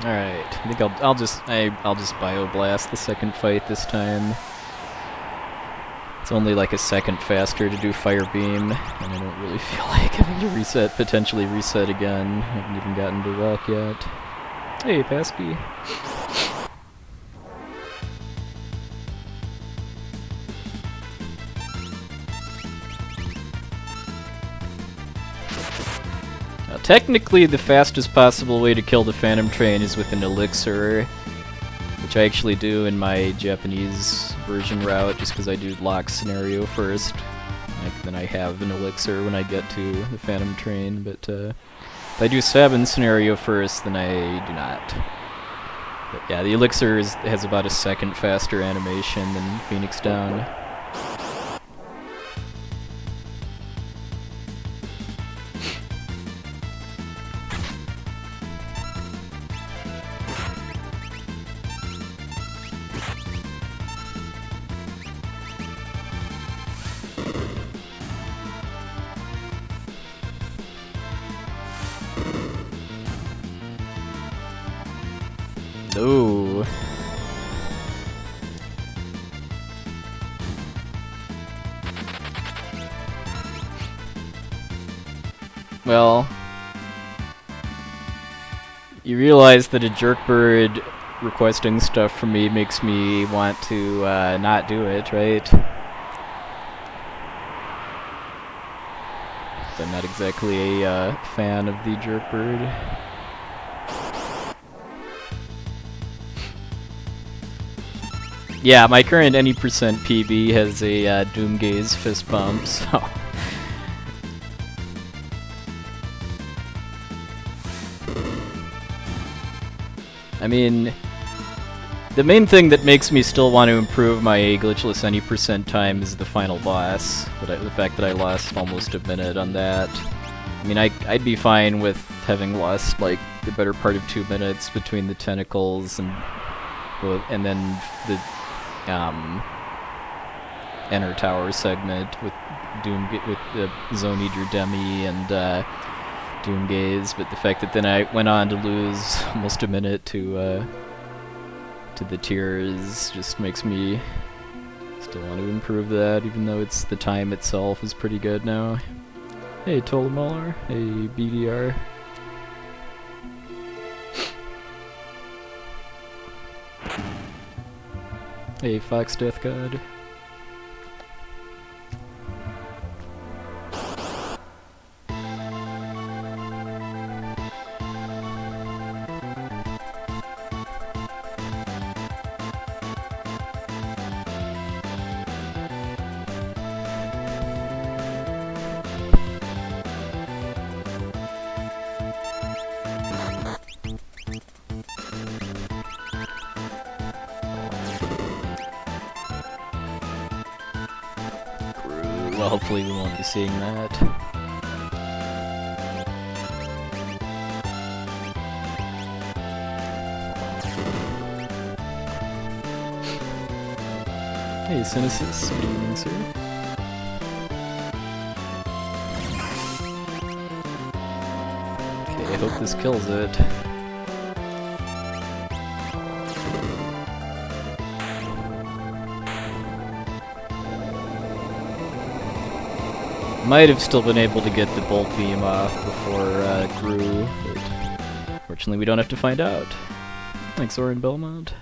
Alright, I think I'll just bioblast the second fight this time. It's only like a second faster to do Fire Beam, and I don't really feel like having to potentially reset again. I haven't even gotten to Locke yet. Hey, Pasky. Now, technically, the fastest possible way to kill the Phantom Train is with an elixir, which I actually do in my Japanese version route, just because I do Locke scenario first. Then I have an elixir when I get to the Phantom Train, but if I do 7 scenario first, then I do not. But yeah, the elixir has about a second faster animation than Phoenix Down. Ooh. Well, you realize that a jerkbird requesting stuff from me makes me want to not do it, right? I'm not exactly a fan of the jerkbird. Yeah, my current any percent PB has a Doomgaze fist bump, so... I mean, the main thing that makes me still want to improve my glitchless any percent time is the final boss. The fact that I lost almost a minute on that. I mean, I'd be fine with having lost, like, the better part of 2 minutes between the tentacles and then the Enter Tower segment with the Zone Eater Demi and Doomgaze, but the fact that then I went on to lose almost a minute to the tiers just makes me still want to improve that, even though the time itself is pretty good now. Hey, Tolomolar. Hey, BDR. Hey, Fox Death God. Well, hopefully we won't be seeing that. Hey, Synesis, good evening, sir. Okay, I hope this kills it. Might have still been able to get the bolt beam off before Gru, but fortunately we don't have to find out. Thanks, Oren Belmont.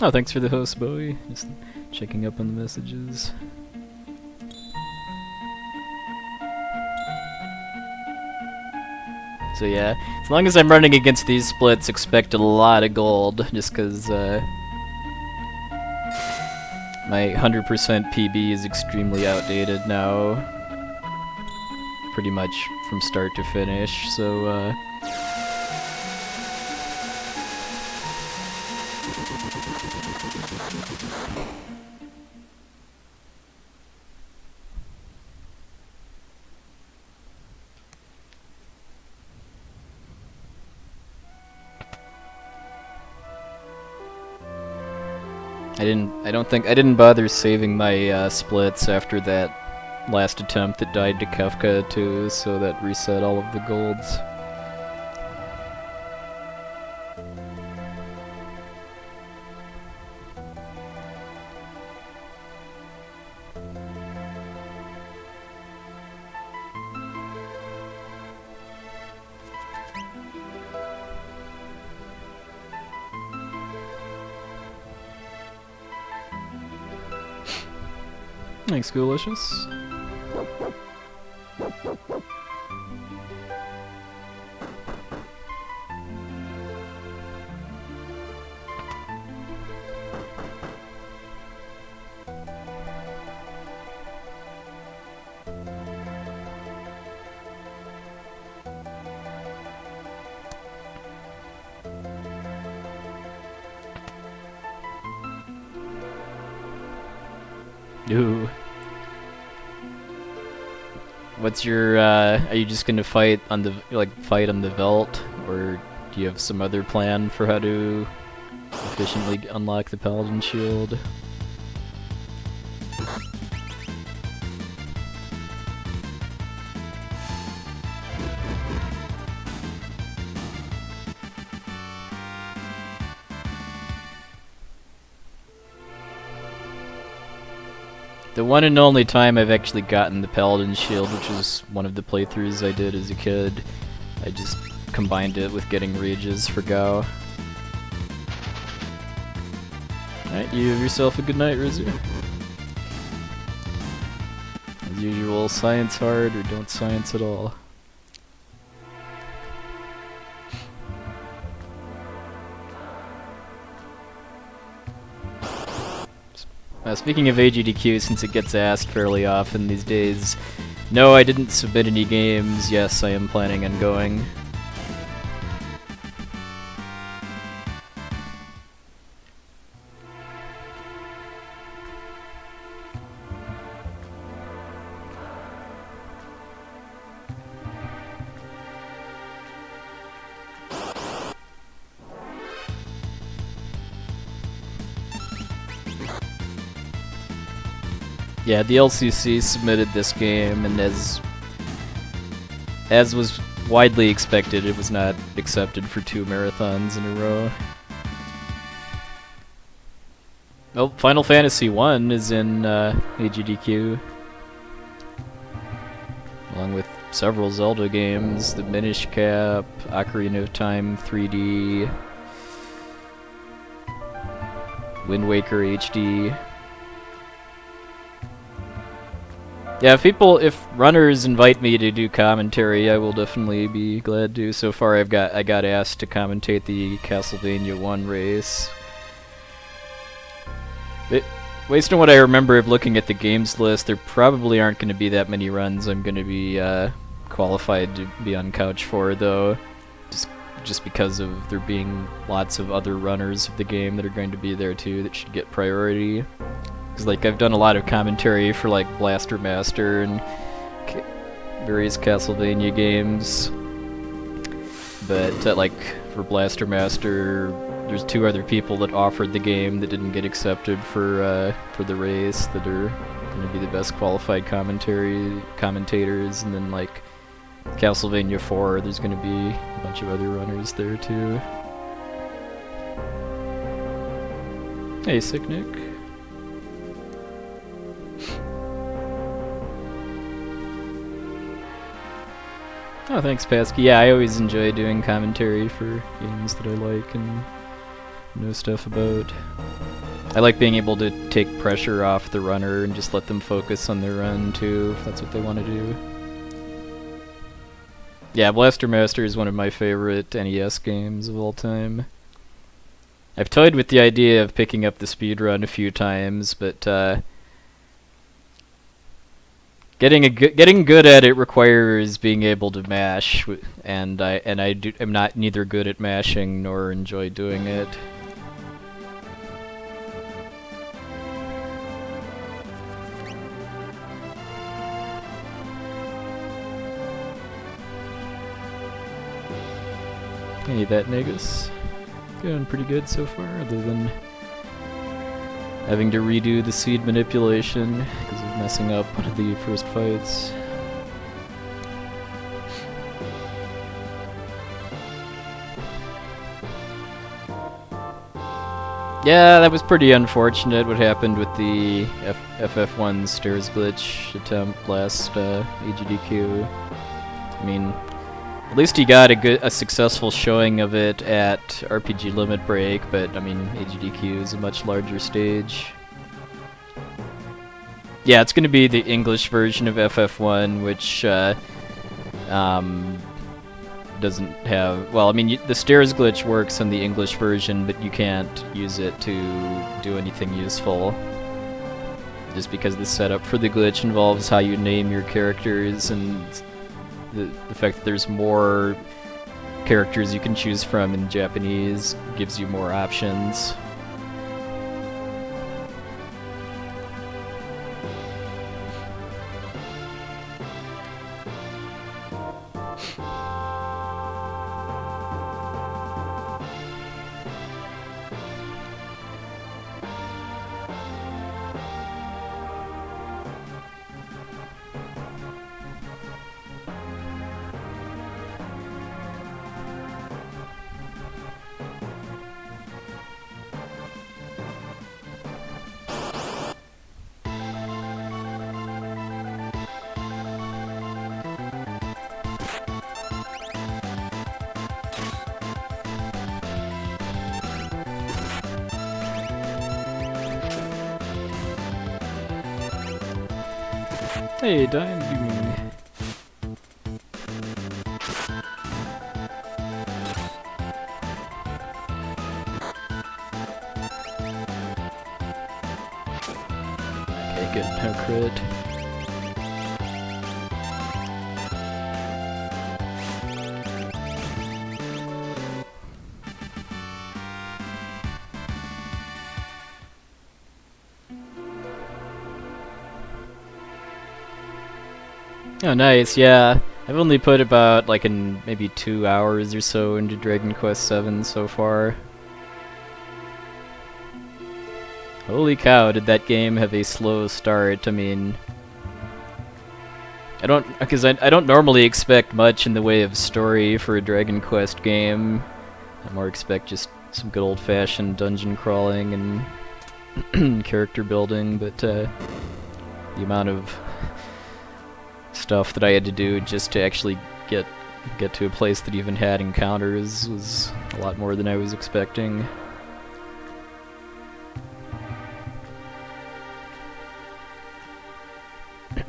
Oh, thanks for the host, Bowie. Just checking up on the messages. So yeah, as long as I'm running against these splits, expect a lot of gold, just because my 100% PB is extremely outdated now. Pretty much from start to finish, so I didn't bother saving my splits after that last attempt that died to Kefka too, so that reset all of the golds. Thanks, Ghoulishness. Ooh. What's your, are you just gonna fight on the, fight on the Velt, or do you have some other plan for how to efficiently unlock the Paladin Shield? The one and only time I've actually gotten the Paladin Shield, which was one of the playthroughs I did as a kid, I just combined it with getting Rages for Gao. Alright, you have yourself a good night, Rizu. As usual, science hard or don't science at all. Speaking of AGDQ, since it gets asked fairly often these days, no, I didn't submit any games. Yes, I am planning on going. Yeah, the LCC submitted this game, and as was widely expected, it was not accepted for 2 marathons in a row. Oh, Final Fantasy I is in AGDQ, along with several Zelda games, the Minish Cap, Ocarina of Time 3D, Wind Waker HD. Yeah, if runners invite me to do commentary, I will definitely be glad to. So far, I got asked to commentate the Castlevania 1 race. Based on what I remember of looking at the games list, there probably aren't going to be that many runs I'm going to be qualified to be on couch for, though. Just because of there being lots of other runners of the game that are going to be there too that should get priority. Because, I've done a lot of commentary for, Blaster Master and various Castlevania games. But, for Blaster Master, there's 2 other people that offered the game that didn't get accepted for the race that are going to be the best qualified commentators. And then, Castlevania 4, there's going to be a bunch of other runners there, too. Hey, Sick Nick. Oh, thanks, Pasky. Yeah, I always enjoy doing commentary for games that I like and know stuff about. I like being able to take pressure off the runner and just let them focus on their run, too, if that's what they want to do. Yeah, Blaster Master is one of my favorite NES games of all time. I've toyed with the idea of picking up the speedrun a few times, but getting good at it requires being able to mash, and I'm not neither good at mashing nor enjoy doing it. Hey, that Negus. Going pretty good so far, other than having to redo the seed manipulation because of messing up one of the first fights. Yeah, that was pretty unfortunate what happened with the FF1 stairs glitch attempt last AGDQ. I mean, at least he got a successful showing of it at RPG Limit Break, but I mean, AGDQ is a much larger stage. Yeah, it's going to be the English version of FF1, which doesn't have... Well, I mean, the stairs glitch works on the English version, but you can't use it to do anything useful. Just because the setup for the glitch involves how you name your characters, and the fact that there's more characters you can choose from in Japanese gives you more options. Hey, Dime. Okay, good. No crit. Oh, nice, yeah. I've only put about, like, maybe 2 hours or so into Dragon Quest VII so far. Holy cow, did that game have a slow start. I mean... I don't normally expect much in the way of story for a Dragon Quest game. I more expect just some good old-fashioned dungeon crawling and character building, but the amount of stuff that I had to do just to actually get to a place that even had encounters was a lot more than I was expecting.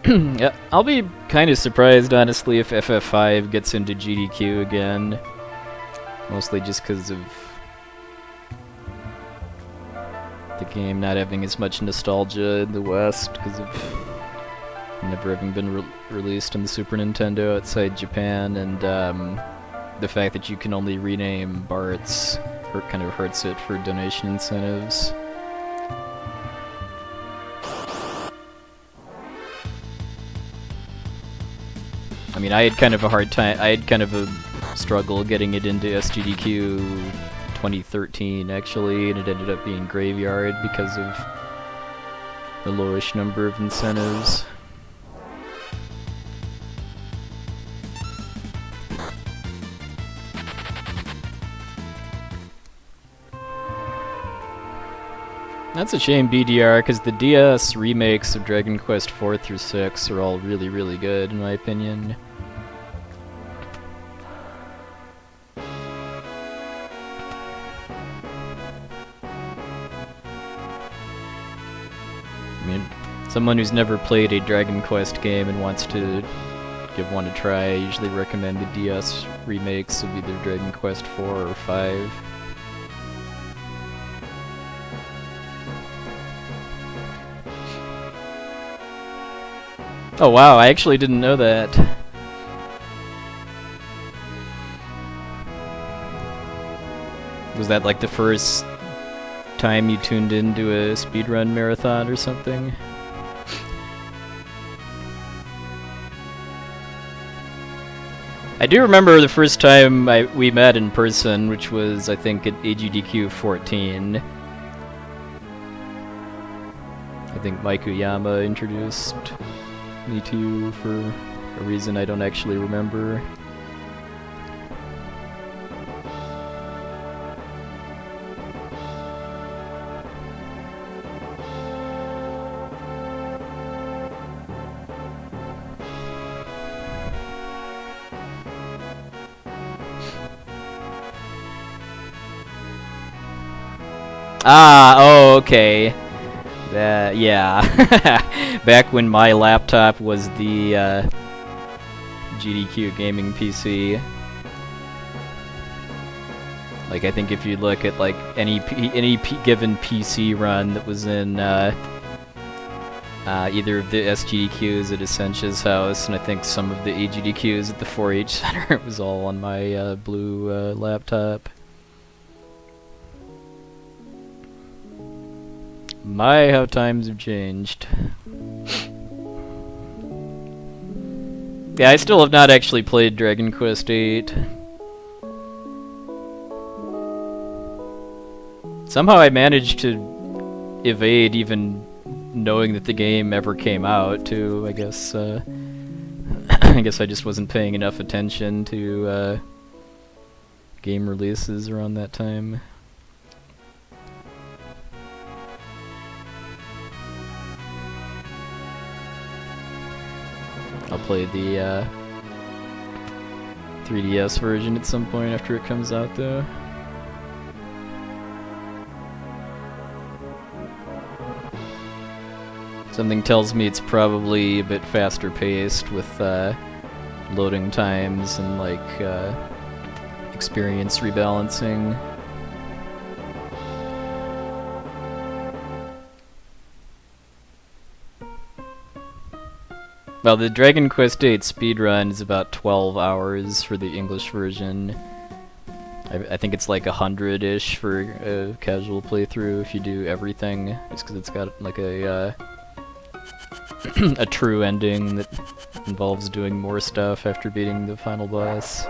Yeah, I'll be kind of surprised, honestly, if FF5 gets into GDQ again. Mostly just because of the game not having as much nostalgia in the West, because of never having been released on the Super Nintendo outside Japan, and the fact that you can only rename Bart's kind of hurts it for donation incentives. I mean, I had kind of a hard time, I had kind of a struggle getting it into SGDQ 2013, actually, and it ended up being Graveyard because of the lowish number of incentives. That's a shame, BDR, because the DS remakes of Dragon Quest 4 through 6 are all really, really good, in my opinion. I mean, someone who's never played a Dragon Quest game and wants to give one a try, I usually recommend the DS remakes of either Dragon Quest 4 or 5. Oh wow, I actually didn't know that. Was that like the first time you tuned into a speedrun marathon or something? I do remember the first time we met in person, which was, I think, at AGDQ 14. I think Maikuyama introduced me to for a reason I don't actually remember. Ah, oh, okay. That, yeah. Back when my laptop was the GDQ gaming PC. Like, I think if you look at like any given PC run that was in either of the SGDQs at Essentia's house, and I think some of the AGDQs at the 4-H Center, it was all on my blue laptop. My, how times have changed. Yeah, I still have not actually played Dragon Quest VIII. Somehow I managed to evade even knowing that the game ever came out, too. I guess, I guess I just wasn't paying enough attention to game releases around that time. I'll play the 3DS version at some point after it comes out, though. Something tells me it's probably a bit faster paced with loading times and like experience rebalancing. Well, the Dragon Quest VIII speedrun is about 12 hours for the English version. I think it's like 100-ish for a casual playthrough if you do everything, just because it's got like a a true ending that involves doing more stuff after beating the final boss.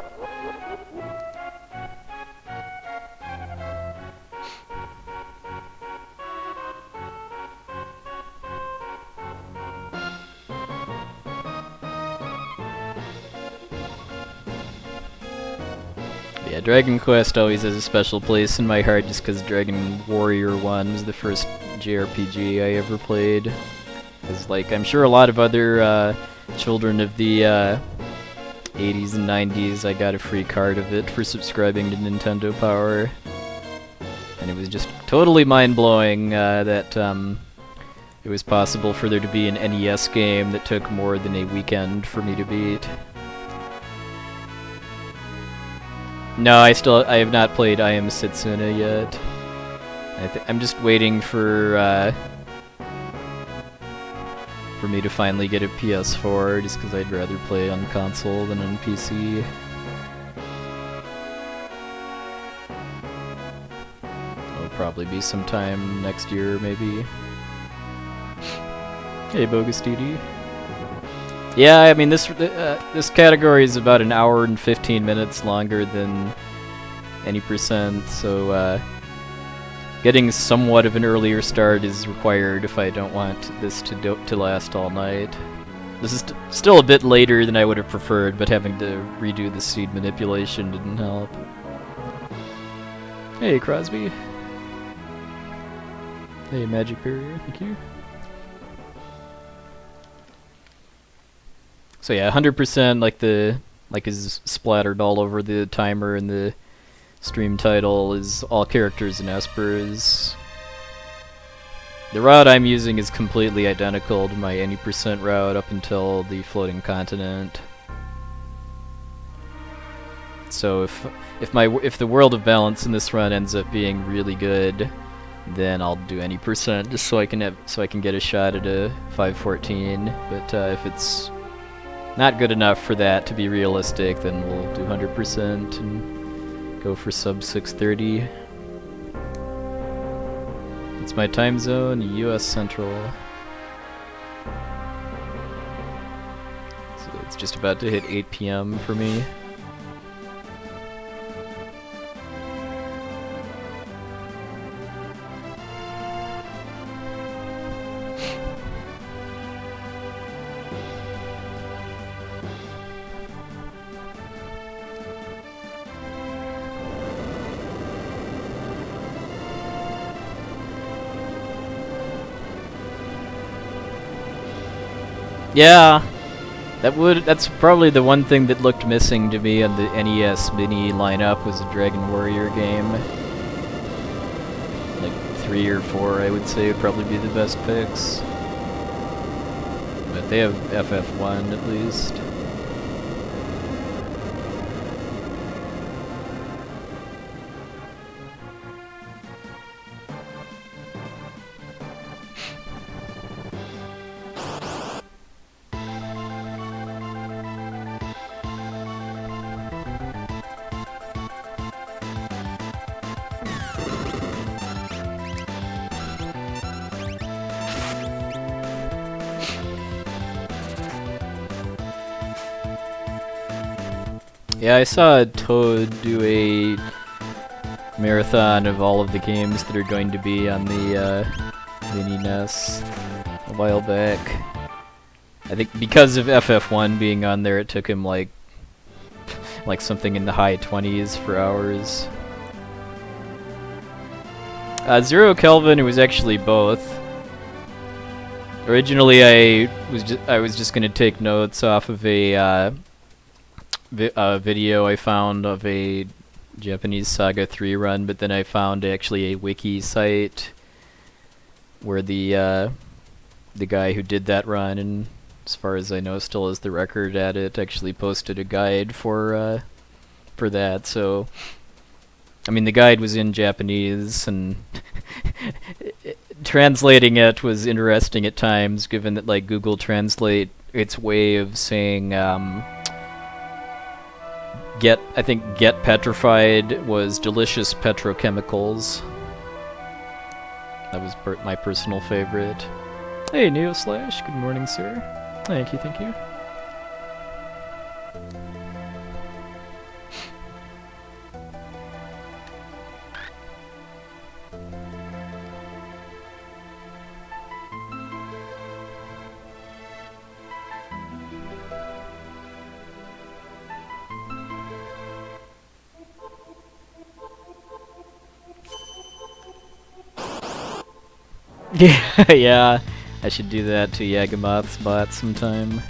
Yeah, Dragon Quest always has a special place in my heart just because Dragon Warrior 1 was the first JRPG I ever played. Because, like, I'm sure a lot of other children of the 80s and 90s, I got a free card of it for subscribing to Nintendo Power. And it was just totally mind-blowing that it was possible for there to be an NES game that took more than a weekend for me to beat. No, I have not played I Am Setsuna yet. I'm just waiting for me to finally get a PS4, just because I'd rather play on console than on PC. It'll probably be sometime next year, maybe. Hey, Bogus DD. Yeah, I mean, this category is about an hour and 15 minutes longer than any percent, so getting somewhat of an earlier start is required if I don't want this to last all night. This is still a bit later than I would have preferred, but having to redo the seed manipulation didn't help. Hey, Crosby. Hey, Magic Barrier, thank you. So yeah, 100% like is splattered all over the timer, and the stream title is all characters in Espers. The route I'm using is completely identical to my any percent route up until the floating continent. So if the world of balance in this run ends up being really good, then I'll do any percent just so I can get a shot at a 514. But if it's not good enough for that to be realistic, then we'll do 100% and go for sub 630. It's my time zone, US Central. So it's just about to hit 8 PM for me. Yeah, that's probably the one thing that looked missing to me on the NES Mini lineup was a Dragon Warrior game. Like 3 or 4, I would say, would probably be the best picks. But they have FF1 at least. Yeah, I saw Toad do a marathon of all of the games that are going to be on the Mini NES a while back. I think because of FF1 being on there, it took him like something in the high 20s for hours. Zero Kelvin, it was actually both. Originally, I was just gonna take notes off of a video I found of a Japanese Saga 3 run, but then I found actually a wiki site where the guy who did that run, and as far as I know still has the record at it, actually posted a guide for that. So I mean, the guide was in Japanese, and translating it was interesting at times, given that like Google Translate, its way of saying I think get petrified was delicious petrochemicals. That was my personal favorite. Hey, Neo Slash, good morning, sir. Thank you, thank you. Yeah, yeah, I should do that to Yagamoth's bot sometime.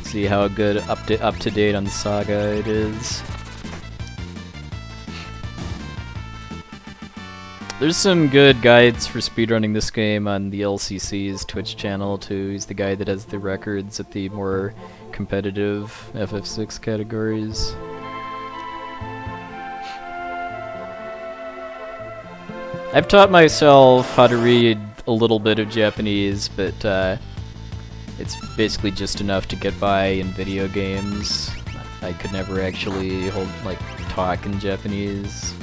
See how good up to date on Saga it is. There's some good guides for speedrunning this game on the LCC's Twitch channel too. He's the guy that has the records at the more competitive FF6 categories. I've taught myself how to read a little bit of Japanese, but it's basically just enough to get by in video games. I could never actually talk in Japanese.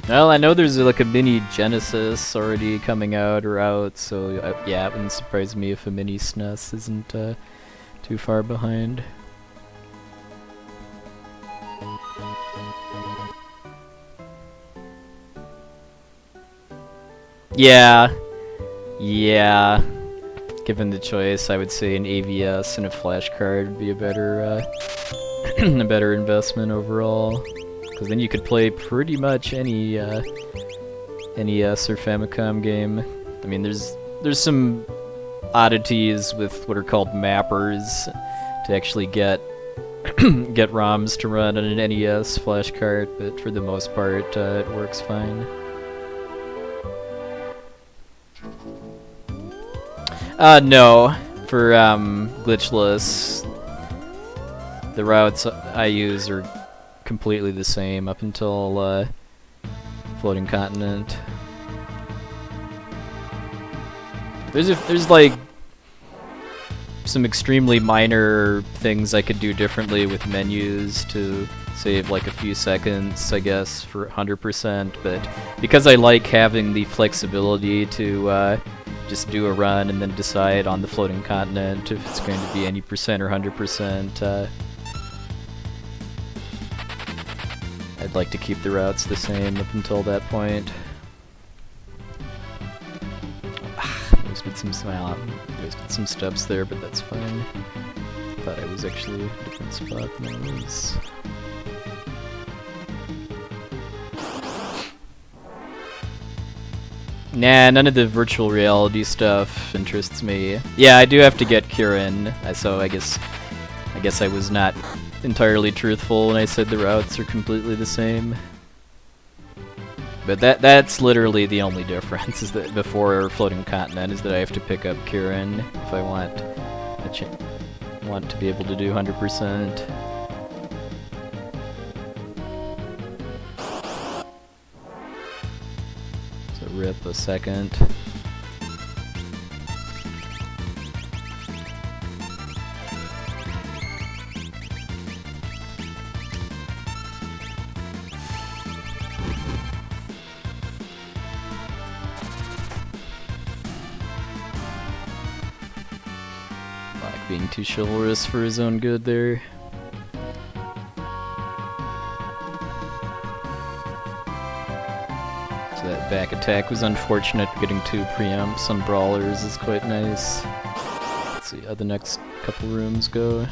Well, I know there's like a mini Genesis already coming out or out, so yeah, it wouldn't surprise me if a mini SNES isn't too far behind. Yeah, yeah. Given the choice, I would say an AVS and a flash card would be a better a better investment overall. Because then you could play pretty much any NES or Famicom game. I mean, there's some oddities with what are called mappers to actually get get ROMs to run on an NES flash card, but for the most part, it works fine. No, for glitchless, the routes I use are completely the same up until Floating Continent. There's like some extremely minor things I could do differently with menus to save like a few seconds, I guess, for 100%, but because I like having the flexibility to just do a run and then decide on the floating continent if it's going to be any percent or 100%. I'd like to keep the routes the same up until that point. Wasted some steps there, but that's fine. Thought I was actually a different spot than I was. Nah, none of the virtual reality stuff interests me. Yeah, I do have to get Kirin, so I guess I was not entirely truthful when I said the routes are completely the same. But that's literally the only difference, is that before Floating Continent is that I have to pick up Kirin if I want to be able to do 100%. So rip a second. Being too chivalrous for his own good there. So that back attack was unfortunate, but getting 2 preempts on brawlers is quite nice. Let's see how the next couple rooms go.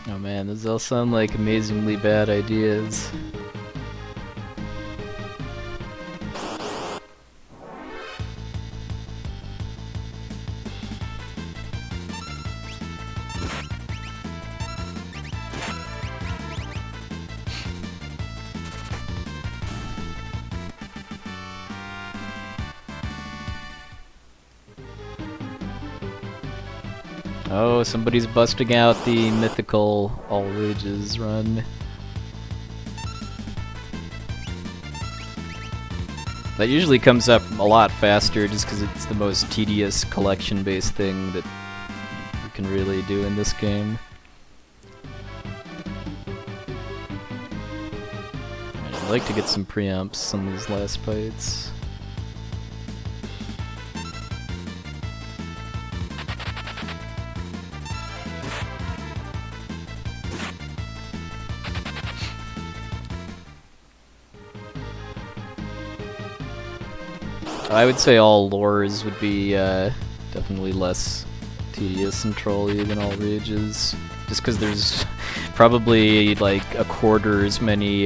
Oh man, those all sound like amazingly bad ideas. Oh, somebody's busting out the mythical All Rages run. That usually comes up a lot faster just because it's the most tedious collection-based thing that you can really do in this game. I'd like to get some preamps on these last fights. I would say all lores would be definitely less tedious and trolly than All Rages, just because there's probably like a quarter as many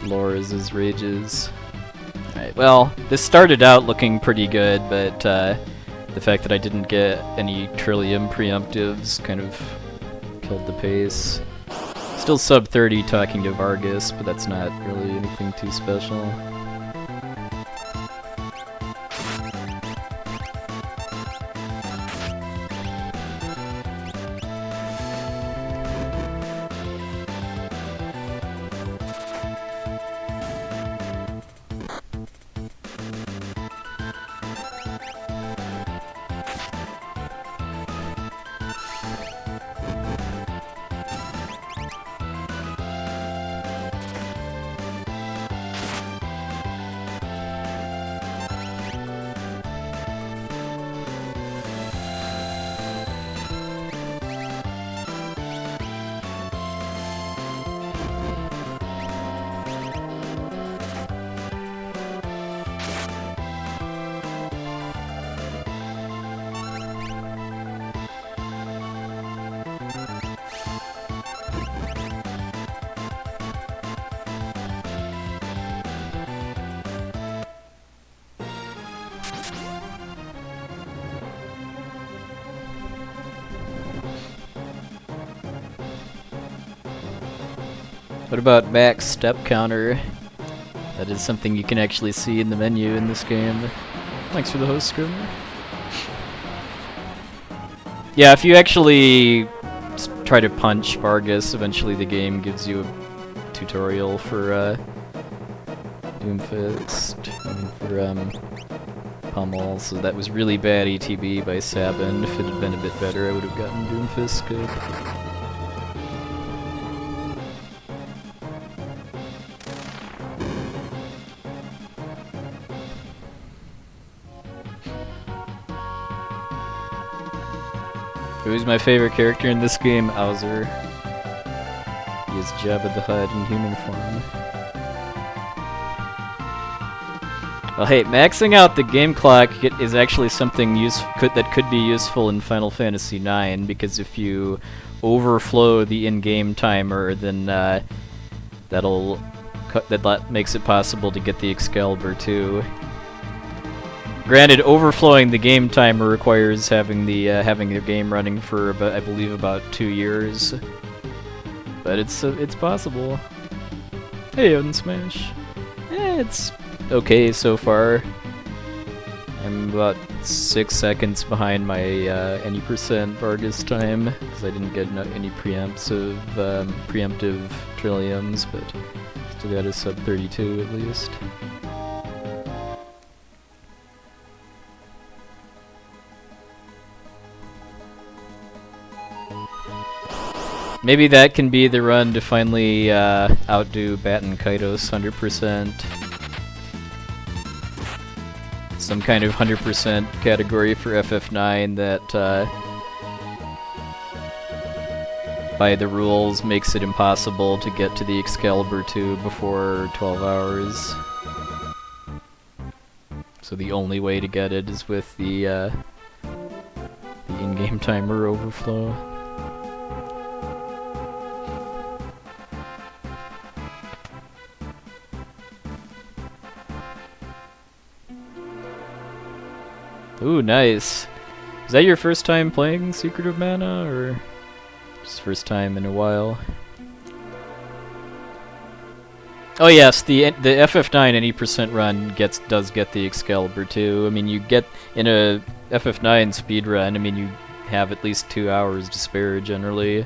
lores as Rages. Alright, well, this started out looking pretty good, but the fact that I didn't get any Trillium preemptives kind of killed the pace. Still sub 30 talking to Vargas, but that's not really anything too special. What about max step counter? That is something you can actually see in the menu in this game. Thanks for the host, Scrivener. Yeah, if you actually try to punch Vargas, eventually the game gives you a tutorial for Doomfist, for Pummel, so that was really bad ETB by Sabin. If it had been a bit better, I would have gotten Doomfist good. Who's my favorite character in this game? Owzer. He is Jabba the Hutt in human form. Well, hey, maxing out the game clock is actually something that could be useful in Final Fantasy IX, because if you overflow the in-game timer, then that makes it possible to get the Excalibur too. Granted, overflowing the game timer requires having the game running for I believe about 2 years, but it's possible. Hey, Odin Smash. It's okay so far. I'm about 6 seconds behind my any percent Vargas time because I didn't get any preemptive trilliums, but still got a sub 32 at least. Maybe that can be the run to finally outdo Batten Kaitos 100%. Some kind of 100% category for FF9 that, by the rules, makes it impossible to get to the Excalibur 2 before 12 hours. So the only way to get it is with the in-game timer overflow. Ooh, nice. Is that your first time playing Secret of Mana, or just first time in a while? Oh yes, the FF9 any percent run does get the Excalibur too. I mean, you get in a FF9 speedrun, I mean, you have at least 2 hours to spare generally.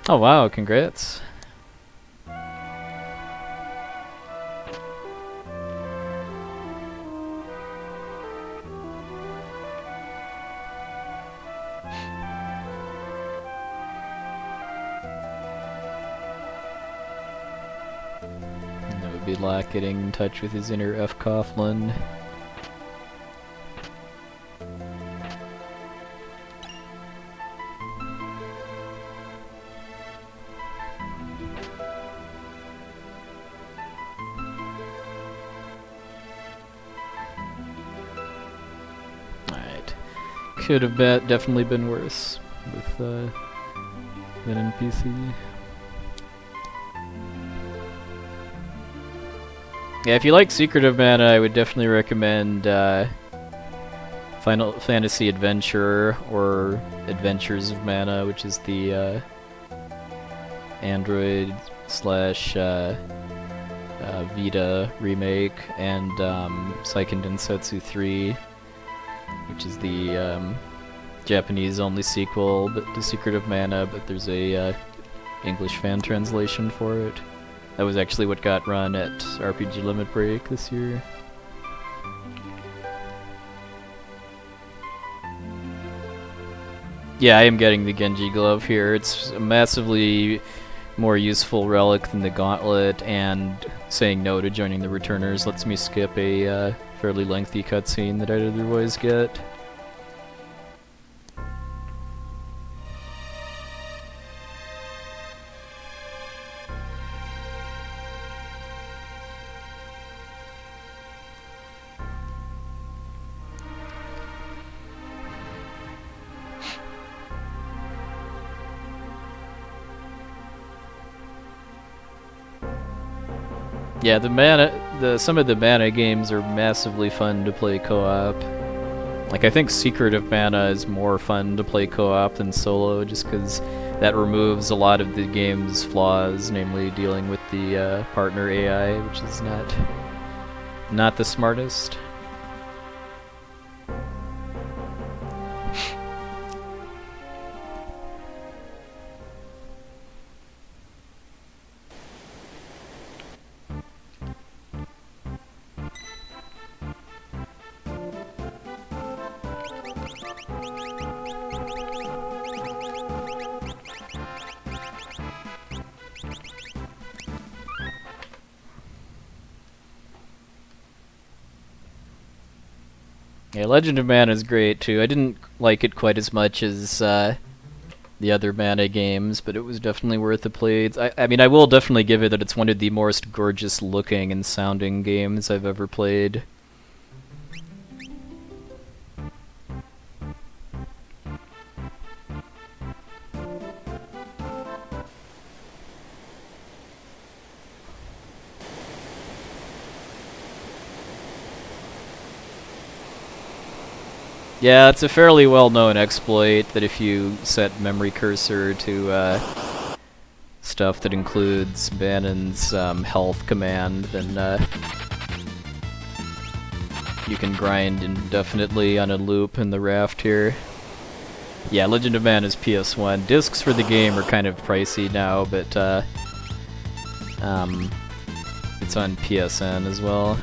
Oh wow, congrats. That would be Locke getting in touch with his inner F. Coughlin. Could have definitely been worse with than NPC. Yeah, if you like Secret of Mana, I would definitely recommend Final Fantasy Adventure or Adventures of Mana, which is the Android / Vita remake, and Seiken Densetsu 3. Which is the Japanese-only sequel to Secret of Mana, but there's a English fan translation for it. That was actually what got run at RPG Limit Break this year. Yeah, I am getting the Genji Glove here. It's a massively more useful relic than the Gauntlet, and saying no to joining the Returners lets me skip a fairly lengthy cutscene that I'd otherwise get. Yeah, some of the mana games are massively fun to play co-op. Like, I think Secret of Mana is more fun to play co-op than solo, just because that removes a lot of the game's flaws, namely dealing with the partner AI, which is not the smartest. Yeah, Legend of Mana is great too. I didn't like it quite as much as the other Mana games, but it was definitely worth a play. I mean, I will definitely give it that it's one of the most gorgeous looking and sounding games I've ever played. Yeah, it's a fairly well-known exploit that if you set memory cursor to stuff that includes Bannon's health command, then you can grind indefinitely on a loop in the raft here. Yeah, Legend of Mana is PS1. Discs for the game are kind of pricey now, but it's on PSN as well.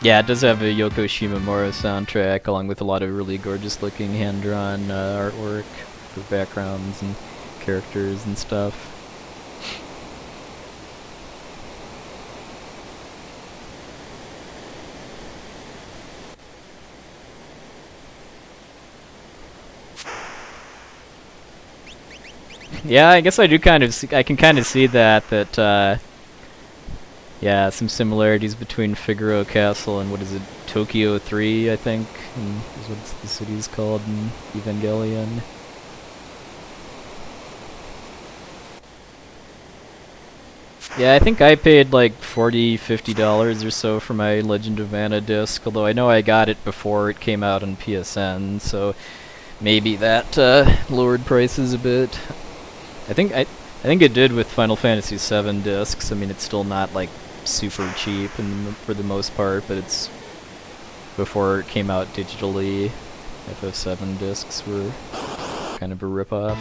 Yeah, it does have a Yoko Shimomura soundtrack, along with a lot of really gorgeous-looking hand-drawn artwork for backgrounds and characters and stuff. Yeah, I guess I do kind of I can kind of see that yeah, some similarities between Figaro Castle and what is it, Tokyo 3, I think, is what the city's called in Evangelion. Yeah, I think I paid like $40–50 or so for my Legend of Mana disc, although I know I got it before it came out on PSN, so maybe that lowered prices a bit. I think it did with Final Fantasy VII discs. I mean, it's still not like super cheap for the most part, but it's before it came out digitally. FF7 discs were kind of a ripoff.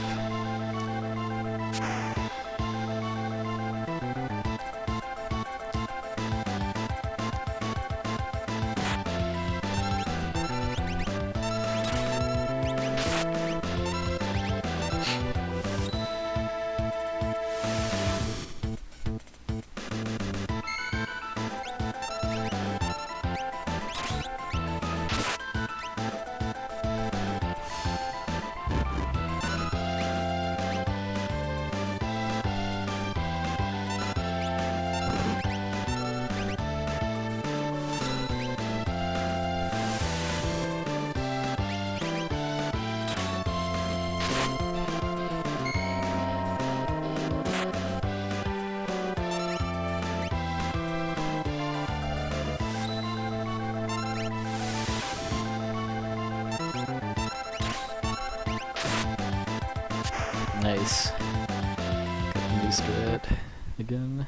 Nice. Got the new strat again.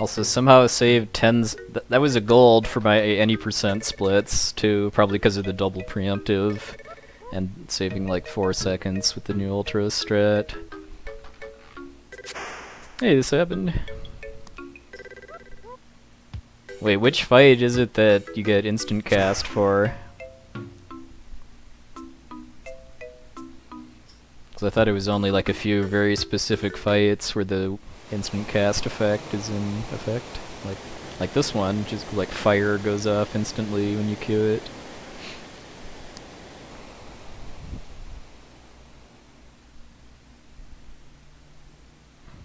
Also, somehow saved tens. That was a gold for my any percent splits too, probably because of the double preemptive, and saving like 4 seconds with the new ultra strat. Hey, this happened. Wait, which fight is it that you get instant cast for? Because I thought it was only like a few very specific fights where the instant cast effect is in effect. Like this one, just like fire goes off instantly when you cue it.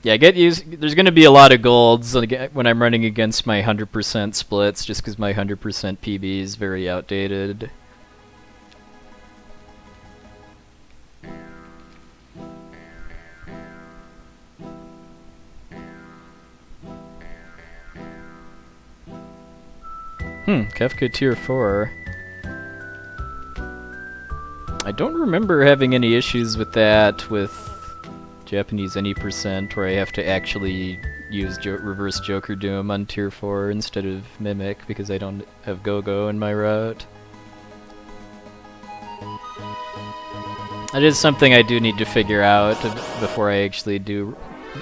Yeah, get used. There's going to be a lot of golds when I'm running against my 100% splits, just because my 100% PB is very outdated. Kefka Tier 4. I don't remember having any issues with that with Japanese any percent, where I have to actually use reverse Joker Doom on Tier 4 instead of Mimic, because I don't have Go-Go in my route. That is something I do need to figure out before I actually do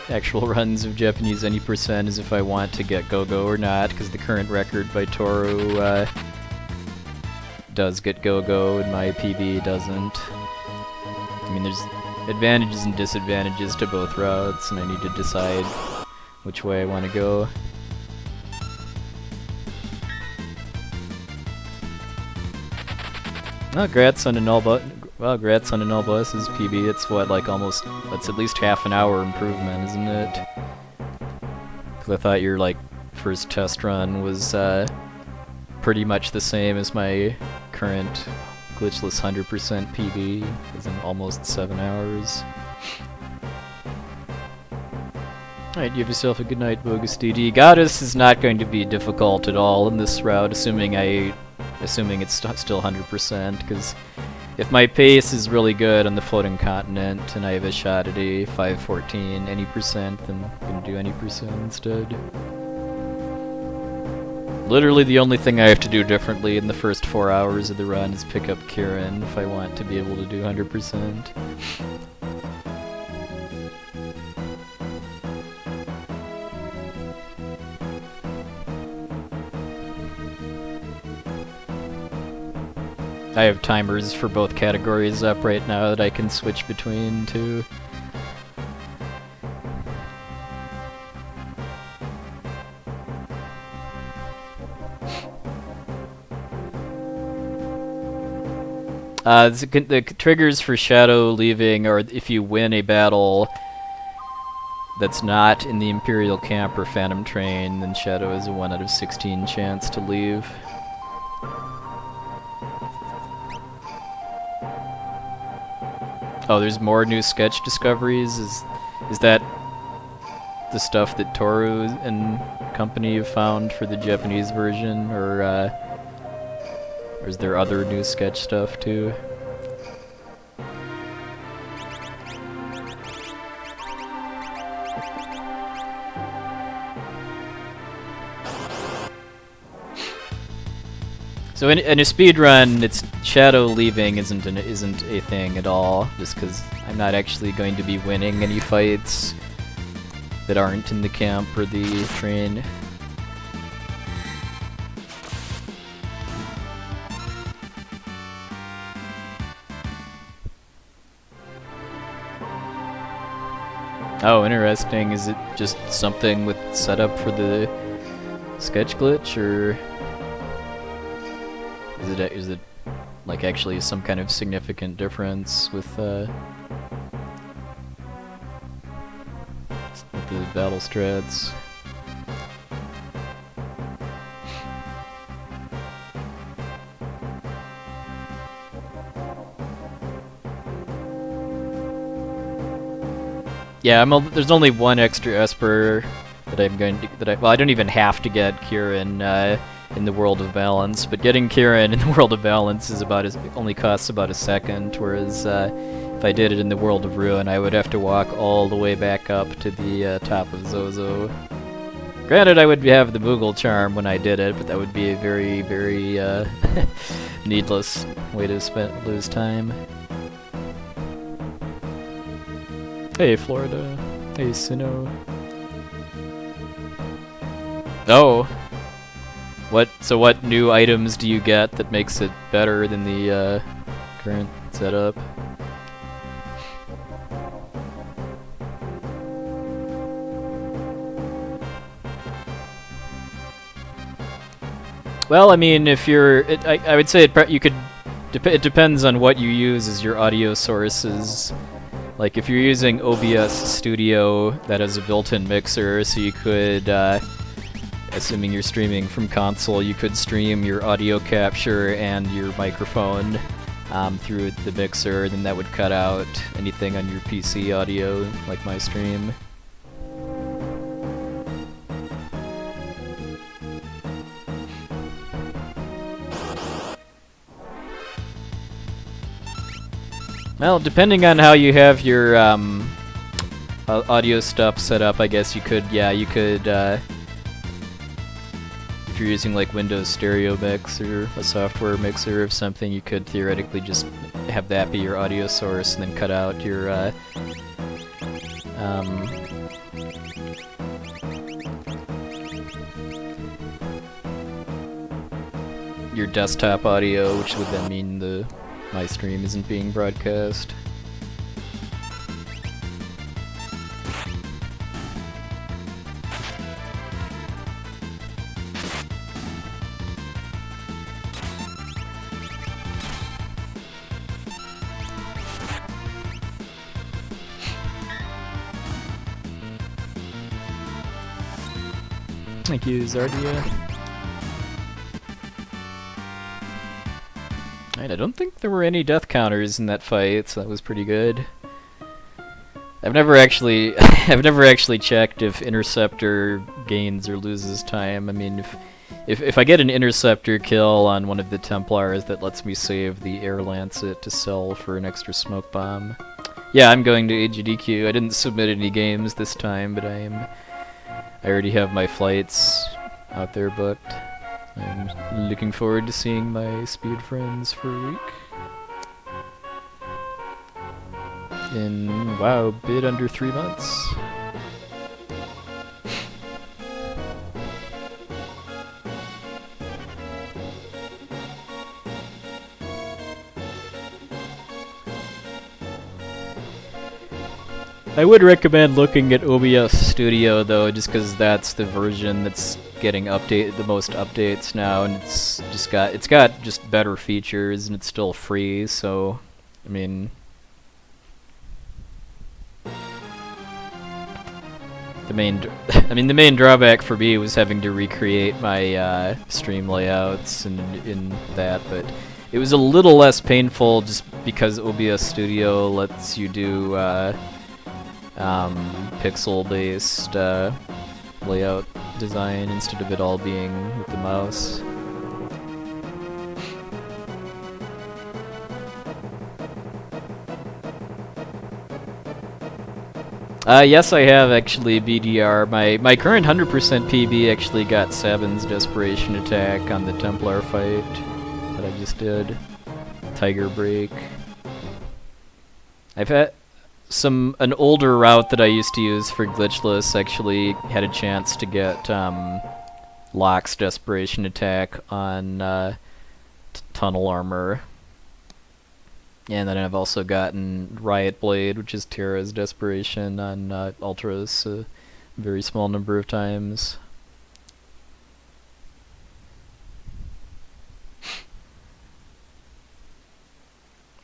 actual runs of Japanese any percent, is if I want to get Go-Go or not, because the current record by Toru does get Go-Go and my PB doesn't. I mean, there's advantages and disadvantages to both routes, and I need to decide which way I want to go. Well, grats on a null grats on a null boss's PB. It's what, like almost, that's at least half an hour improvement, isn't it? Because I thought your like first test run was pretty much the same as my current glitchless 100% PB, is in almost 7 hours. Alright, you have yourself a good night, Bogus DD. Goddess is not going to be difficult at all in this route, assuming it's still 100%, because if my pace is really good on the floating continent and I have a shot at a 514 any percent, then I'm gonna do any percent instead. Literally the only thing I have to do differently in the first 4 hours of the run is pick up Kieran if I want to be able to do 100%. I have timers for both categories up right now that I can switch between too. The triggers for Shadow leaving are if you win a battle that's not in the Imperial Camp or Phantom Train, then Shadow has a 1 out of 16 chance to leave. Oh, there's more new sketch discoveries? Is that the stuff that Toru and company have found for the Japanese version, or is there other new sketch stuff too? So in a speedrun, it's Shadow leaving isn't a thing at all, just because I'm not actually going to be winning any fights that aren't in the camp or the train. Oh, interesting. Is it just something with setup for the sketch glitch, or is it like actually some kind of significant difference with the battle strats? Yeah, there's only one extra Esper that I'm going to well, I don't even have to get Kieran in the World of Balance, but getting Kieran in the World of Balance is only costs about a second, whereas if I did it in the World of Ruin, I would have to walk all the way back up to the top of Zozo. Granted, I would have the Moogle charm when I did it, but that would be a very, very needless way to lose time. Hey, Florida. Hey, Sino. Oh. So what new items do you get that makes it better than the current setup? Well, I mean, if you're, I would say it depends on what you use as your audio sources. Like if you're using OBS Studio, that has a built-in mixer, so you could, assuming you're streaming from console, you could stream your audio capture and your microphone through the mixer, then that would cut out anything on your PC audio, like my stream. Well, depending on how you have your audio stuff set up, I guess you could, yeah, you could, if you're using like Windows Stereo Mix or a software mixer of something, you could theoretically just have that be your audio source and then cut out your desktop audio, which would then mean my stream isn't being broadcast. Thank you, Zardia. Right, I don't think there were any death counters in that fight, so that was pretty good. I've never actually checked if Interceptor gains or loses time. I mean, if I get an Interceptor kill on one of the Templars, that lets me save the Air Lancet to sell for an extra smoke bomb. Yeah, I'm going to AGDQ. I didn't submit any games this time, but I already have my flights out there booked. I'm looking forward to seeing my speed friends for a week. In, wow, bit under 3 months. I would recommend looking at OBS Studio though, just because that's the version that's getting the most updates now, and it's got just better features, and it's still free. So, I mean, the main drawback for me was having to recreate my stream layouts and in that, but it was a little less painful just because OBS Studio lets you do pixel-based layout design instead of it all being with the mouse. Yes, I have actually BDR. My current 100% PB actually got Sabin's Desperation Attack on the Templar fight that I just did. Tiger Break. I've had an older route that I used to use for Glitchless actually had a chance to get Locke's Desperation Attack on Tunnel Armor. And then I've also gotten Riot Blade, which is Terra's Desperation, on Ultras a very small number of times.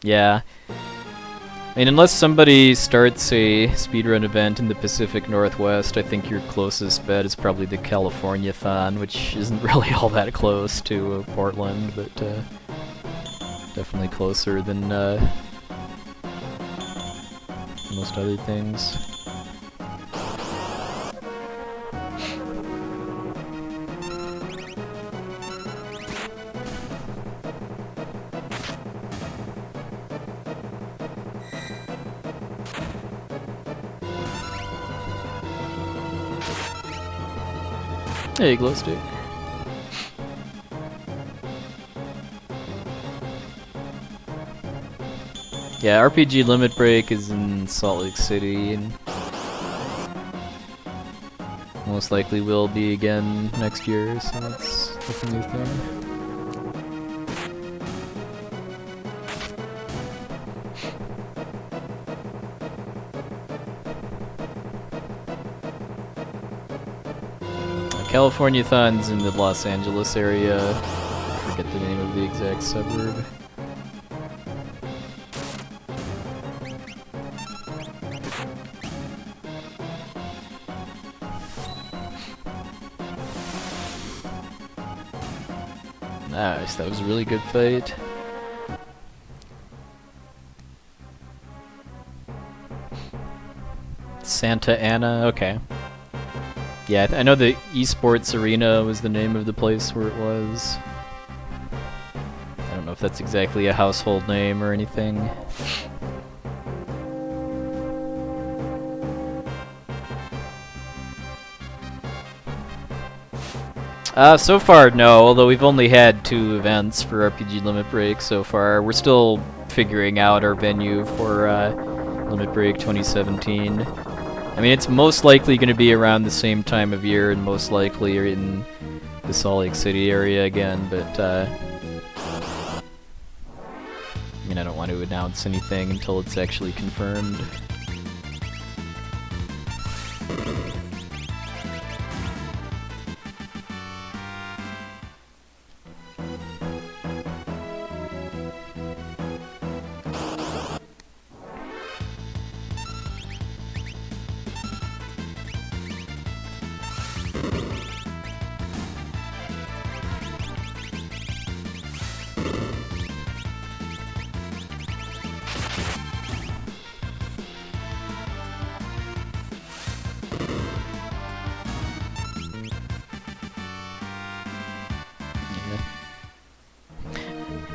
Yeah. I mean, unless somebody starts a speedrun event in the Pacific Northwest, I think your closest bet is probably the California-thon, which isn't really all that close to Portland, but definitely closer than most other things. Hey, glow stick. Yeah, RPG Limit Break is in Salt Lake City, and most likely will be again next year, so that's a new thing. California-thon's in the Los Angeles area. I forget the name of the exact suburb. Nice, that was a really good fight. Santa Ana, okay. Yeah, I know the esports arena was the name of the place where it was. I don't know if that's exactly a household name or anything. So far, no, although we've only had 2 events for RPG Limit Break so far. We're still figuring out our venue for Limit Break 2017. I mean, it's most likely going to be around the same time of year and most likely in the Salt Lake City area again, but I mean, I don't want to announce anything until it's actually confirmed.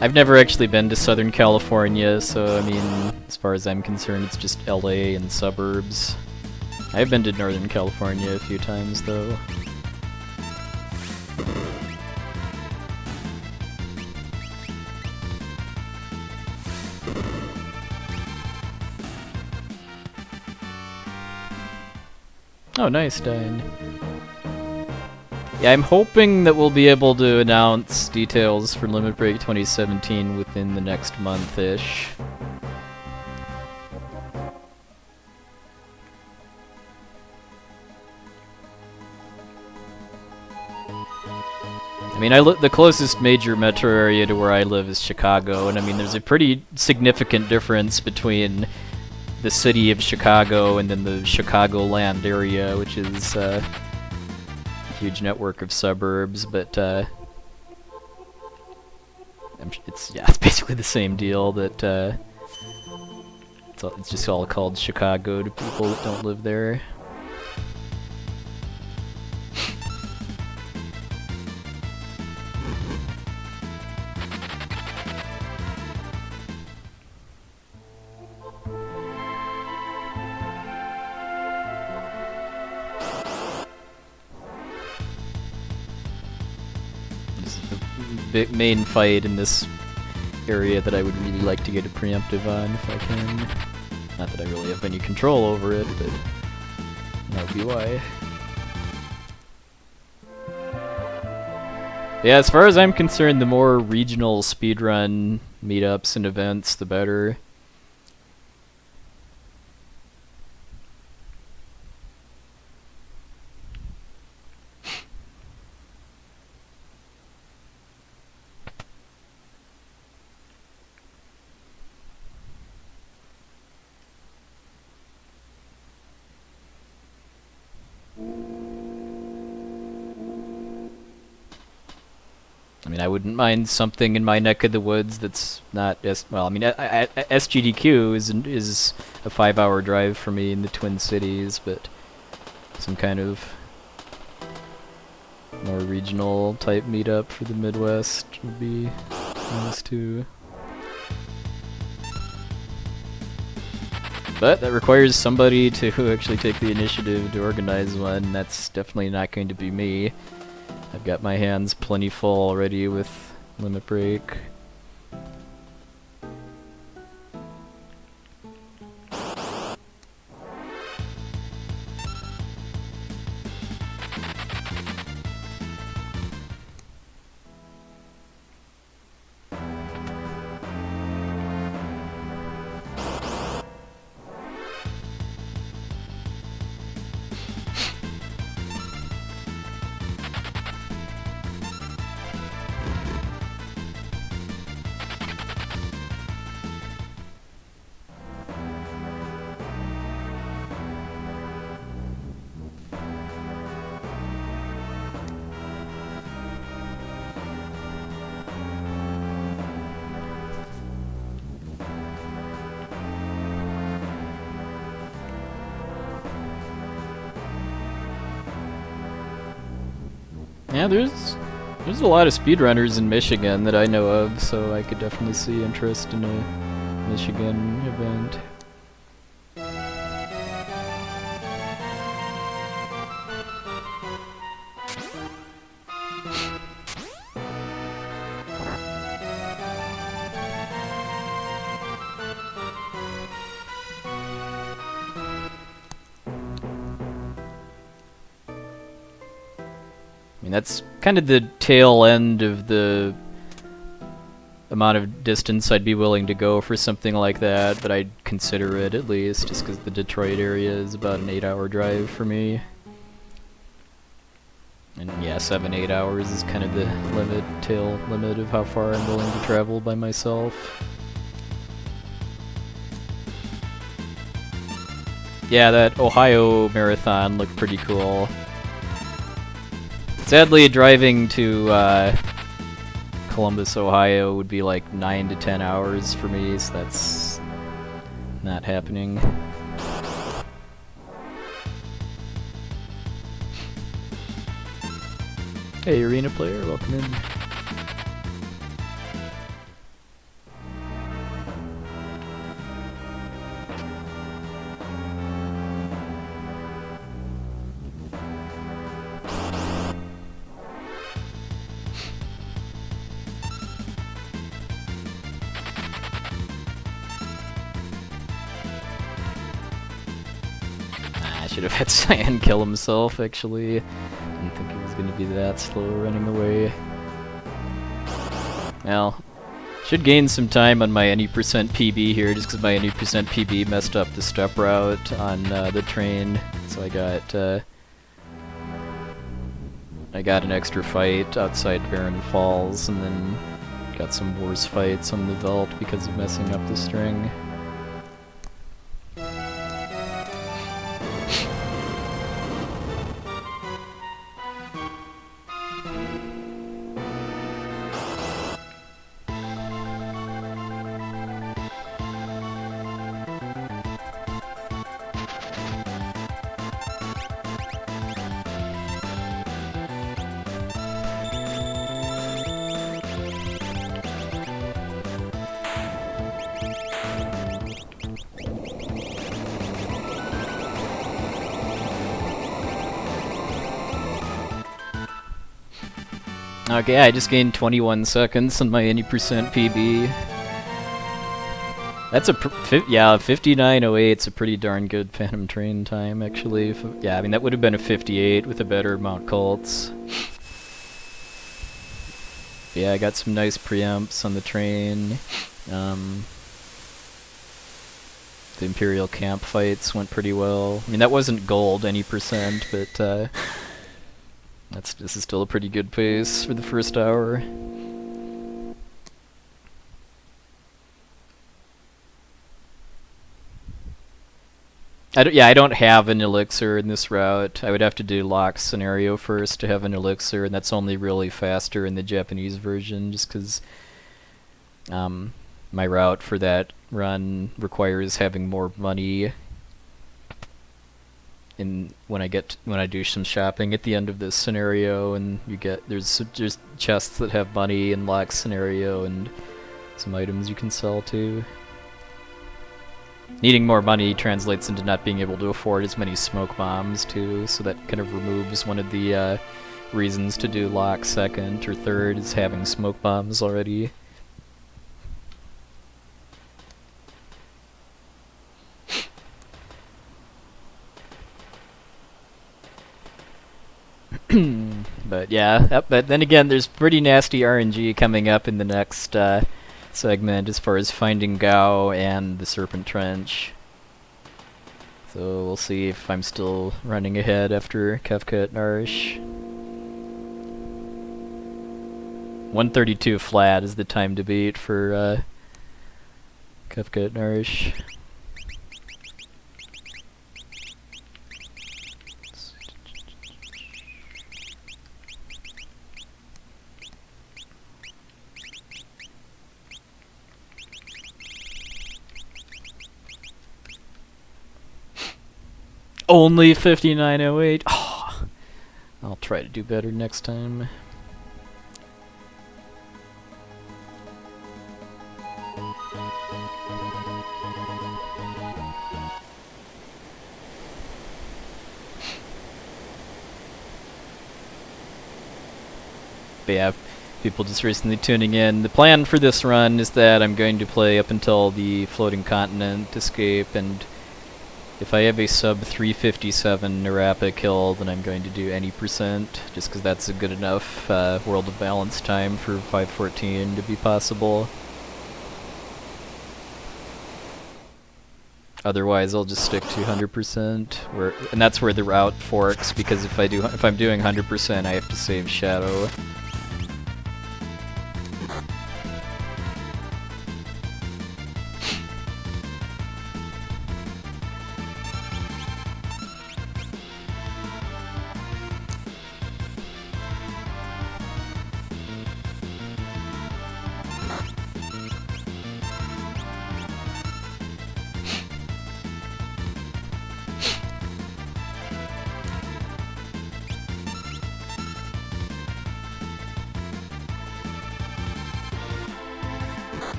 I've never actually been to Southern California, so I mean, as far as I'm concerned, it's just LA and suburbs. I've been to Northern California a few times, though. Oh, nice, Dine. Yeah, I'm hoping that we'll be able to announce details for Limit Break 2017 within the next month-ish. I mean, the closest major metro area to where I live is Chicago, and I mean, there's a pretty significant difference between the city of Chicago and then the Chicagoland area, which is huge network of suburbs, but it's basically the same deal. That it's just all called Chicago to people that don't live there. Main fight in this area that I would really like to get a preemptive on if I can. Not that I really have any control over it, but that would be why. Yeah, as far as I'm concerned, the more regional speedrun meetups and events, the better. I mean, I wouldn't mind something in my neck of the woods that's not well. I mean, SGDQ is a 5-hour drive for me in the Twin Cities, but some kind of more regional type meetup for the Midwest would be nice too. But that requires somebody to actually take the initiative to organize one. That's definitely not going to be me. I've got my hands plenty full already with Limit Break. Yeah, there's a lot of speedrunners in Michigan that I know of, so I could definitely see interest in a Michigan event. I mean, that's kind of the tail end of the amount of distance I'd be willing to go for something like that, but I'd consider it at least, just because the Detroit area is about an 8-hour drive for me. And yeah, 7-8 hours is kind of the tail limit of how far I'm willing to travel by myself. Yeah, that Ohio marathon looked pretty cool. Sadly, driving to Columbus, Ohio would be like 9 to 10 hours for me, so that's not happening. Hey, arena player, welcome in. Should have had Cyan kill himself, actually. Didn't think he was going to be that slow running away. Well, should gain some time on my any percent PB here, just because my any percent PB messed up the step route on the train. So I got an extra fight outside Barren Falls, and then got some worse fights on the Veldt because of messing up the string. Okay, I just gained 21 seconds on my any percent PB. That's a 59:08. It's a pretty darn good Phantom Train time, actually. Yeah, I mean that would have been a 58 with a better Mount Colts. Yeah, I got some nice preempts on the train. The Imperial camp fights went pretty well. I mean that wasn't gold any percent, but this is still a pretty good pace for the first hour. I don't have an elixir in this route. I would have to do Locke's scenario first to have an elixir, and that's only really faster in the Japanese version, just because my route for that run requires having more money when I do some shopping at the end of this scenario, and there's just chests that have money in Locke's scenario and some items you can sell too. Needing more money translates into not being able to afford as many smoke bombs too, so that kind of removes one of the reasons to do Locke second or third is having smoke bombs already. But yeah, but then again, there's pretty nasty RNG coming up in the next segment as far as finding Gao and the Serpent Trench. So we'll see if I'm still running ahead after Kefka at Narsh. 132 flat is the time to beat for Kefka at Narsh. Only 59:08. Oh, I'll try to do better next time. But yeah, people just recently tuning in. The plan for this run is that I'm going to play up until the floating continent escape, and if I have a sub 357 Narapa kill, then I'm going to do any percent, just because that's a good enough World of Balance time for 514 to be possible. Otherwise, I'll just stick to 100%, and that's where the route forks, because if I'm doing 100%, I have to save Shadow.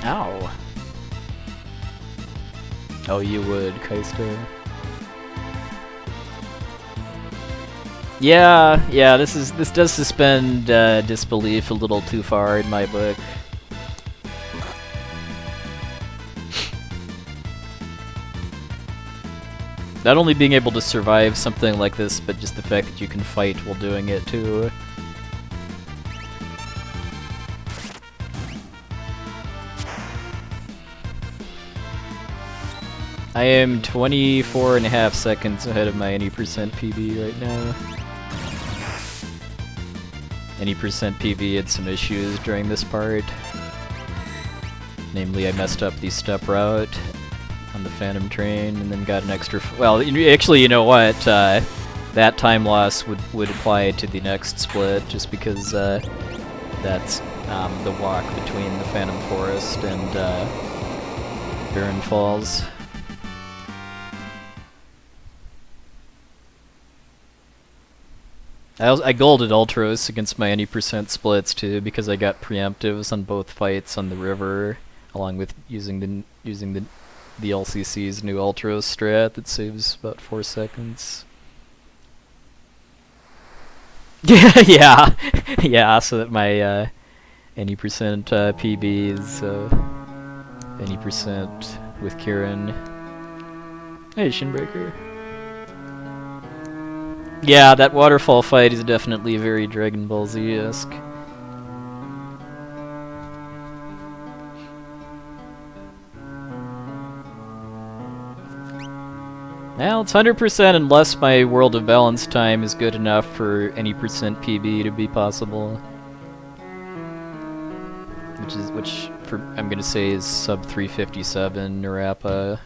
Ow. Oh, you would, Kaister. Yeah, this does suspend disbelief a little too far in my book. Not only being able to survive something like this, but just the fact that you can fight while doing it too. I am 24.5 seconds ahead of my any percent PB right now. Any percent PB had some issues during this part. Namely, I messed up the step route on the Phantom Train and then got an extra... well, actually, you know what? That time loss would apply to the next split, just because that's the walk between the Phantom Forest and Barren Falls. I golded Ultros against my any percent splits too, because I got preemptives on both fights on the river, along with using the LCC's new Ultros strat that saves about 4 seconds. Yeah, so that my any percent PB is any percent with Kieran. Hey, Shinbreaker. Yeah, that waterfall fight is definitely very Dragon Ball Z-esque. Well, it's 100% unless my World of Balance time is good enough for any percent PB to be possible. Which I'm gonna say is sub 357 Narapa.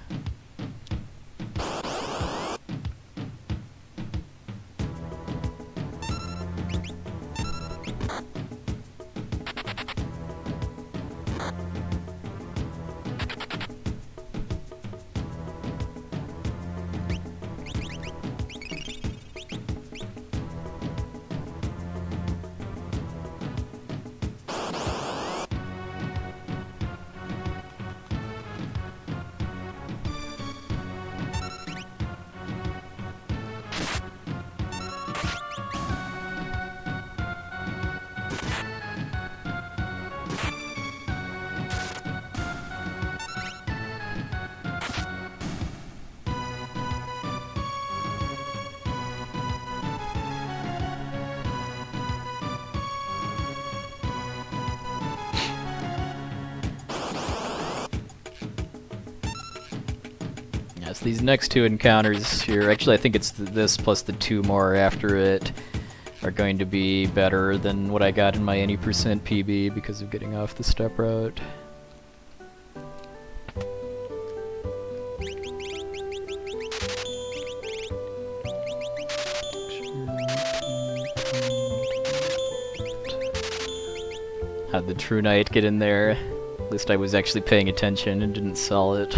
Yes, these next two encounters here, actually I think it's this plus the 2 more after it, are going to be better than what I got in my any percent PB because of getting off the step route. How'd the True Knight get in there? At least I was actually paying attention and didn't sell it.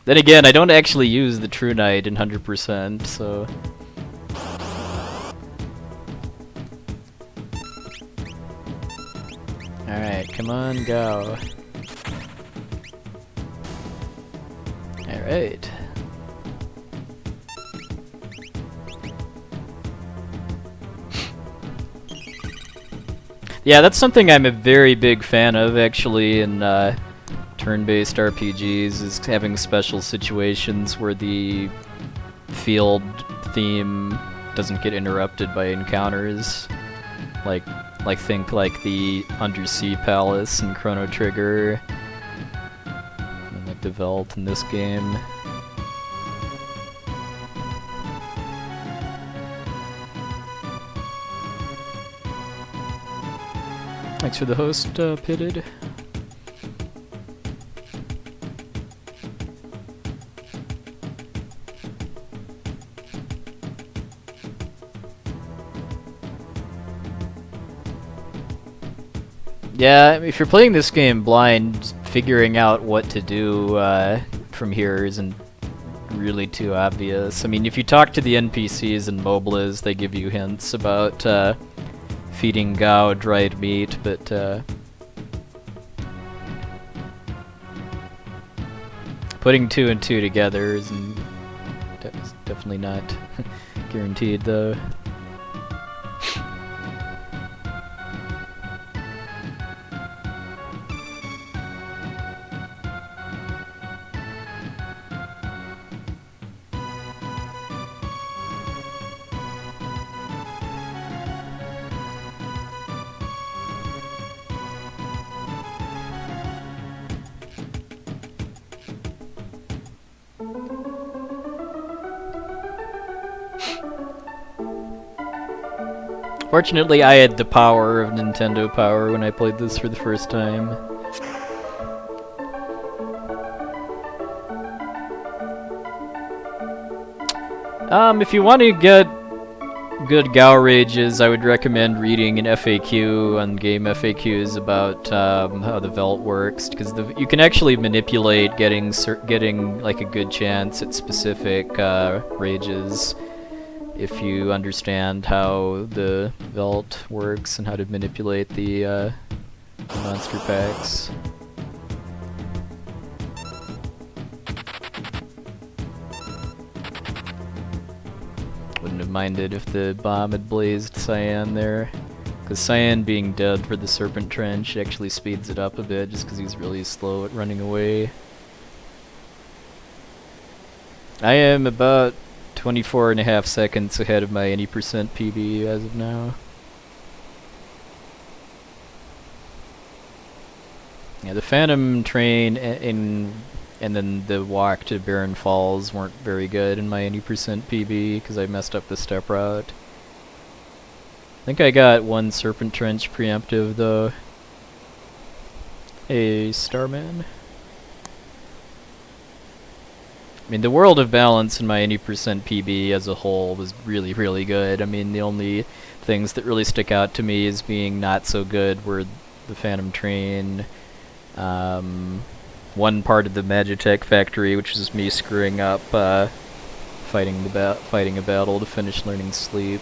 Then again, I don't actually use the True Knight in 100%, so... Alright, come on, go. Alright. Yeah, that's something I'm a very big fan of, actually, in turn-based RPGs, is having special situations where the field theme doesn't get interrupted by encounters. Like think like the Undersea Palace in Chrono Trigger, and like the Veld in this game. Thanks for the host, Pitted. Yeah, if you're playing this game blind, figuring out what to do from here isn't really too obvious. I mean, if you talk to the NPCs in Mobliz, they give you hints about feeding Gao dried meat, but putting 2 and 2 together isn't definitely not guaranteed, though. Fortunately, I had the power of Nintendo Power when I played this for the first time. If you want to get good Gao rages, I would recommend reading an FAQ on game FAQs about how the Velt works, because you can actually manipulate getting like a good chance at specific rages if you understand how the Velt works and how to manipulate the monster packs. Wouldn't have minded if the bomb had blazed Cyan there, because Cyan being dead for the Serpent Trench actually speeds it up a bit just because he's really slow at running away. I am about 24.5 seconds ahead of my any percent PB as of now. Yeah, the Phantom Train and then the walk to Barren Falls weren't very good in my any percent PB because I messed up the step route. I think I got one Serpent Trench preemptive though. Hey, Starman. I mean, the World of Balance in my any percent PB as a whole was really, really good. I mean, the only things that really stick out to me as being not so good were the Phantom Train, one part of the Magitech Factory, which is me screwing up fighting a battle to finish learning Sleep.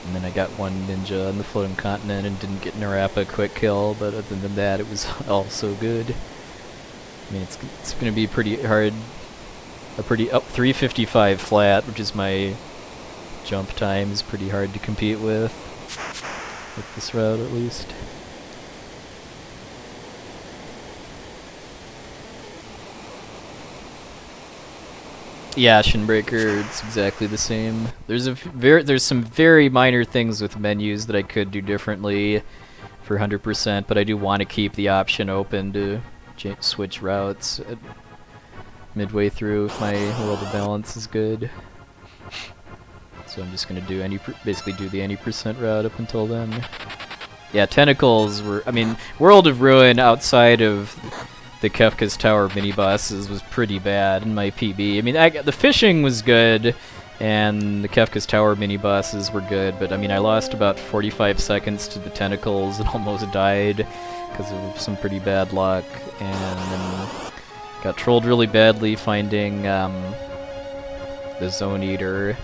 And then I got one ninja on the Floating Continent and didn't get Narapa quick kill, but other than that, it was all so good. I mean, it's going to be pretty hard. A pretty 355 flat, which is my jump time, is pretty hard to compete with this route at least. Yeah, Shinbreaker, it's exactly the same. There's some very minor things with menus that I could do differently for 100%, but I do want to keep the option open to switch routes at midway through if my World of Balance is good. So I'm just gonna do basically do the any percent route up until then. Yeah, Tentacles were, I mean, World of Ruin outside of the Kefka's Tower mini-bosses was pretty bad in my PB. I mean, the fishing was good, and the Kefka's Tower mini-bosses were good, but I mean, I lost about 45 seconds to the Tentacles and almost died because of some pretty bad luck, and then Got trolled really badly finding the Zone Eater.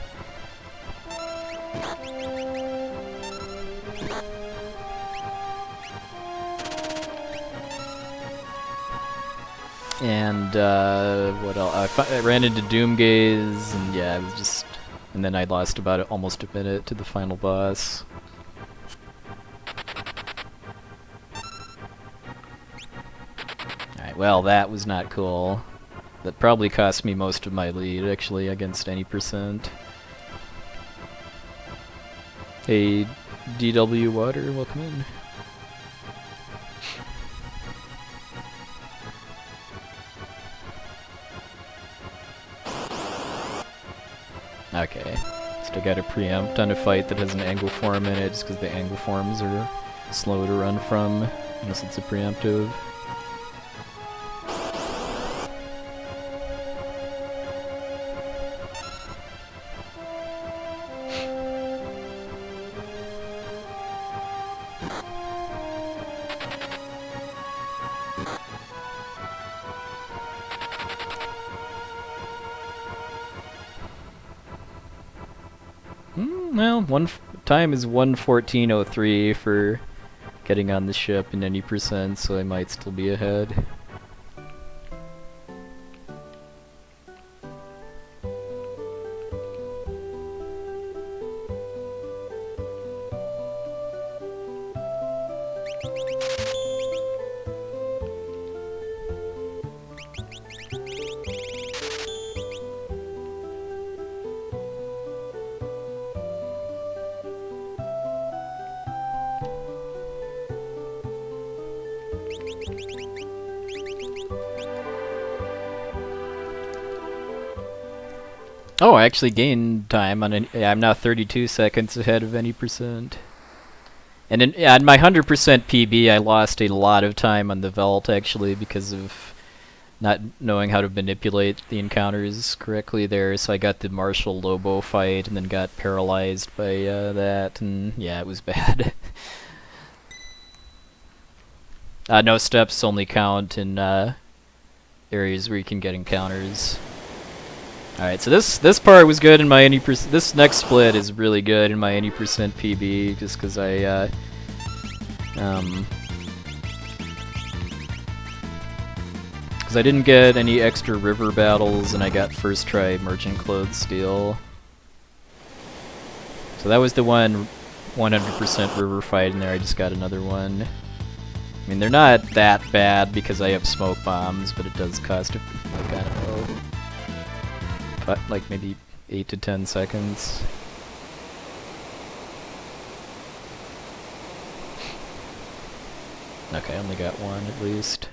And what else? I ran into Doomgaze, and yeah, it was just. And then I lost about almost a minute to the final boss. Alright, well, that was not cool. That probably cost me most of my lead, actually, against any percent. Hey, DW Water, welcome in. Okay, still gotta preempt on a fight that has an angle form in it, just because the angle forms are slow to run from, unless it's a preemptive. Well, time is 1:14:03 for getting on the ship in any percent, so I might still be ahead. Oh, I actually gained time on an. Yeah, I'm now 32 seconds ahead of any percent. And in my 100% PB, I lost a lot of time on the Velt, actually, because of not knowing how to manipulate the encounters correctly there. So I got the Marshall Lobo fight and then got paralyzed by that, and yeah, it was bad. No steps only count in areas where you can get encounters. Alright, so this part was good in my any percent. This next split is really good in my any percent PB, just because I didn't get any extra river battles, and I got first try Merchant Clothes Steal. So that was the one 100% river fight in there. I just got another one. I mean, they're not that bad because I have smoke bombs, but it does cost like, I don't know, like maybe 8 to 10 seconds. Okay, I only got one at least.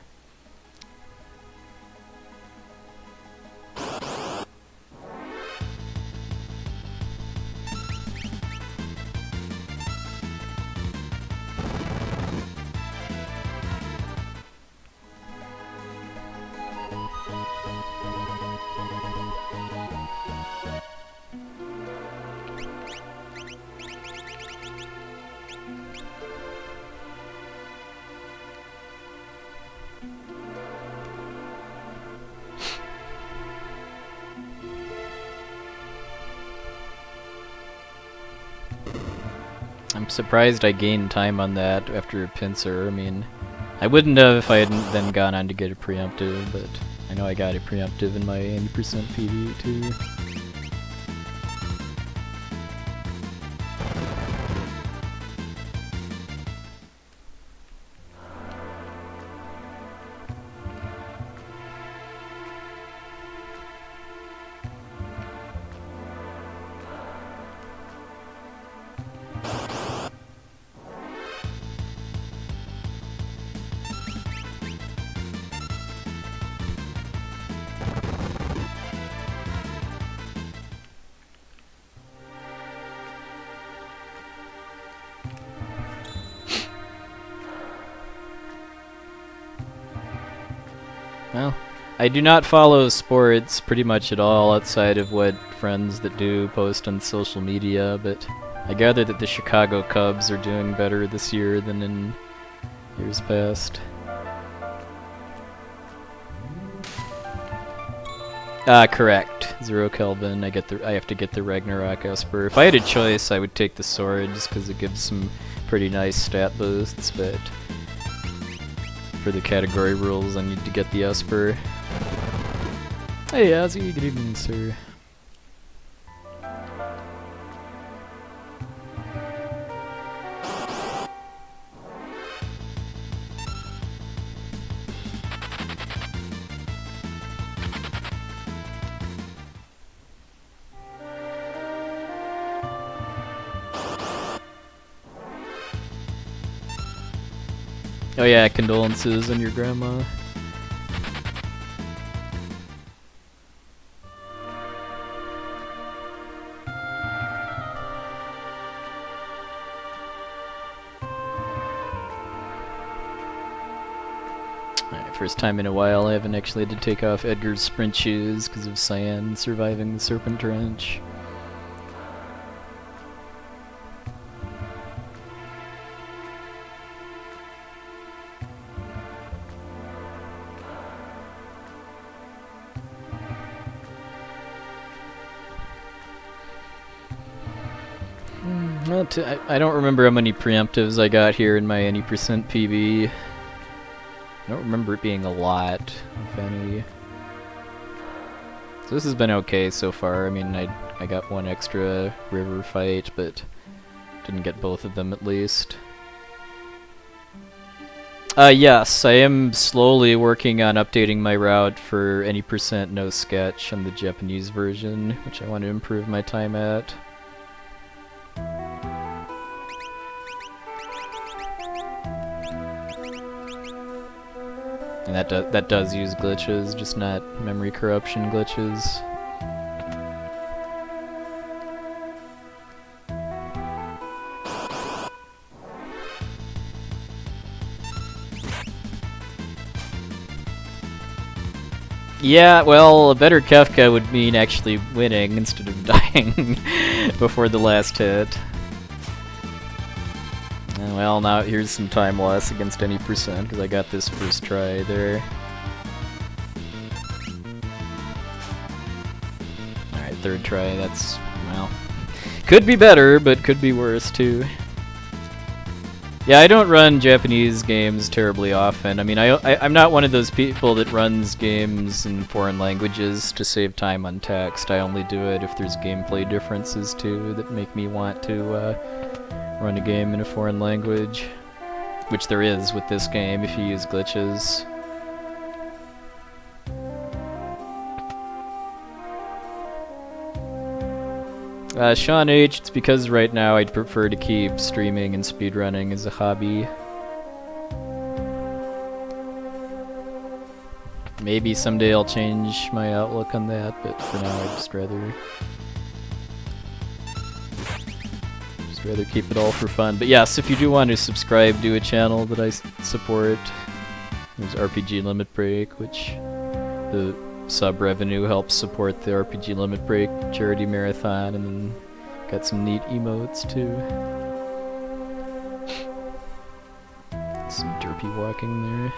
I'm surprised I gained time on that after a pincer. I mean, I wouldn't have if I hadn't then gone on to get a preemptive, but I know I got a preemptive in my 80% PB too. Well, I do not follow sports pretty much at all outside of what friends that do post on social media, but I gather that the Chicago Cubs are doing better this year than in years past. Correct. 0 Kelvin. I have to get the Ragnarok Esper. If I had a choice, I would take the sword just because it gives some pretty nice stat boosts, but for the category rules, I need to get the Esper. Hey, Ozzy. Good evening, sir. Oh yeah, condolences on your grandma. Alright, first time in a while I haven't actually had to take off Edgar's sprint shoes because of Cyan surviving the Serpent Trench. I don't remember how many preemptives I got here in my any percent PB. I don't remember it being a lot, if any. So this has been okay so far. I mean, I got one extra river fight, but didn't get both of them at least. Yes, I am slowly working on updating my route for any percent no sketch on the Japanese version, which I want to improve my time at. And that does use glitches, just not memory corruption glitches. Yeah, well, a better Kefka would mean actually winning instead of dying before the last hit. Well, now here's some time loss against any percent, because I got this first try there. Alright, third try, that's, well, could be better, but could be worse too. Yeah, I don't run Japanese games terribly often. I mean, I'm not one of those people that runs games in foreign languages to save time on text. I only do it if there's gameplay differences too that make me want to run a game in a foreign language, which there is with this game if you use glitches. Sean H, it's because right now I'd prefer to keep streaming and speedrunning as a hobby. Maybe someday I'll change my outlook on that, but for now I'd just rather keep it all for fun. But yes, if you do want to subscribe to a channel that I support, there's RPG Limit Break, which the sub revenue helps support the RPG Limit Break charity marathon, and then got some neat emotes too. Some derpy walking there.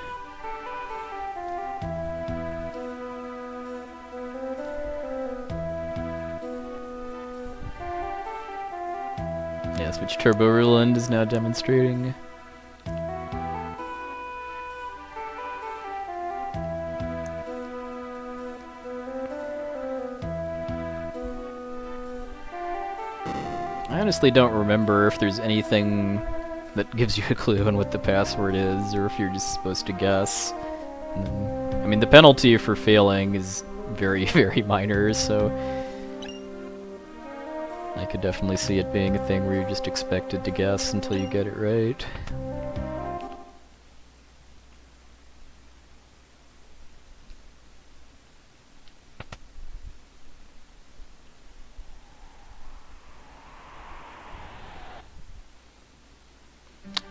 Yes, which Turbo Ruland is now demonstrating. I honestly don't remember if there's anything that gives you a clue on what the password is, or if you're just supposed to guess. I mean, the penalty for failing is very, very minor, so I could definitely see it being a thing where you're just expected to guess until you get it right.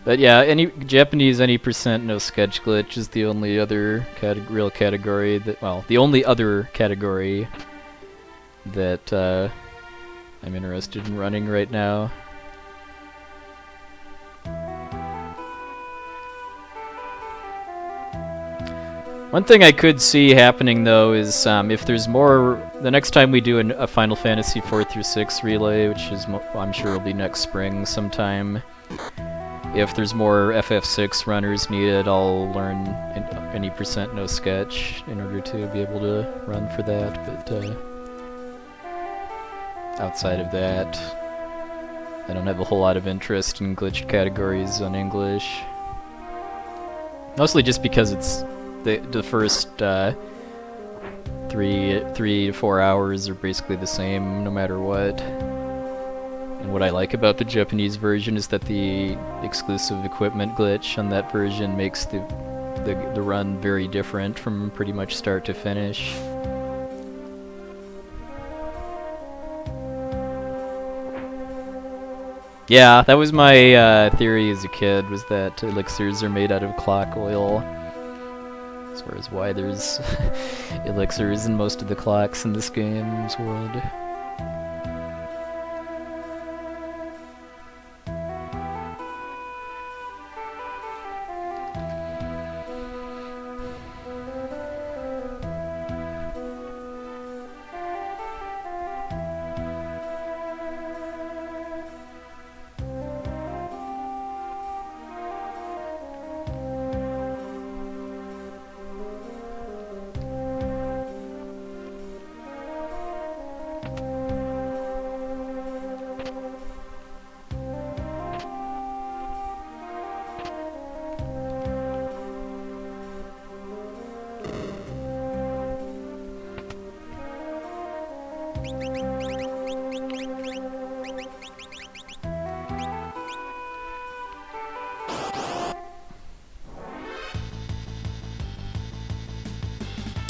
But yeah, any Japanese any percent no sketch glitch is the only other real category that, well, the only other category that I'm interested in running right now. One thing I could see happening though is if there's more, the next time we do a Final Fantasy 4 through 6 relay, which is I'm sure will be next spring sometime. If there's more FF6 runners needed, I'll learn any percent no sketch in order to be able to run for that. But outside of that, I don't have a whole lot of interest in glitched categories on English. Mostly just because it's the first 3 to 4 hours are basically the same no matter what. And what I like about the Japanese version is that the exclusive equipment glitch on that version makes the run very different from pretty much start to finish. Yeah, that was my theory as a kid, was that elixirs are made out of clock oil. As far as why there's elixirs in most of the clocks in this game's world.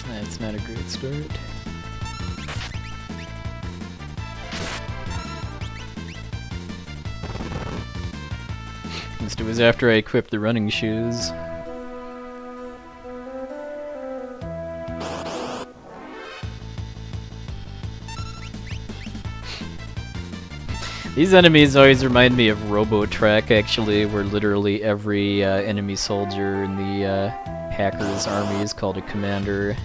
That's not a great start. At least it was after I equipped the running shoes. These enemies always remind me of Robotrek, actually, where literally every enemy soldier in the hacker's army is called a commander.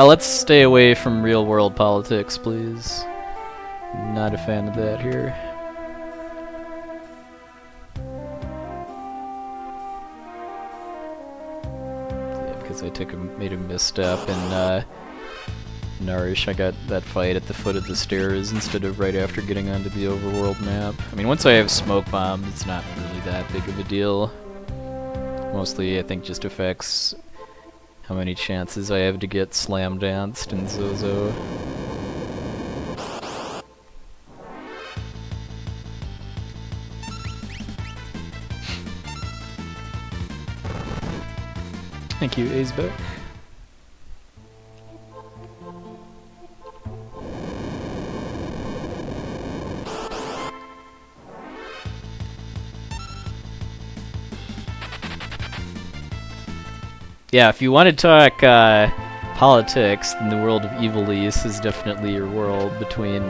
Let's stay away from real-world politics, please. Not a fan of that here. Yeah, because I made a misstep in Nourish. I got that fight at the foot of the stairs instead of right after getting onto the overworld map. I mean, once I have smoke bombs, it's not really that big of a deal. Mostly, I think, just affects how many chances I have to get slam danced in Zozo. Thank you, Azbeck. Yeah, if you want to talk politics, then the world of Ivalice is definitely your world, between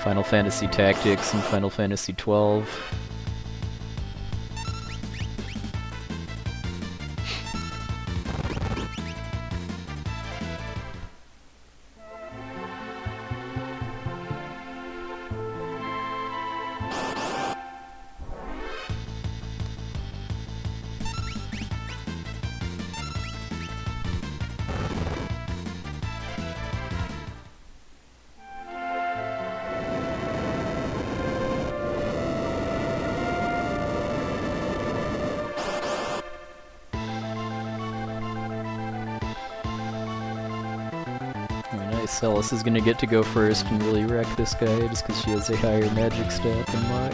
Final Fantasy Tactics and Final Fantasy XII. Celis is gonna get to go first and really wreck this guy just because she has a higher magic stat than Locke.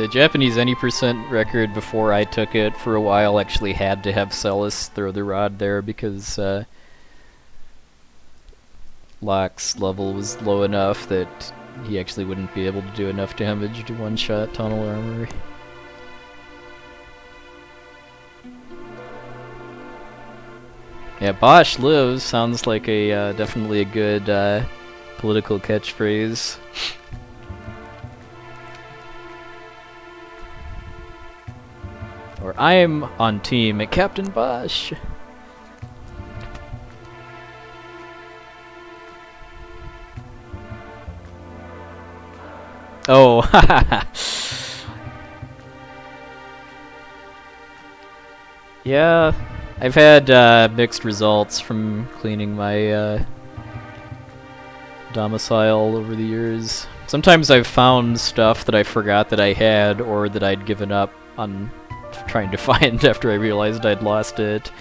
The Japanese any percent record before I took it for a while actually had to have Celis throw the rod there because Locke's level was low enough that he actually wouldn't be able to do enough damage to one-shot tunnel armor. Yeah, Bosch lives sounds like a definitely a good political catchphrase. Or I'm on team at Captain Bosch. Oh, haha. Yeah, I've had mixed results from cleaning my domicile over the years. Sometimes I've found stuff that I forgot that I had or that I'd given up on trying to find after I realized I'd lost it.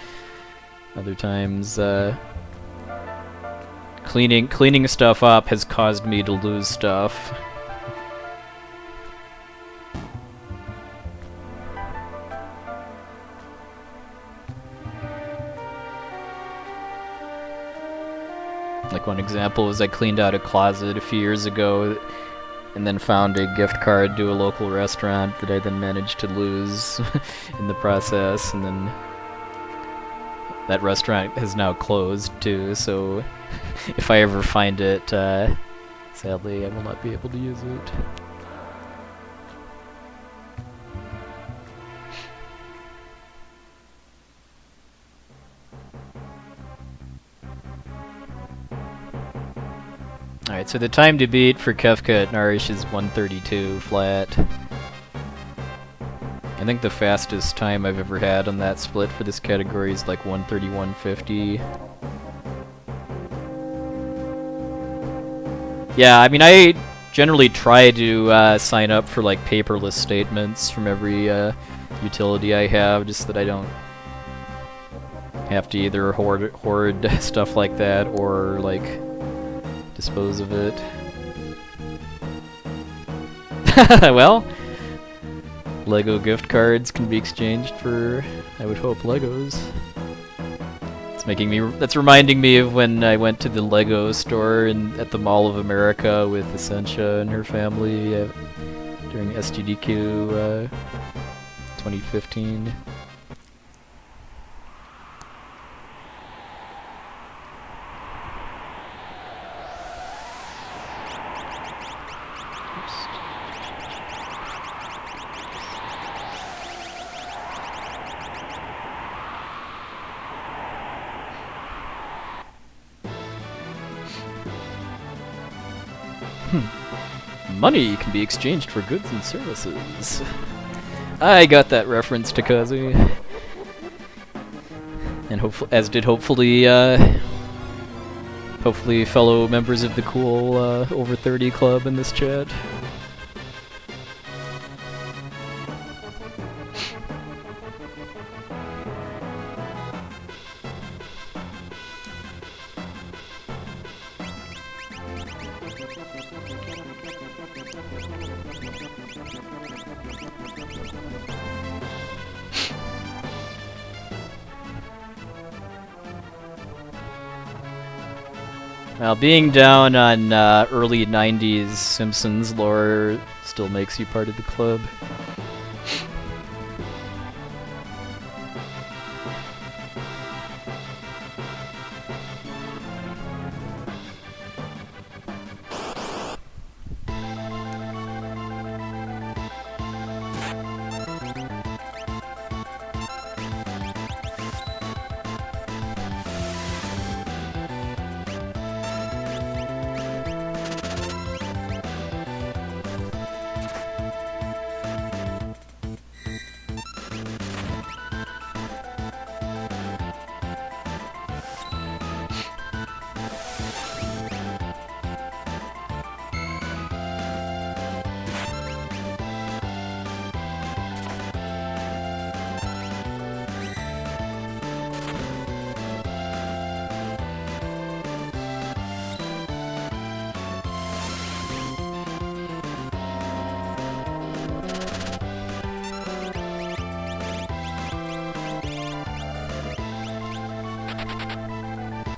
Other times, cleaning stuff up has caused me to lose stuff. Like one example was I cleaned out a closet a few years ago and then found a gift card to a local restaurant that I then managed to lose in the process, and then that restaurant has now closed too, so if I ever find it, sadly I will not be able to use it. Alright, so the time to beat for Kefka at Nourish is 132 flat. I think the fastest time I've ever had on that split for this category is like 131.50. Yeah, I mean, I generally try to sign up for like paperless statements from every utility I have, just that I don't have to either hoard stuff like that or like dispose of it. Well, Lego gift cards can be exchanged for, I would hope, Legos. That's reminding me of when I went to the Lego store at the Mall of America with Essentia and her family during SGDQ 2015. Money can be exchanged for goods and services. I got that reference to Kazu. And hopefully fellow members of the cool over 30 club in this chat. Well, being down on early 90s Simpsons lore still makes you part of the club.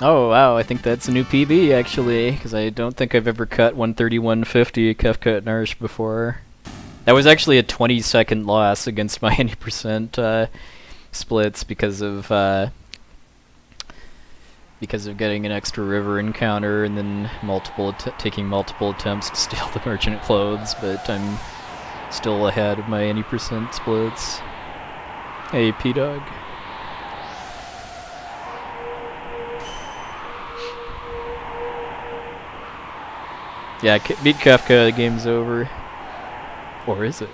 Oh wow, I think that's a new PB actually, because I don't think I've ever cut 131.50 Kefka at Narsh before. That was actually a 20-second loss against my 90% splits because of getting an extra river encounter and then taking multiple attempts to steal the merchant clothes, but I'm still ahead of my 80% splits. Hey, P-Dog. Yeah, beat Kefka, the game's over. Or is it?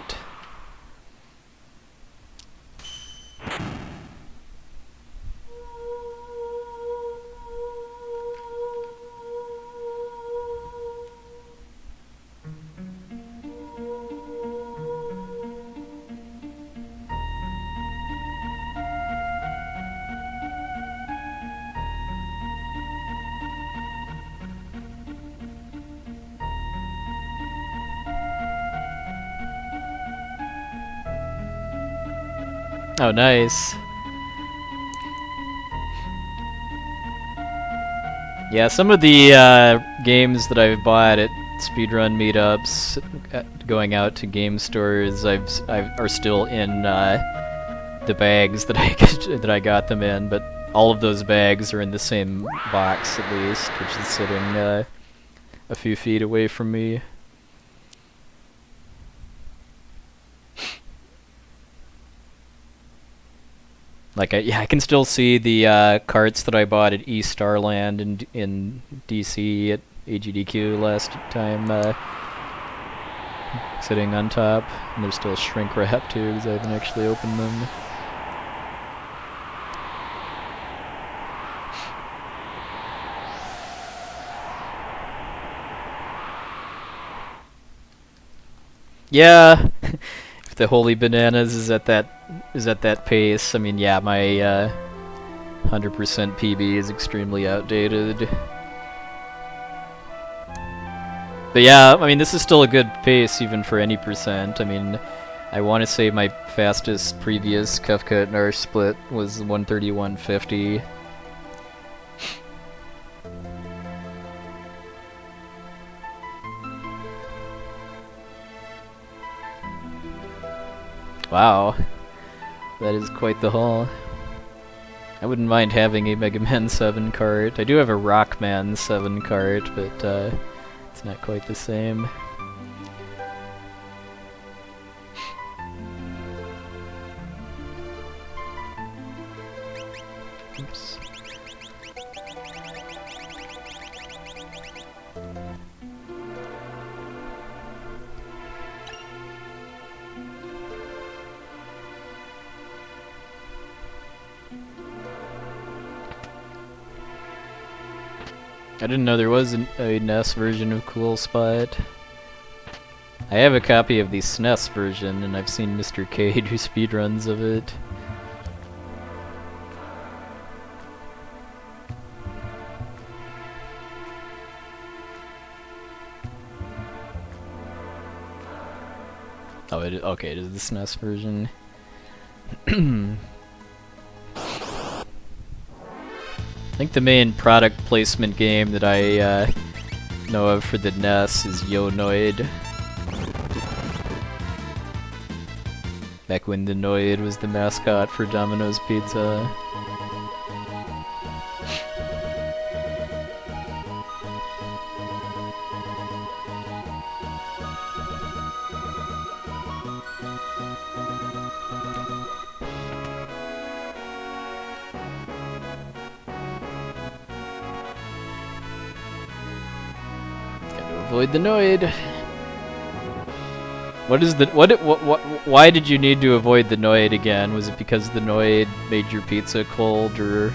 Oh, nice. Yeah, some of the games that I've bought at speedrun meetups, going out to game stores, are still in the bags that I got them in, but all of those bags are in the same box at least, which is sitting a few feet away from me. Like, I can still see the carts that I bought at East Starland in DC at AGDQ last time, sitting on top, and they're still shrink wrapped too, because I haven't actually opened them. Yeah, if the Holy Bananas is at that pace, I mean, yeah, my 100% PB is extremely outdated. But yeah, I mean, this is still a good pace even for any percent. I mean, I want to say my fastest previous Kefka at Narsh split was 131.50. Wow, that is quite the haul. I wouldn't mind having a Mega Man 7 cart. I do have a Rockman 7 cart, but it's not quite the same. Oops. I didn't know there was a NES version of Cool Spot. I have a copy of the SNES version, and I've seen Mr. K do speedruns of it. Oh, okay, it is the SNES version. I think the main product placement game that I know of for the NES is Yo-Noid. Back when the Noid was the mascot for Domino's Pizza. Avoid the Noid. Why did you need to avoid the Noid again? Was it because the Noid made your pizza cold or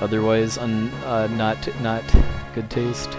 otherwise not good taste?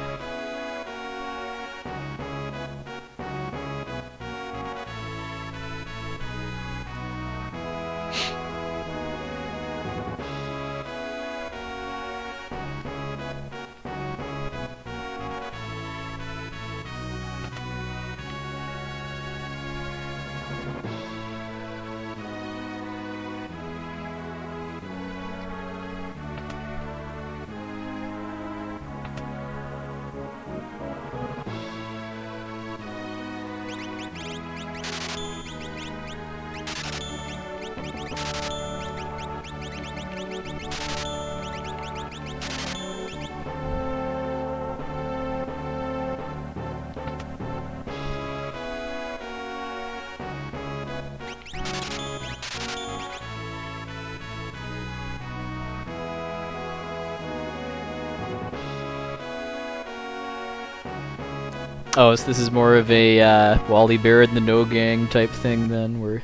Oh, so this is more of a Wally Bear and the No Gang type thing then, where...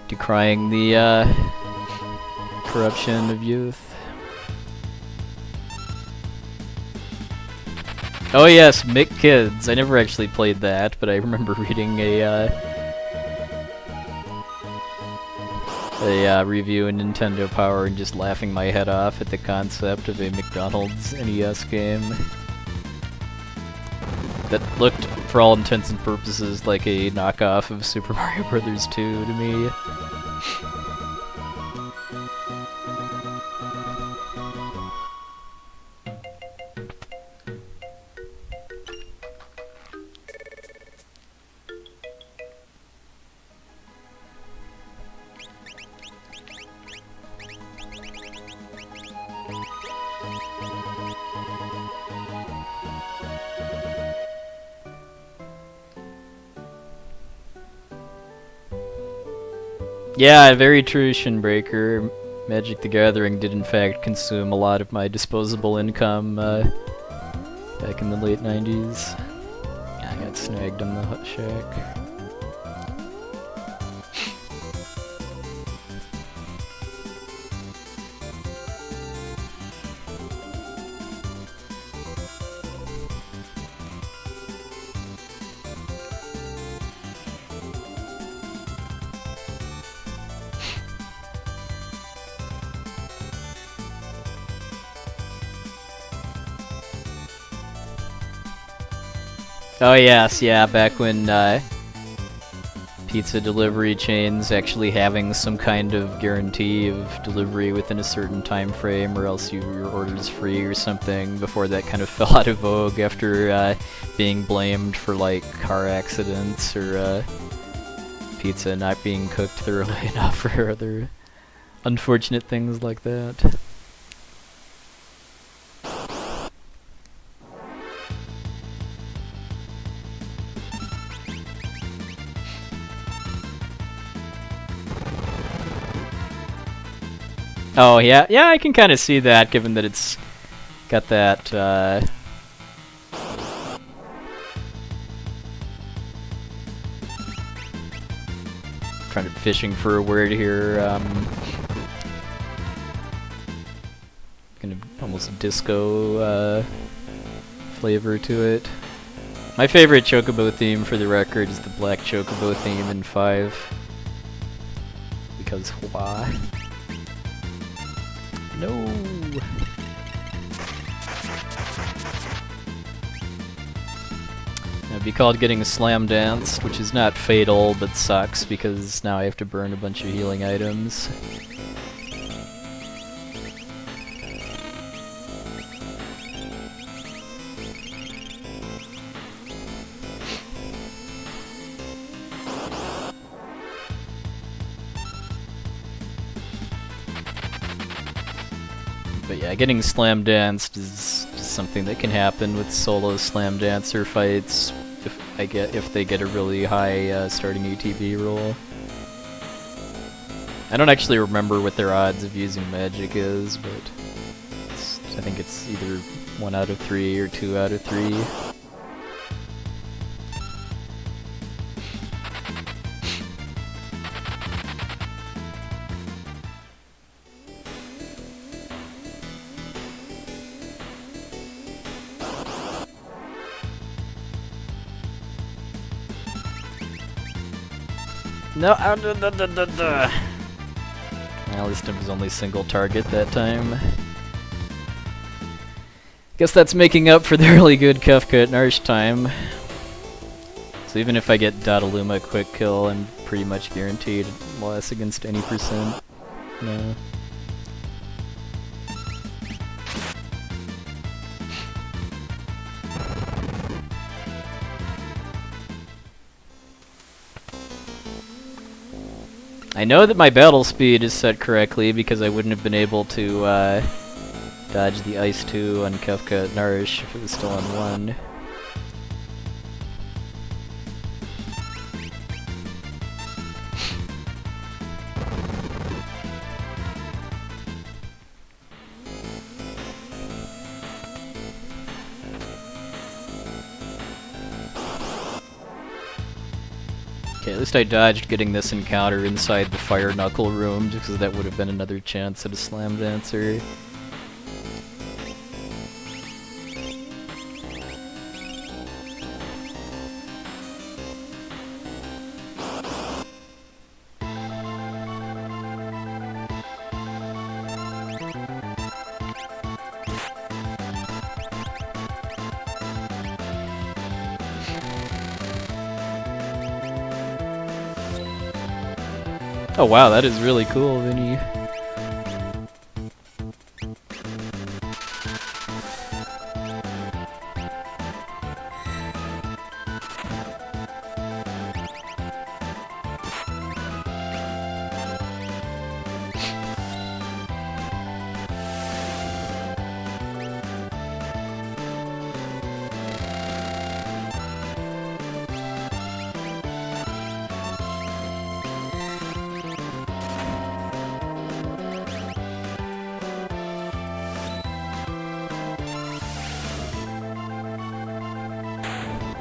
decrying the corruption of youth. Oh yes, Mick Kids. I never actually played that, but I remember reading a review in Nintendo Power and just laughing my head off at the concept of a McDonald's NES game that looked, for all intents and purposes, like a knockoff of Super Mario Bros. 2 to me. Yeah, very true, Shinbreaker. Magic the Gathering did in fact consume a lot of my disposable income back in the late 90s. Yeah, I got snagged on the Hut Shack. Oh yes, yeah, back when pizza delivery chains actually having some kind of guarantee of delivery within a certain time frame, or else your order's free or something, before that kind of fell out of vogue after being blamed for like car accidents or pizza not being cooked thoroughly enough or other unfortunate things like that. Oh yeah, yeah, I can kind of see that, given that it's got that trying to fishing for a word here, kind of almost disco flavor to it. My favorite Chocobo theme, for the record, is the Black Chocobo theme in 5. Because why? No. It'd be called getting slam danced, which is not fatal, but sucks because now I have to burn a bunch of healing items. But yeah, getting slam danced is just something that can happen with solo slam dancer fights if they get a really high starting ATB roll. I don't actually remember what their odds of using magic is, but I think it's either 1 out of 3 or 2 out of 3. No, at least it was only single target that time. Guess that's making up for the really good Kefka at Narsh time. So even if I get Dodaluma quick kill, I'm pretty much guaranteed loss against any percent. No. I know that my battle speed is set correctly because I wouldn't have been able to dodge the Ice 2 on Kefka at Narsh if it was still on 1. Okay, at least I dodged getting this encounter inside the fire knuckle room, just because that would have been another chance at a slam dancer. Oh wow, that is really cool, Vinny.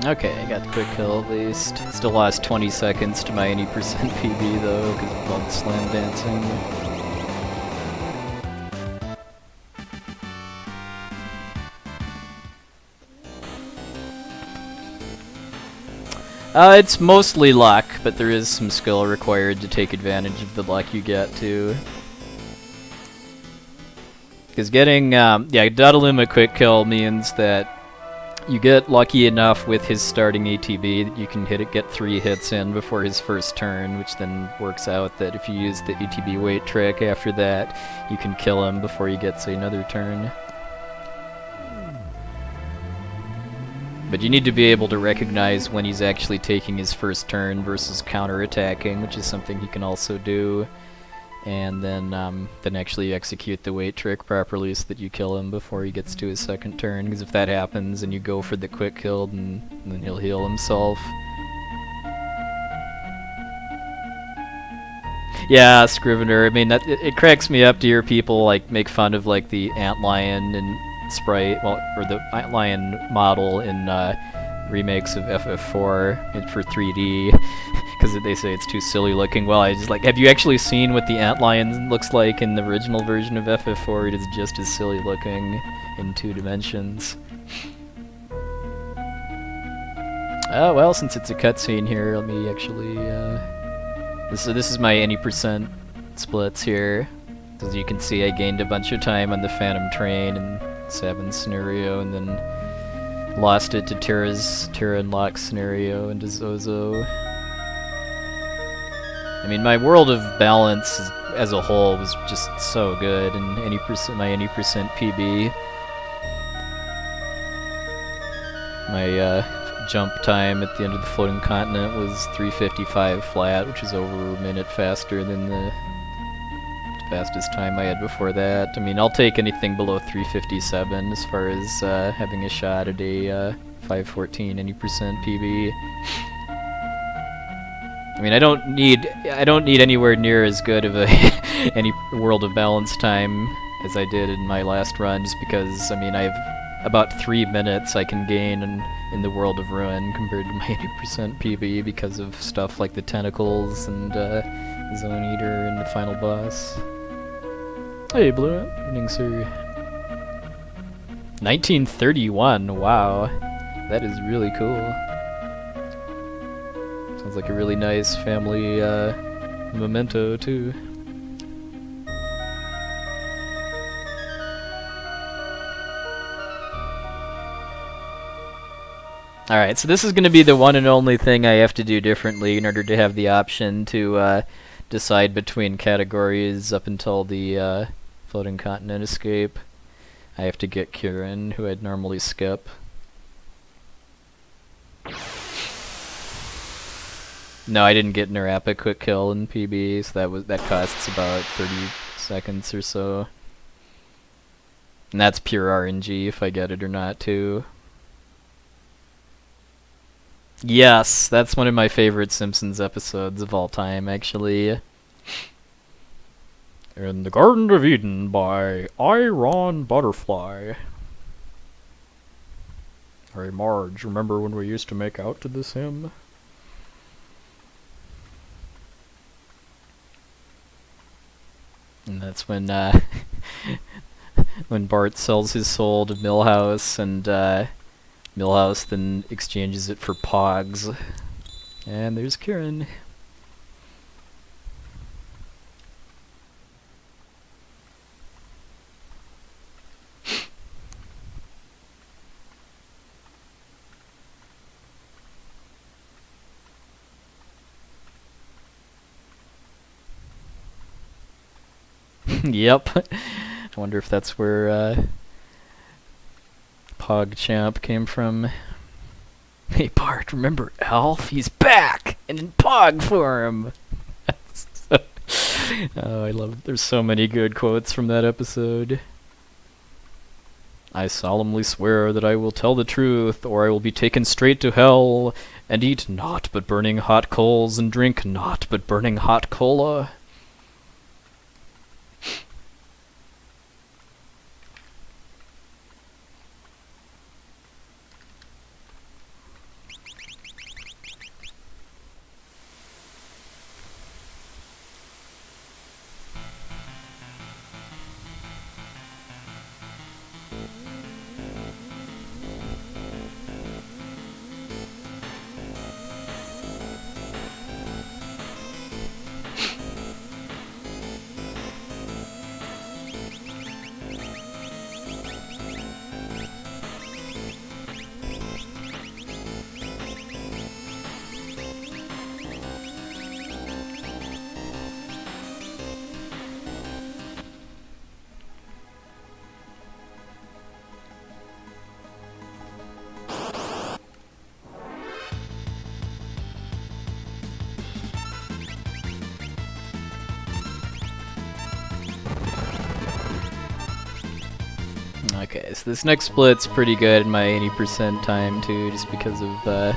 Okay, I got the quick kill at least. Still lost 20 seconds to my any percent PB though, because of all the slam dancing. It's mostly luck, but there is some skill required to take advantage of the luck you get too. Because getting, Dodaluma quick kill means that you get lucky enough with his starting ATB that you can get 3 hits in before his first turn, which then works out that if you use the ATB wait trick after that, you can kill him before he gets another turn. But you need to be able to recognize when he's actually taking his first turn versus counter-attacking, which is something he can also do. And then actually execute the wait trick properly so that you kill him before he gets to his second turn, because if that happens and you go for the quick kill, then he'll heal himself. Yeah, Scrivener, I mean, it cracks me up to hear people like make fun of like the antlion and sprite, well, or the antlion model in remakes of FF4 for 3D. Because they say it's too silly looking. Well, I just like, have you actually seen what the antlion looks like in the original version of FF4? It is just as silly looking in 2 dimensions. Oh, well, since it's a cutscene here, let me actually, this is my any percent splits here. As you can see, I gained a bunch of time on the Phantom Train in 7 scenario, and then lost it to Terra and Locke scenario into Zozo. I mean, my world of balance as a whole was just so good, and my any percent PB. My jump time at the end of the floating continent was 3:55 flat, which is over a minute faster than the fastest time I had before that. I mean, I'll take anything below 3:57 as far as having a shot at a 5:14 any percent PB. I mean, I don't need anywhere near as good of a any world of balance time as I did in my last run, just because, I mean, I have about 3 minutes I can gain in the world of Ruin compared to my 80% PB because of stuff like the tentacles and Zone Eater and the final boss. Hey, Blue. Evening, sir. 1931. Wow, that is really cool. Sounds like a really nice family memento, too. Alright, so this is going to be the one and only thing I have to do differently in order to have the option to decide between categories up until the floating continent escape. I have to get Kieran, who I'd normally skip. No, I didn't get Narapa quick kill in PB, so that costs about 30 seconds or so. And that's pure RNG if I get it or not, too. Yes, that's one of my favorite Simpsons episodes of all time, actually. In the Garden of Eden by Iron Butterfly. Hey Marge, remember when we used to make out to this hymn? And that's when when Bart sells his soul to Milhouse, and Milhouse then exchanges it for Pogs. And there's Kieran. Yep. I wonder if that's where PogChamp came from. Hey Bart, remember Alf? He's back! And in Pog form! Oh, I love it. There's so many good quotes from that episode. I solemnly swear that I will tell the truth, or I will be taken straight to hell, and eat naught but burning hot coals, and drink naught but burning hot cola. Okay, so this next split's pretty good in my 80% time too, just because of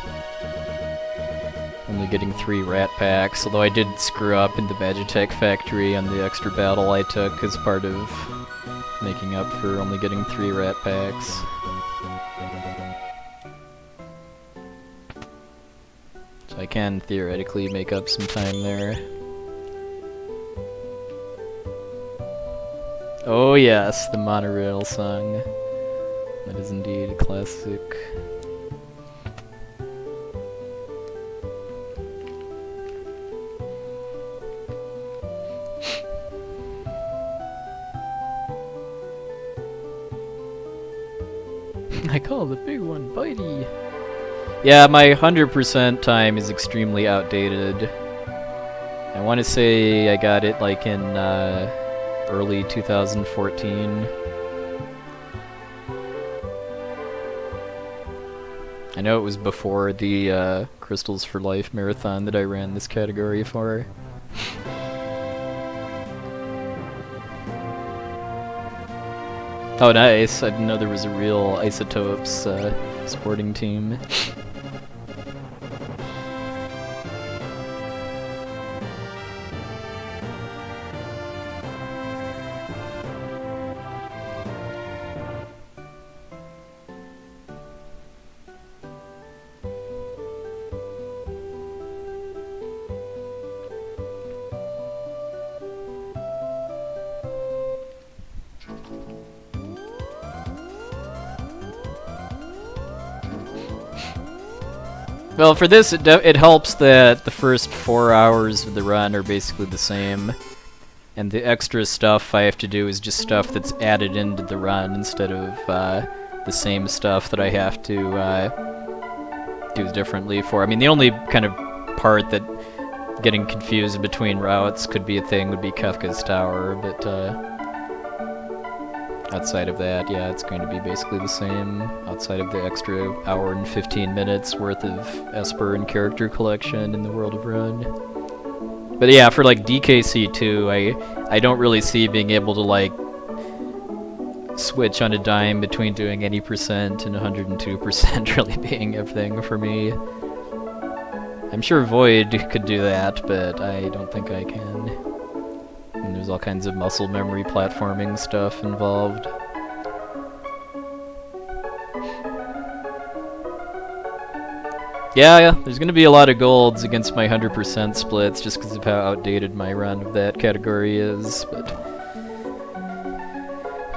only getting 3 rat packs, although I did screw up in the Magitech Factory on the extra battle I took as part of making up for only getting 3 rat packs. So I can theoretically make up some time there. Oh yes, the monorail song. That is indeed a classic. I call the big one Bitey. Yeah, my 100% time is extremely outdated. I want to say I got it like in early 2014. I know it was before the Crystals for Life marathon that I ran this category for. Oh nice, I didn't know there was a real Isotopes sporting team. Well, for this, it helps that the first 4 hours of the run are basically the same, and the extra stuff I have to do is just stuff that's added into the run instead of the same stuff that I have to do differently for. I mean, the only kind of part that getting confused between routes could be a thing would be Kefka's Tower, but outside of that, yeah, it's going to be basically the same, outside of the extra hour and 15 minutes worth of Esper and character collection in the World of Run. But yeah, for like DKC2, I don't really see being able to like switch on a dime between doing any percent and 102% really being a thing for me. I'm sure Void could do that, but I don't think I can. And there's all kinds of muscle memory platforming stuff involved. Yeah, there's gonna be a lot of golds against my 100% splits just because of how outdated my run of that category is, but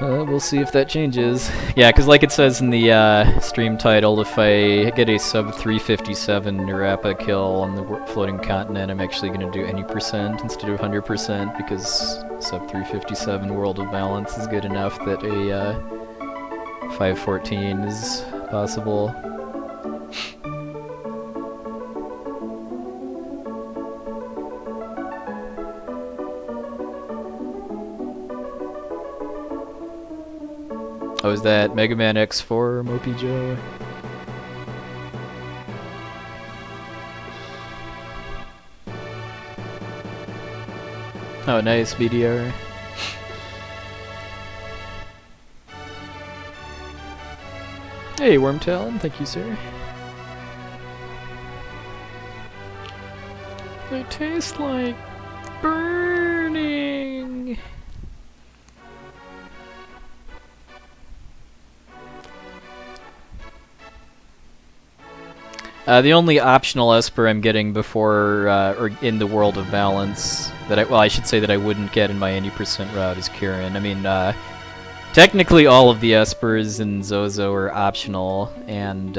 We'll see if that changes. Yeah, because like it says in the stream title, if I get a sub 357 Narapa kill on the floating continent, I'm actually going to do any percent instead of 100%, because sub 357 World of Balance is good enough that a 514 is possible. Oh, is that Mega Man X4, Mopey Joe? Oh, nice, BDR. Hey, Wormtalon, thank you, sir. They taste like burning. The only optional Esper I'm getting before, or in the World of Balance, that I should say that I wouldn't get in my any percent route is Kirin. I mean, technically all of the Espers in Zozo are optional, and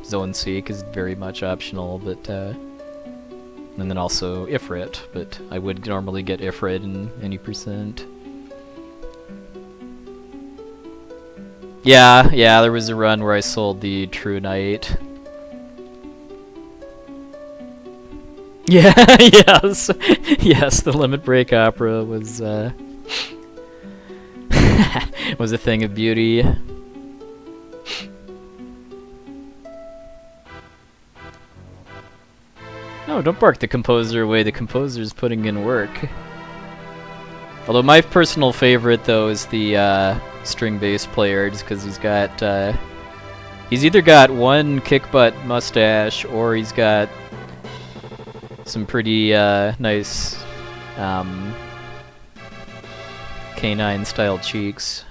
Zone Seek is very much optional, but, and then also Ifrit, but I would normally get Ifrit in any percent. Yeah, there was a run where I sold the True Knight. Yeah, yes, the Limit Break Opera was was a thing of beauty. No, don't bark the composer away. The composer's putting in work. Although my personal favorite, though, is the string bass player, just because he's either got one kick butt mustache or he's got some pretty nice canine-style cheeks.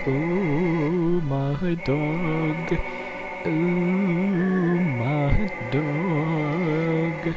Oh, my dog. Oh, my dog.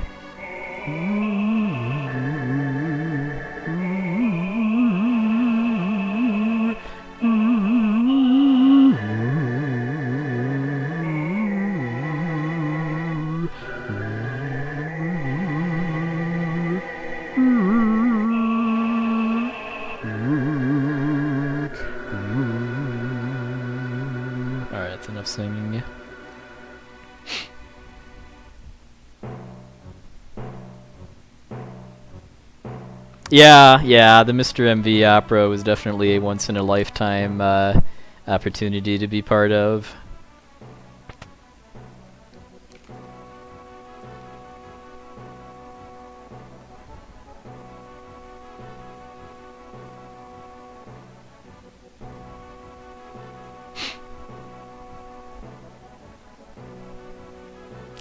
Enough singing. Yeah, the Mr. MV opera was definitely a once-in-a-lifetime opportunity to be part of.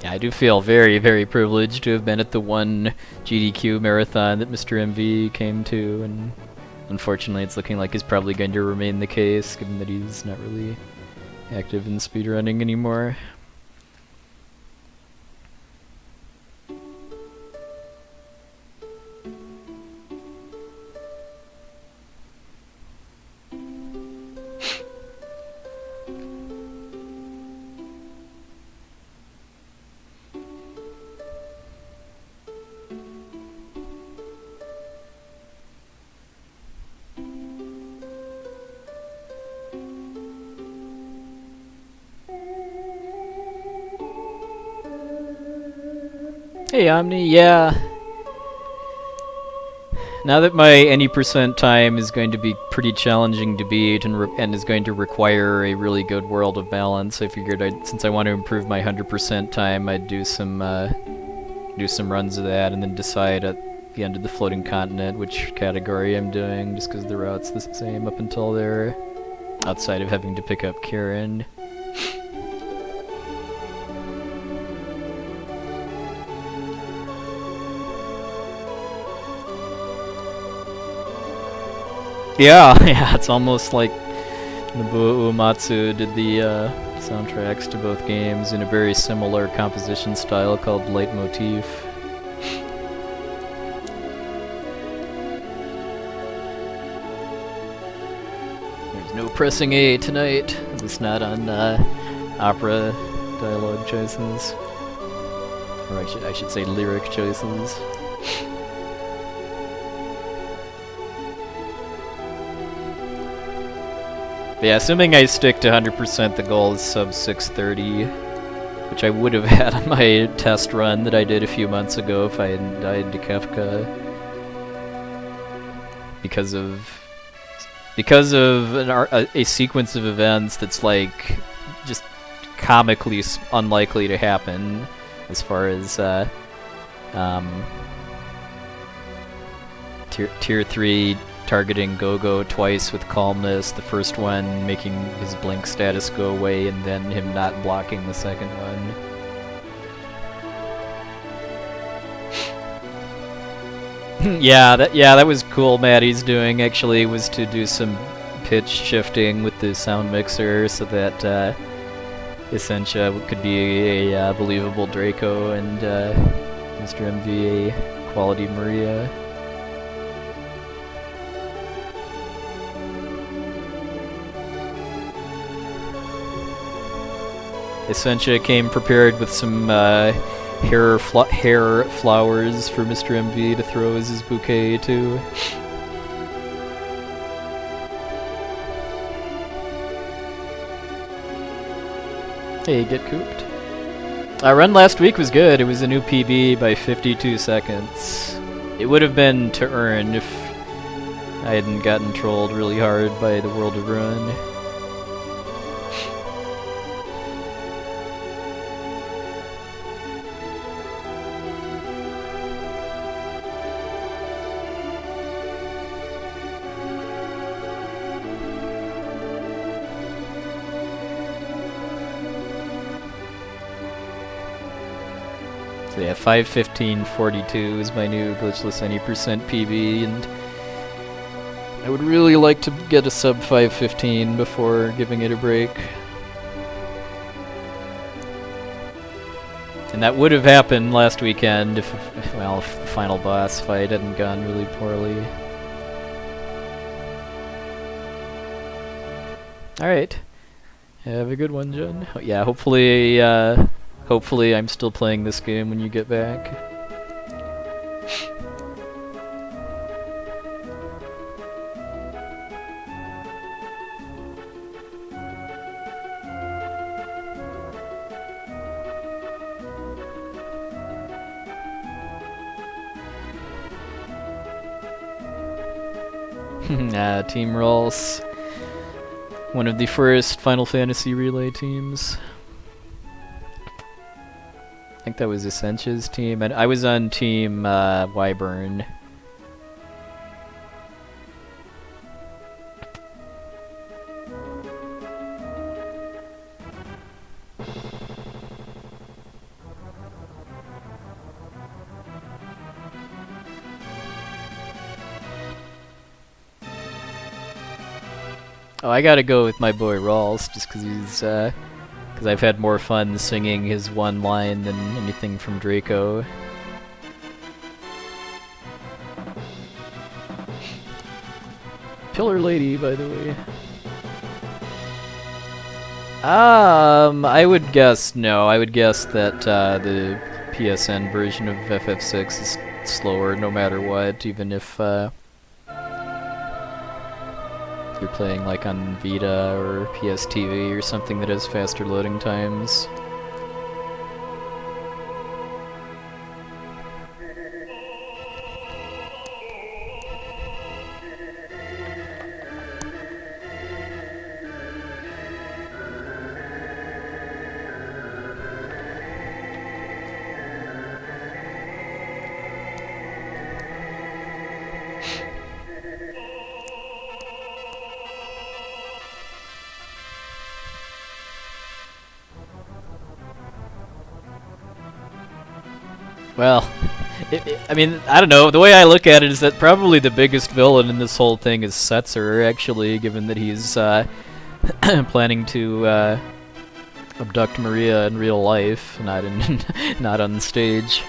I do feel very, very privileged to have been at the one GDQ marathon that Mr. MV came to, and unfortunately it's looking like it's probably going to remain the case, given that he's not really active in speedrunning anymore. Hey Omni, yeah. Now that my any percent time is going to be pretty challenging to beat and is going to require a really good World of Balance, I figured since I want to improve my 100% time, I'd do some runs of that and then decide at the end of the floating continent which category I'm doing, just because the route's the same up until there, outside of having to pick up Kirin. Yeah, it's almost like Nobuo Uematsu did the soundtracks to both games in a very similar composition style called Leitmotif. pressing A tonight. It's not on opera dialogue choices. Or I should say lyric choices. But yeah, assuming I stick to 100%, the goal is sub 630, which I would have had on my test run that I did a few months ago if I hadn't died to Kefka. Because of a sequence of events that's like just comically unlikely to happen, as far as tier 3 targeting Go-Go twice with calmness, the first one making his blink status go away and then him not blocking the second one. Yeah, that was cool. Maddie's doing actually was to do some pitch shifting with the sound mixer so that Essentia could be a believable Draco and Mr. MV a quality Maria. Essentia came prepared with some hair flowers for Mr. MV to throw as his bouquet too. Hey, get cooped. Our run last week was good. It was a new PB by 52 seconds. It would have been to earn if I hadn't gotten trolled really hard by the World of Ruin. So yeah, 5:15:42 is my new Glitchless Any percent PB, and I would really like to get a sub 5:15 before giving it a break. And that would have happened last weekend if the final boss fight hadn't gone really poorly. Alright. Have a good one, Jen. Yeah, hopefully I'm still playing this game when you get back. Team Rolls. One of the first Final Fantasy Relay teams. I think that was Essentia's team, and I was on Team Wyvern. Oh, I gotta go with my boy Rawls, just because he's, because I've had more fun singing his one line than anything from Draco. Pillar Lady, by the way. I would guess no. I would guess that the PSN version of FF6 is slower no matter what, even if you're playing like on Vita or PSTV or something that has faster loading times. Well, I mean, I don't know. The way I look at it is that probably the biggest villain in this whole thing is Setzer, actually, given that he's planning to abduct Maria in real life, not in not on stage.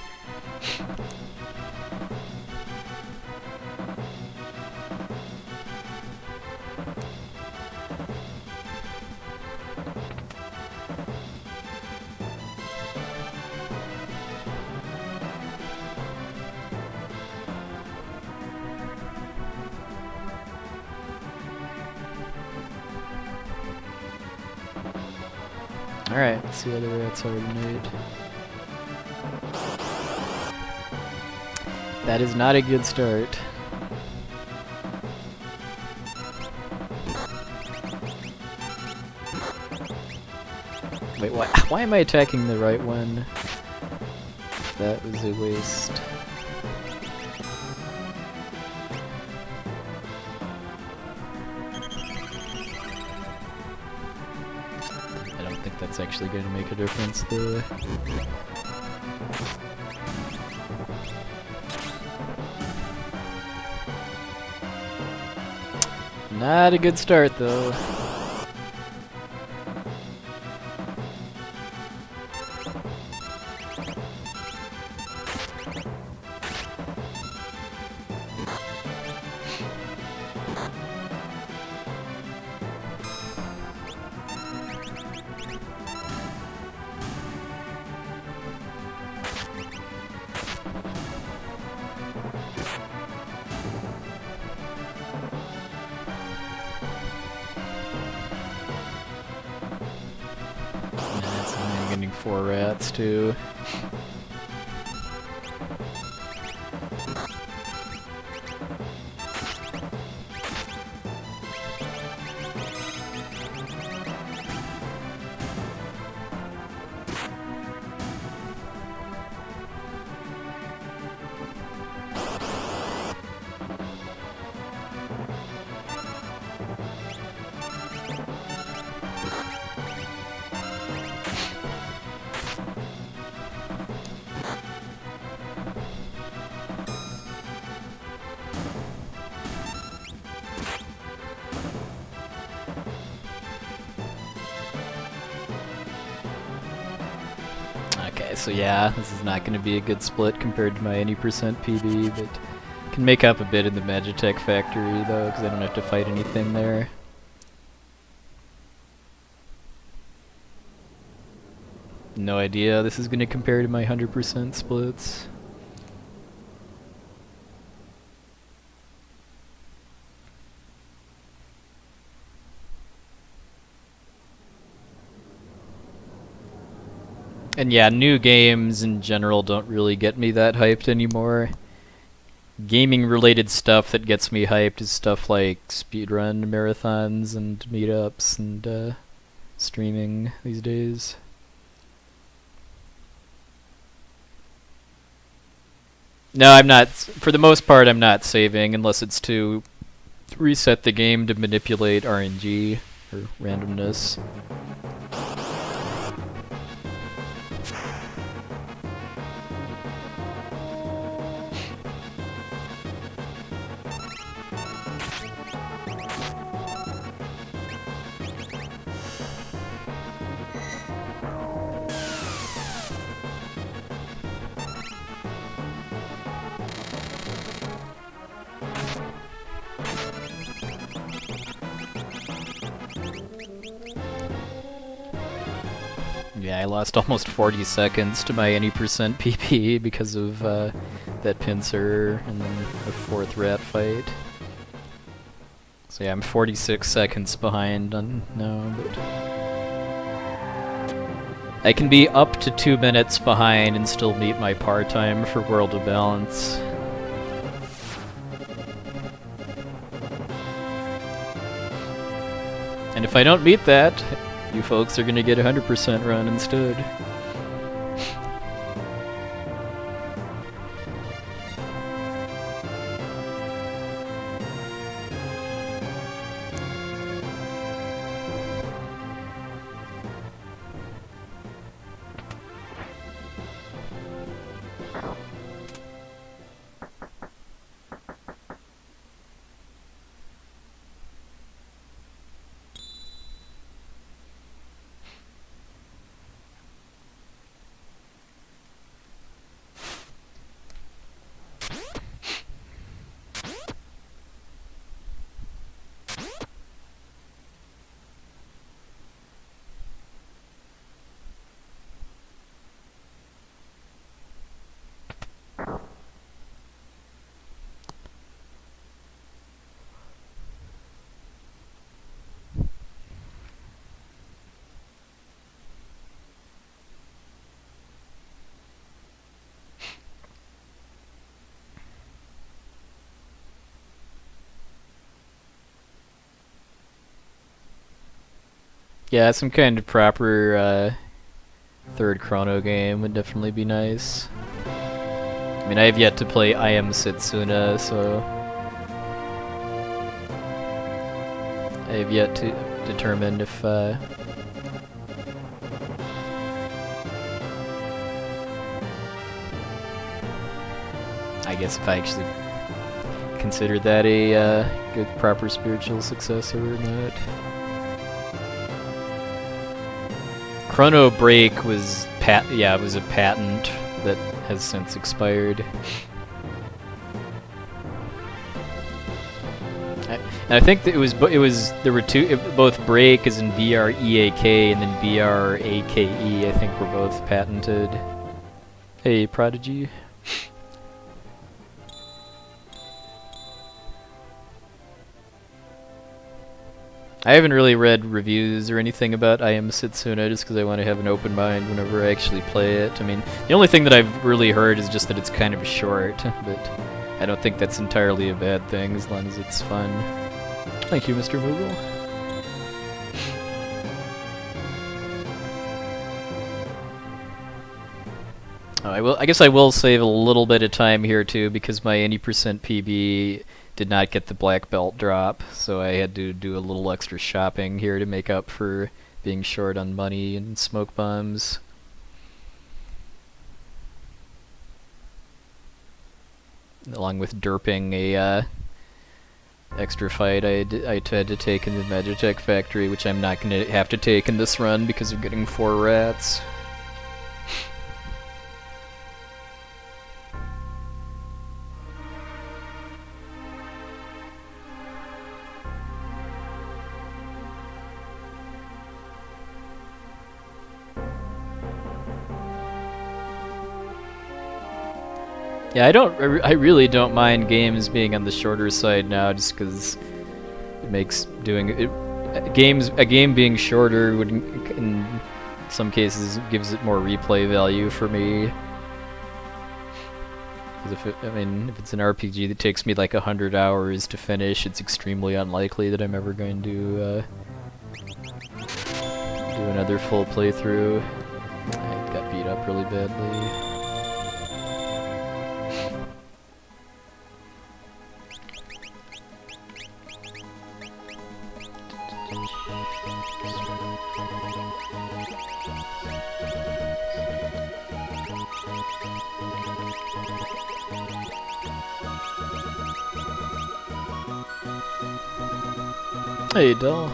Alright, let's see how the rats are tonight. That is not a good start. Wait, why am I attacking the right one? That was a waste. I don't think that's actually going to make a difference though. Not a good start though. Getting 4 rats too. Okay, so yeah, this is not going to be a good split compared to my any percent PB, but can make up a bit in the Magitech Factory though, because I don't have to fight anything there. No idea this is going to compare to my 100% splits. And yeah, new games in general don't really get me that hyped anymore. Gaming related stuff that gets me hyped is stuff like speedrun marathons and meetups and streaming these days. No, I'm not. For the most part, I'm not saving unless it's to reset the game to manipulate RNG or randomness. Yeah, I lost almost 40 seconds to my any percent PP because of that pincer and then the 4th rat fight. So yeah, I'm 46 seconds behind on now, but I can be up to 2 minutes behind and still meet my par time for World of Balance. And if I don't meet that, you folks are gonna get 100% run instead. Yeah, some kind of proper third chrono game would definitely be nice. I mean, I have yet to play I Am Setsuna, so I have yet to determine if I guess if I actually consider that a good, proper spiritual successor or not. Chrono Break was it was a patent that has since expired. And I think that there were two, both Break as in B-R-E-A-K and then B-R-A-K-E, I think were both patented. Hey, Prodigy. I haven't really read reviews or anything about I Am Setsuna just because I want to have an open mind whenever I actually play it. I mean, the only thing that I've really heard is just that it's kind of short, but I don't think that's entirely a bad thing as long as it's fun. Thank you, Mr. Moogle. Oh, I guess I will save a little bit of time here too because my any percent PB did not get the black belt drop, so I had to do a little extra shopping here to make up for being short on money and smoke bombs. Along with derping a extra fight I had to take in the Magitech Factory, which I'm not going to have to take in this run because of getting 4 rats. Yeah, I really don't mind games being on the shorter side now, just because it makes doing it. A game being shorter would, in some cases, gives it more replay value for me. Because if it's an RPG that takes me like 100 hours to finish, it's extremely unlikely that I'm ever going to do another full playthrough. I got beat up really badly. Hey, doll.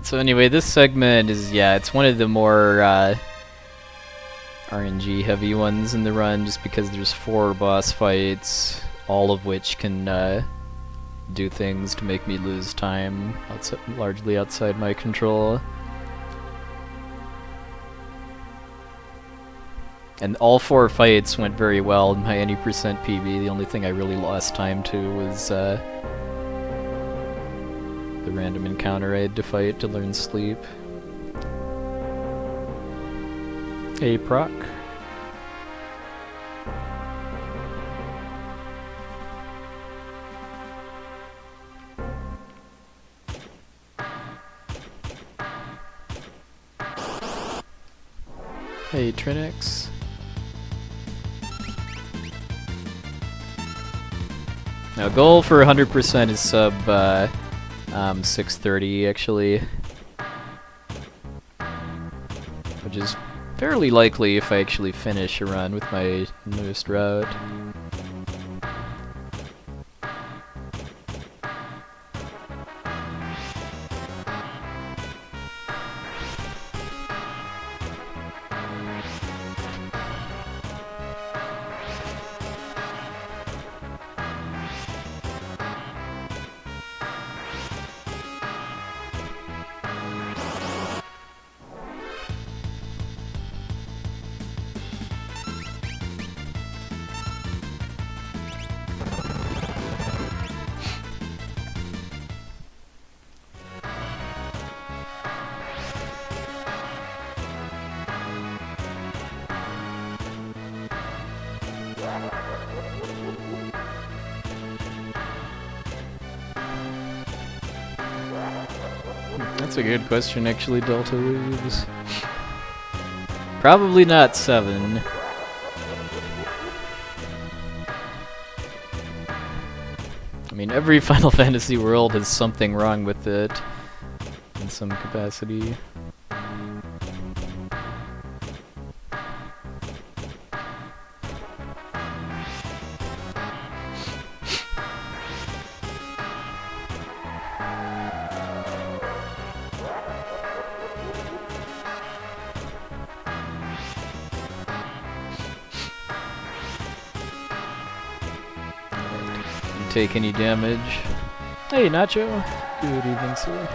So anyway, this segment is, it's one of the more RNG heavy ones in the run, just because there's 4 boss fights, all of which can do things to make me lose time, largely outside my control. And all 4 fights went very well. My any percent PB, the only thing I really lost time to was the random encounter I had to fight to learn sleep. Hey, Proc. Hey, Trinix. Now, goal for 100% is sub 630 actually, which is fairly likely if I actually finish a run with my newest route. That's a good question, actually, Delta Waves. Probably not 7. I mean, every Final Fantasy world has something wrong with it in some capacity. Take any damage. Hey, Nacho. Good evening, sir.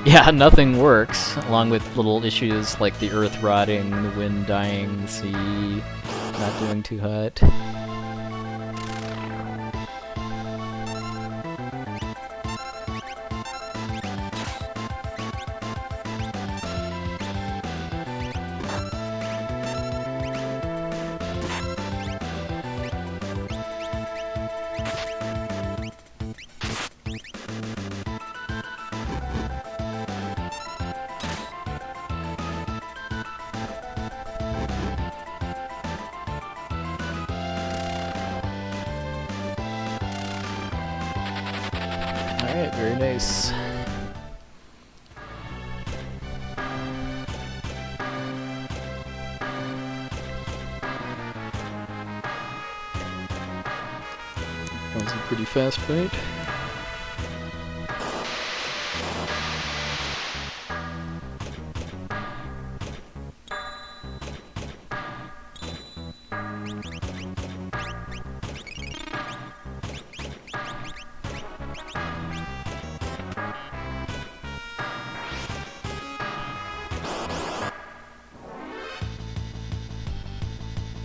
Yeah, nothing works, along with little issues like the earth rotting, the wind dying, the sea not doing too hot. Alright, very nice. That was a pretty fast fight.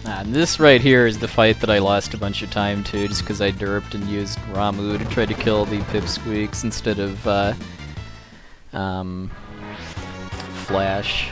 And this right here is the fight that I lost a bunch of time to, just because I derped and used Ramu to try to kill the Pipsqueaks instead of Flash.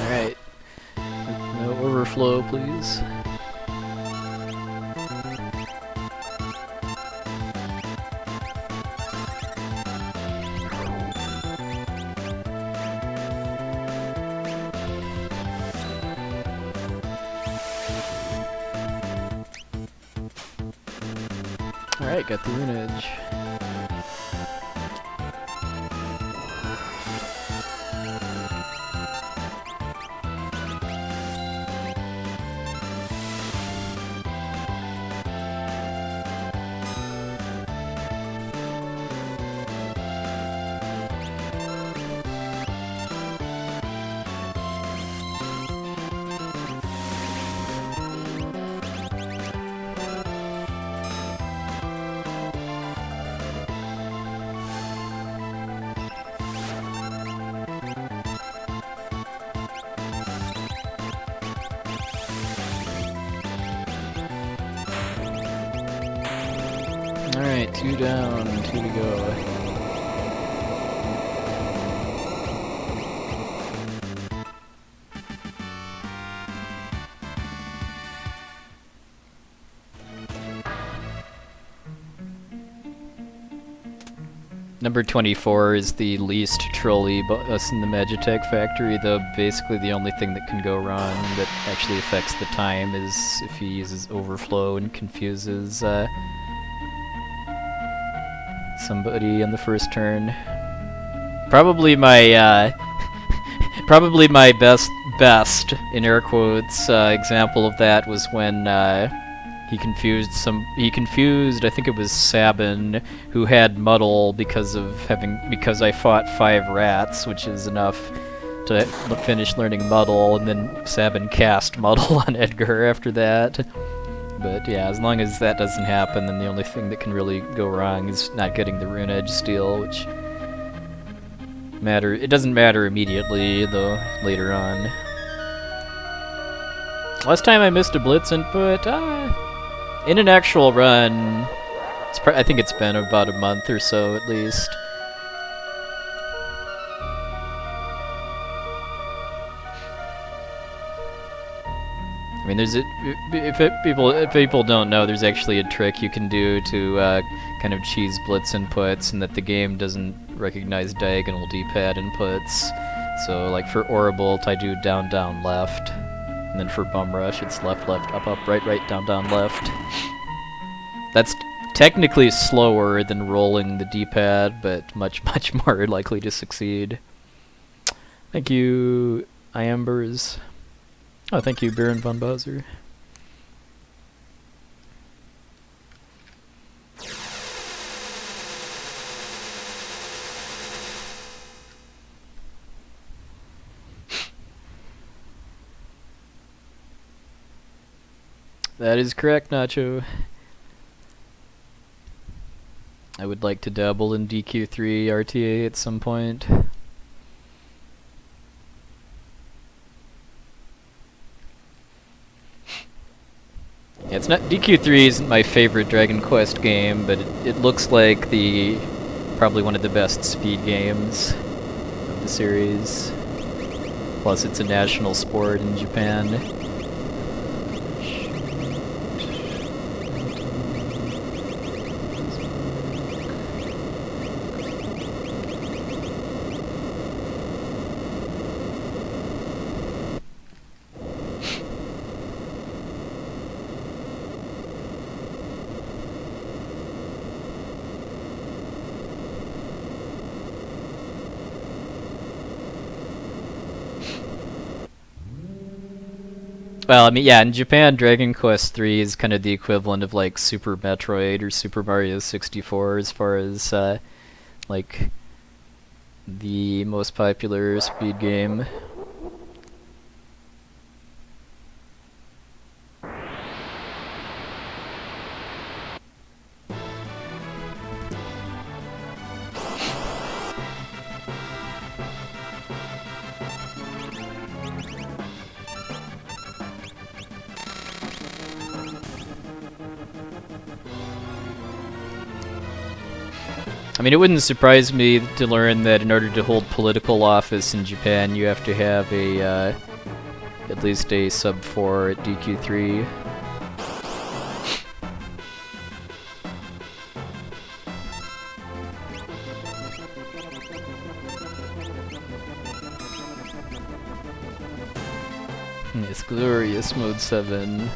Alright. No overflow, please. Alright, got the runage. Alright, 2 down, 2 to go. Number 24 is the least trolley boss in the Magitech Factory, though basically the only thing that can go wrong that actually affects the time is if he uses overflow and confuses somebody on the first turn. Probably my probably my best best, in air quotes, example of that was when he confused, I think it was Sabin, who had muddle because I fought 5 rats, which is enough to finish learning muddle, and then Sabin cast muddle on Edgar after that. But yeah, as long as that doesn't happen, then the only thing that can really go wrong is not getting the rune edge steal, which it doesn't matter immediately, though, later on. Last time I missed a blitz input, in an actual run, I think it's been about a month or so, at least. I mean, if people don't know, there's actually a trick you can do to kind of cheese blitz inputs, and that the game doesn't recognize diagonal D-pad inputs. So, like for Aurabolt, I do down, down, left, and then for Bum Rush, it's left, left, up, up, right, right, down, down, left. That's technically slower than rolling the D-pad, but much, much more likely to succeed. Thank you, Iambers. Oh, thank you, Baron von Bowser. That is correct, Nacho. I would like to dabble in DQ3 RTA at some point. Yeah, it's not DQ3 isn't my favorite Dragon Quest game, but it looks like probably one of the best speed games of the series. Plus, it's a national sport in Japan. Well, I mean, yeah, in Japan, Dragon Quest III is kind of the equivalent of, like, Super Metroid or Super Mario 64 as far as, like, the most popular speed game. I mean, it wouldn't surprise me to learn that in order to hold political office in Japan, you have to have at least a sub 4 at DQ3. It's glorious, Mode 7.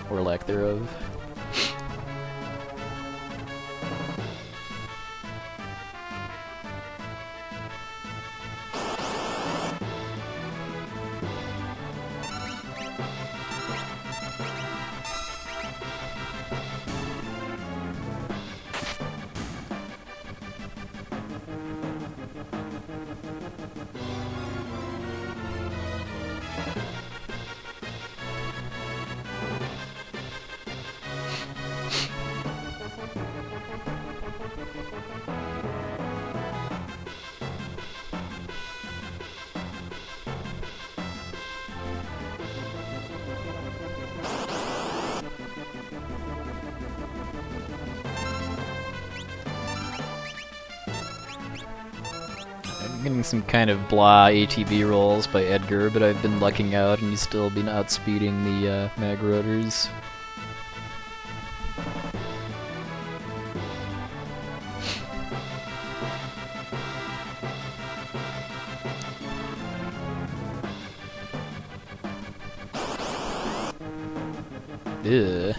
Or lack thereof. I'm getting some kind of blah ATB rolls by Edgar, but I've been lucking out and he's still been outspeeding the mag rotors. Ugh.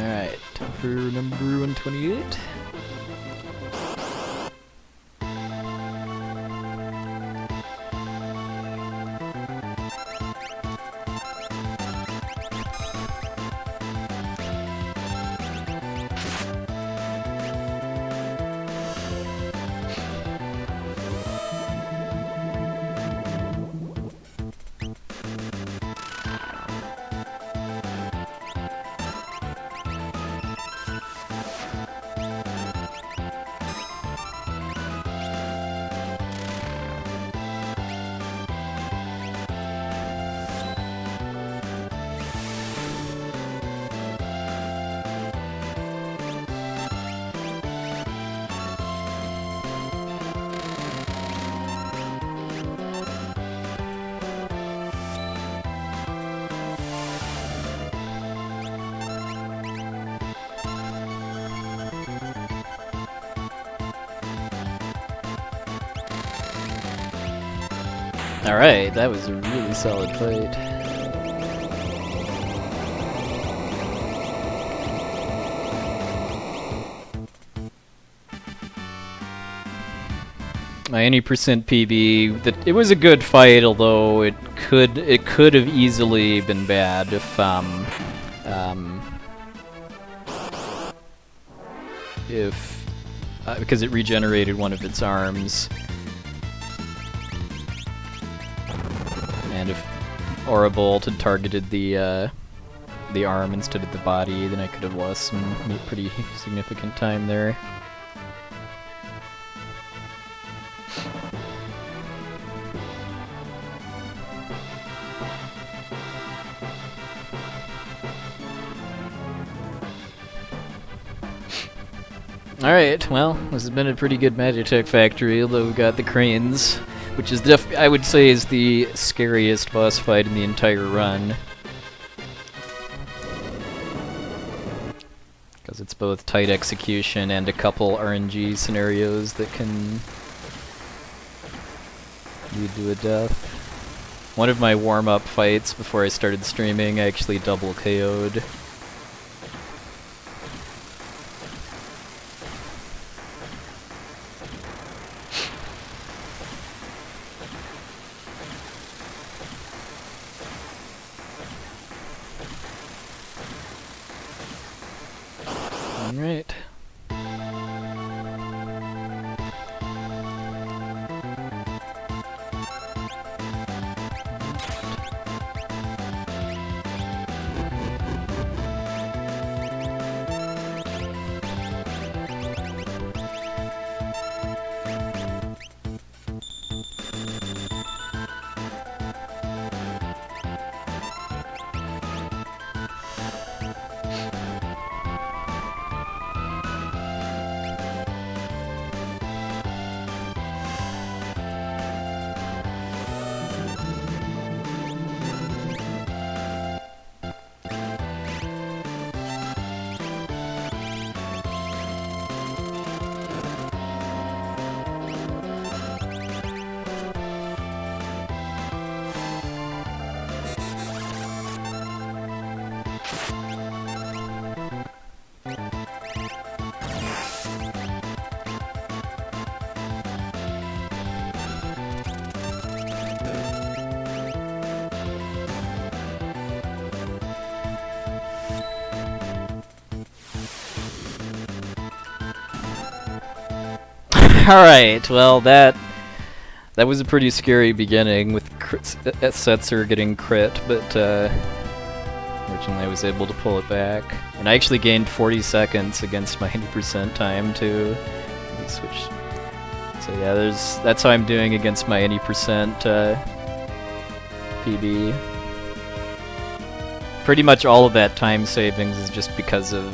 Alright, time for number 128. Alright, that was a really solid fight. My any percent PB, it was a good fight, although it could have easily been bad if because it regenerated one of its arms. And if Aurabolt had targeted the arm instead of the body, then I could have lost some pretty significant time there. Alright, well, this has been a pretty good Magitech Factory, although we got the cranes, which is I would say is the scariest boss fight in the entire run. Because it's both tight execution and a couple RNG scenarios that can lead to a death. One of my warm-up fights before I started streaming, I actually double KO'd. Alright. Alright, well that was a pretty scary beginning with Setzer getting crit, but fortunately I was able to pull it back. And I actually gained 40 seconds against my 80% time too. Let me switch. So yeah, that's how I'm doing against my 80% PB. Pretty much all of that time savings is just because of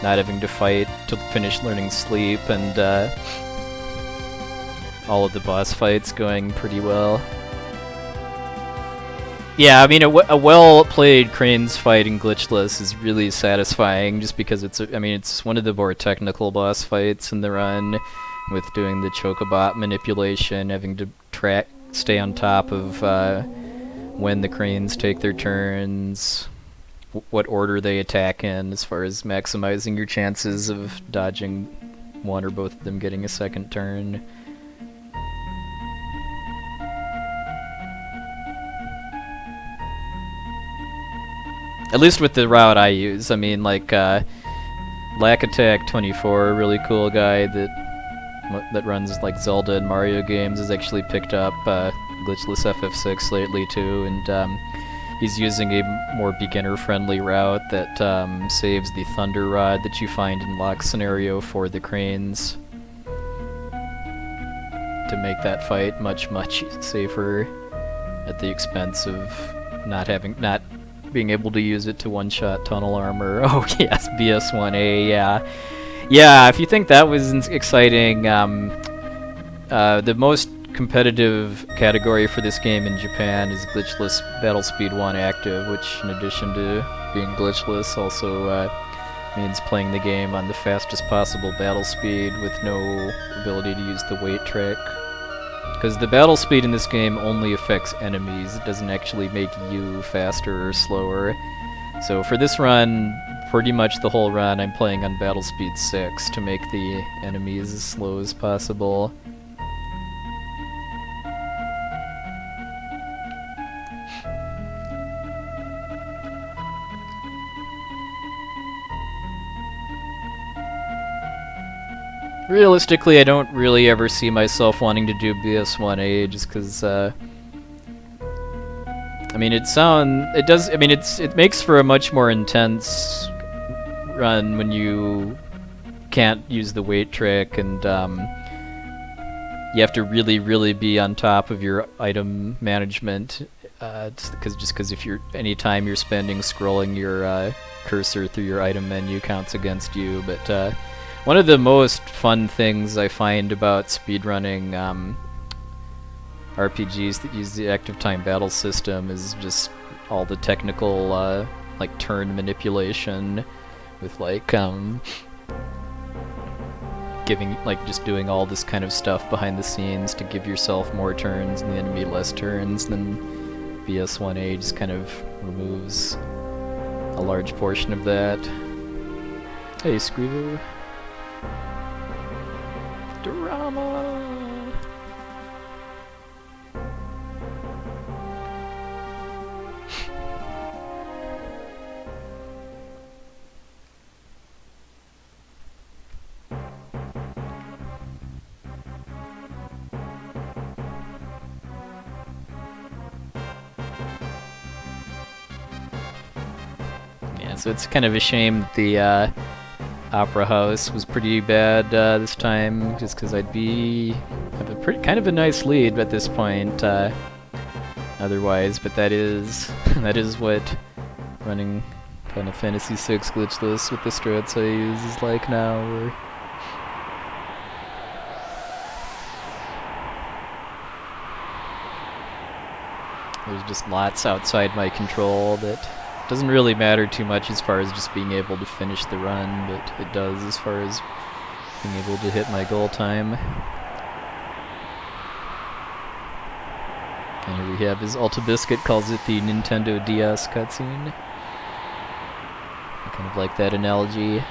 not having to fight to finish learning sleep, and all of the boss fights going pretty well. Yeah, I mean, a well-played Cranes fight in Glitchless is really satisfying, just because it's one of the more technical boss fights in the run, with doing the Chocobot manipulation, having to stay on top of when the Cranes take their turns, what order they attack in, as far as maximizing your chances of dodging one or both of them getting a second turn. At least with the route I use. I mean, like, Lack Attack 24, really cool guy that runs like Zelda and Mario games, has actually picked up Glitchless FF6 lately too, and he's using a more beginner-friendly route that saves the Thunder Rod that you find in Locke's scenario for the cranes to make that fight much safer, at the expense of not being able to use it to one-shot tunnel armor. Oh yes, BS1A, yeah. Yeah, if you think that was exciting, the most competitive category for this game in Japan is Glitchless Battle Speed 1 Active, which in addition to being glitchless also means playing the game on the fastest possible battle speed with no ability to use the wait trick. Because the battle speed in this game only affects enemies, it doesn't actually make you faster or slower. So for this run, pretty much the whole run, I'm playing on battle speed 6 to make the enemies as slow as possible. Realistically, I don't really ever see myself wanting to do BS1A, just because, I mean, it makes for a much more intense run when you can't use the wait trick, and you have to really be on top of your item management, because if anytime you're spending scrolling your cursor through your item menu counts against you. But one of the most fun things I find about speedrunning RPGs that use the active time battle system is just all the technical like turn manipulation with like just doing all this kind of stuff behind the scenes to give yourself more turns and the enemy less turns. Then BS1A just kind of removes a large portion of that. Hey, Screever. Drama! Yeah, so it's kind of a shame that the Opera House was pretty bad this time, just because have a kind of a nice lead at this point otherwise, but that is what running Final Fantasy VI Glitchless with the strats I use is like now. There's just lots outside my control that doesn't really matter too much as far as just being able to finish the run, but it does as far as being able to hit my goal time. And here we have his Alta Biscuit calls it the Nintendo DS cutscene. I kind of like that analogy.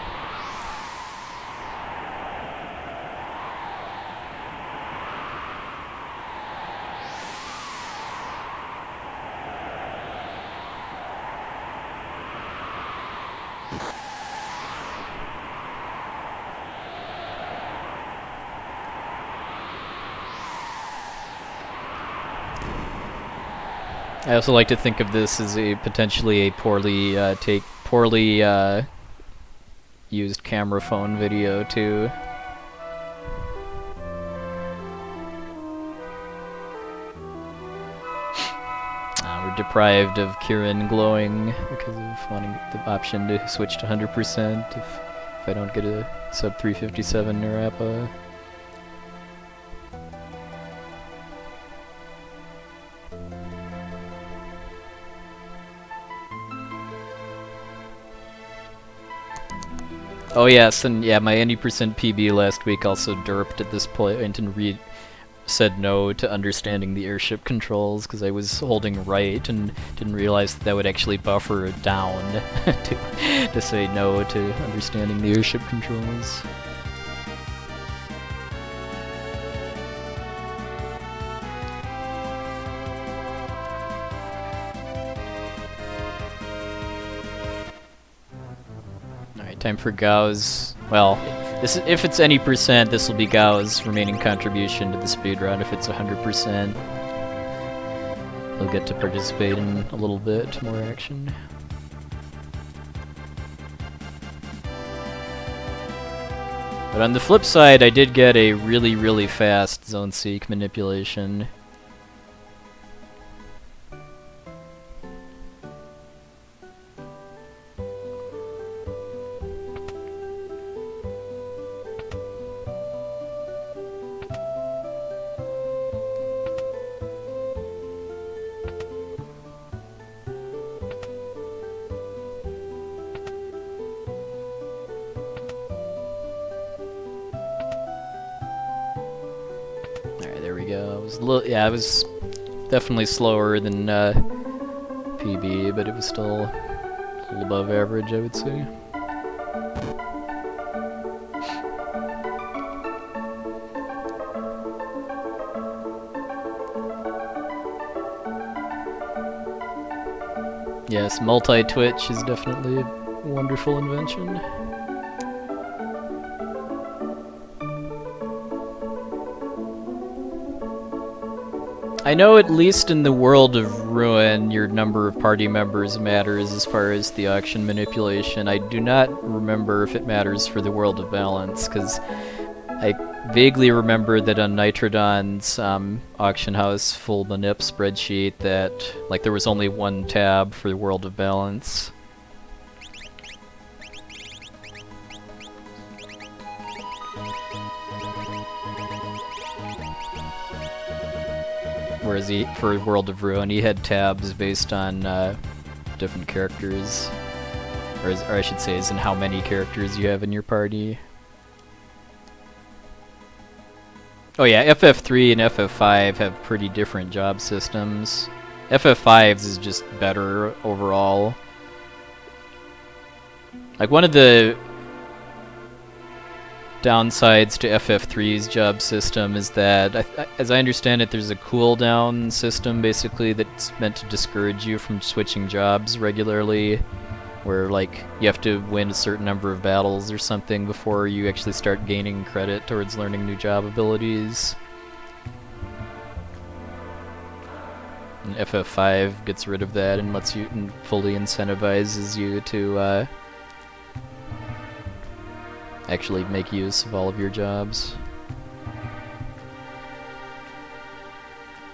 I also like to think of this as potentially a poorly used camera phone video too. We're deprived of Kieran glowing because of wanting the option to switch to 100% if I don't get a sub 357 Narapa. Oh yes, and yeah, my 80% PB last week also derped at this point and said no to understanding the airship controls because I was holding right and didn't realize that would actually buffer down to say no to understanding the airship controls. Alright, time for Gao's. Well, if it's any percent, this will be Gao's remaining contribution to the speedrun. If it's 100%, he'll get to participate in a little bit more action. But on the flip side, I did get a really, really fast zone seek manipulation. Yeah, it was definitely slower than PB, but it was still a little above average, I would say. Yes, multi-twitch is definitely a wonderful invention. I know at least in the world of Ruin, your number of party members matters as far as the auction manipulation. I do not remember if it matters for the world of balance, because I vaguely remember that on Nitrodon's auction house full manip spreadsheet that there was only one tab for the world of balance. Whereas for World of Ruin, he had tabs based on different characters, or I should say, as in how many characters you have in your party. Oh yeah, FF3 and FF5 have pretty different job systems. FF5's is just better overall. Like, one of the downsides to FF3's job system is that, as I understand it, there's a cooldown system basically that's meant to discourage you from switching jobs regularly, where you have to win a certain number of battles or something before you actually start gaining credit towards learning new job abilities. And FF5 gets rid of that and lets you fully incentivizes you to actually make use of all of your jobs.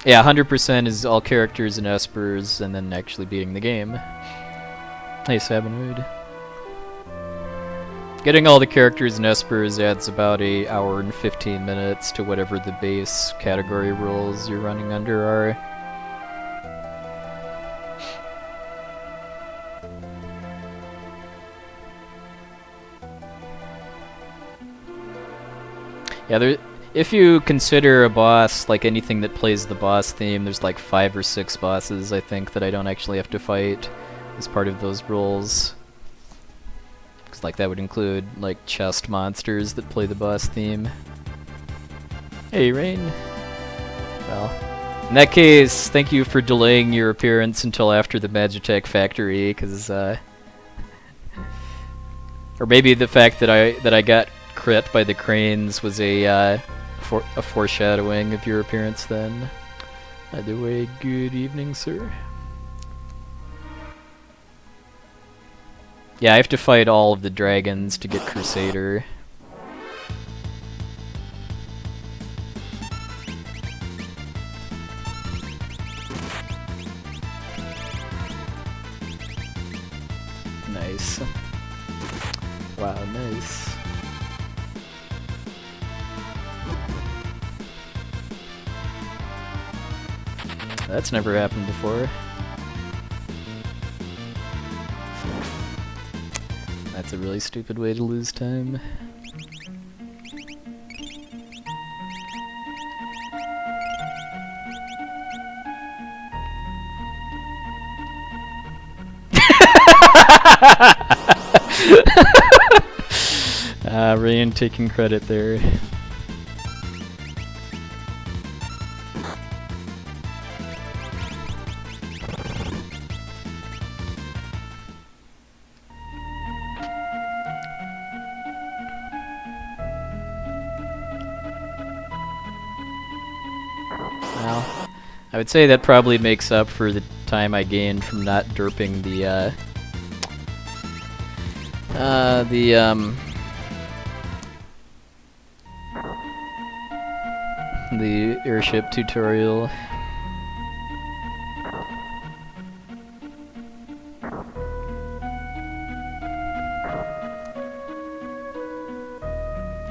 Yeah, 100% is all characters and espers, and then actually beating the game. Hey, Sabinwood. Getting all the characters and espers adds about an hour and 15 minutes to whatever the base category rules you're running under are. Yeah, if you consider a boss like anything that plays the boss theme, there's like 5 or 6 bosses, I think, that I don't actually have to fight as part of those rules. Because that would include chest monsters that play the boss theme. Hey, Rain. Well, in that case, thank you for delaying your appearance until after the Magitech Factory, because or maybe the fact that I got crit by the cranes was a foreshadowing of your appearance then. Either way, good evening, sir. Yeah, I have to fight all of the dragons to get Crusader. Nice. Wow, nice. That's never happened before. That's a really stupid way to lose time. Rain taking credit there. Well, I would say that probably makes up for the time I gained from not derping the airship tutorial.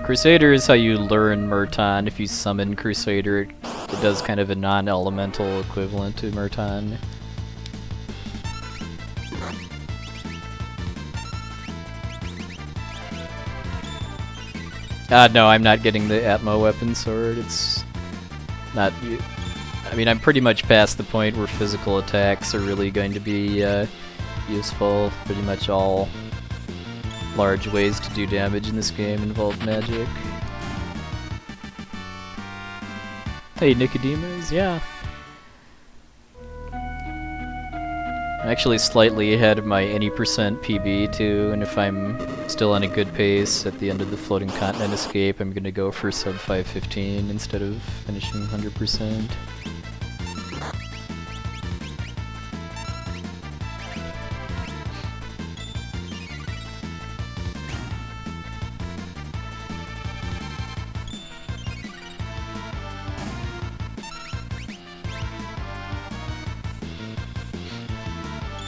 Crusader is how you learn Murton. If you summon Crusader, it does kind of a non-elemental equivalent to Murton. No, I'm not getting the Atmo weapon sword. It's not... I mean, I'm pretty much past the point where physical attacks are really going to be useful. Pretty much all large ways to do damage in this game involve magic. Hey, Nicodemus, yeah. I'm actually slightly ahead of my any percent PB too, and if I'm still on a good pace at the end of the Floating Continent Escape, I'm gonna go for sub 515 instead of finishing 100%.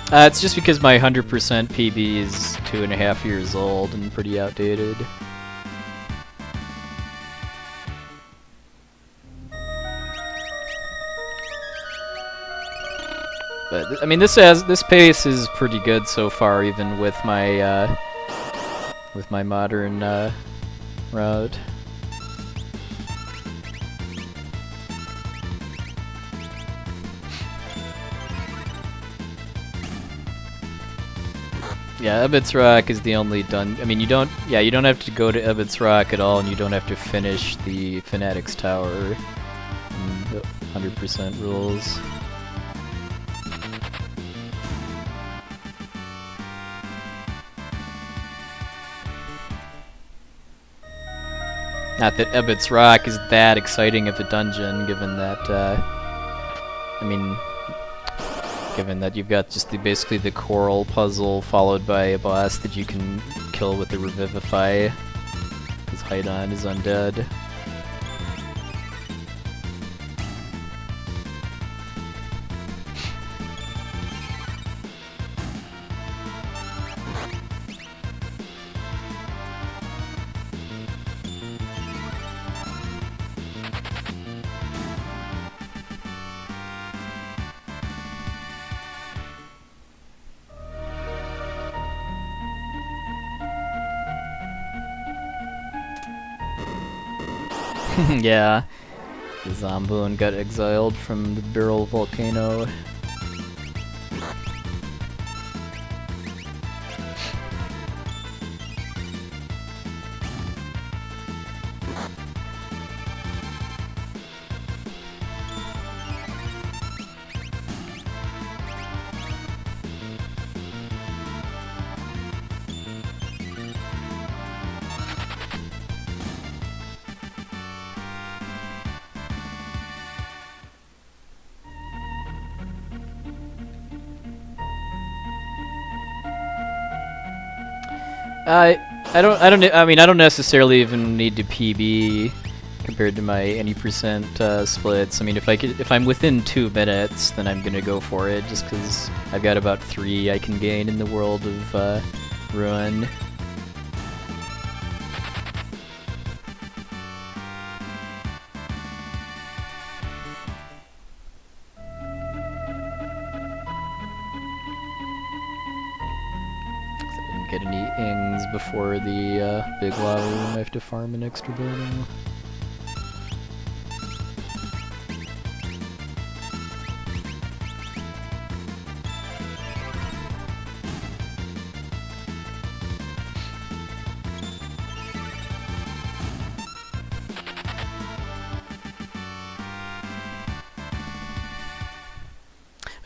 It's just because my 100% PB is 2.5 years old and pretty outdated. But I mean, this pace is pretty good so far, even with my modern route. Yeah, Ebbets Rock is the only I mean, you don't have to go to Ebbets Rock at all, and you don't have to finish the Fanatic's Tower in the 100% rules. Not that Ebbets Rock is that exciting of a dungeon, given that, I mean, given that you've got just basically the coral puzzle followed by a boss that you can kill with the Revivify, because Haidon is undead. Yeah, the Zomboon got exiled from the Barrel Volcano. I mean, I don't necessarily even need to PB compared to my any percent splits. I mean, if I'm within 2 minutes, then I'm gonna go for it, just because I've got about 3 I can gain in the world of Ruin. Get any ings before the big lava room. I have to farm an extra bono.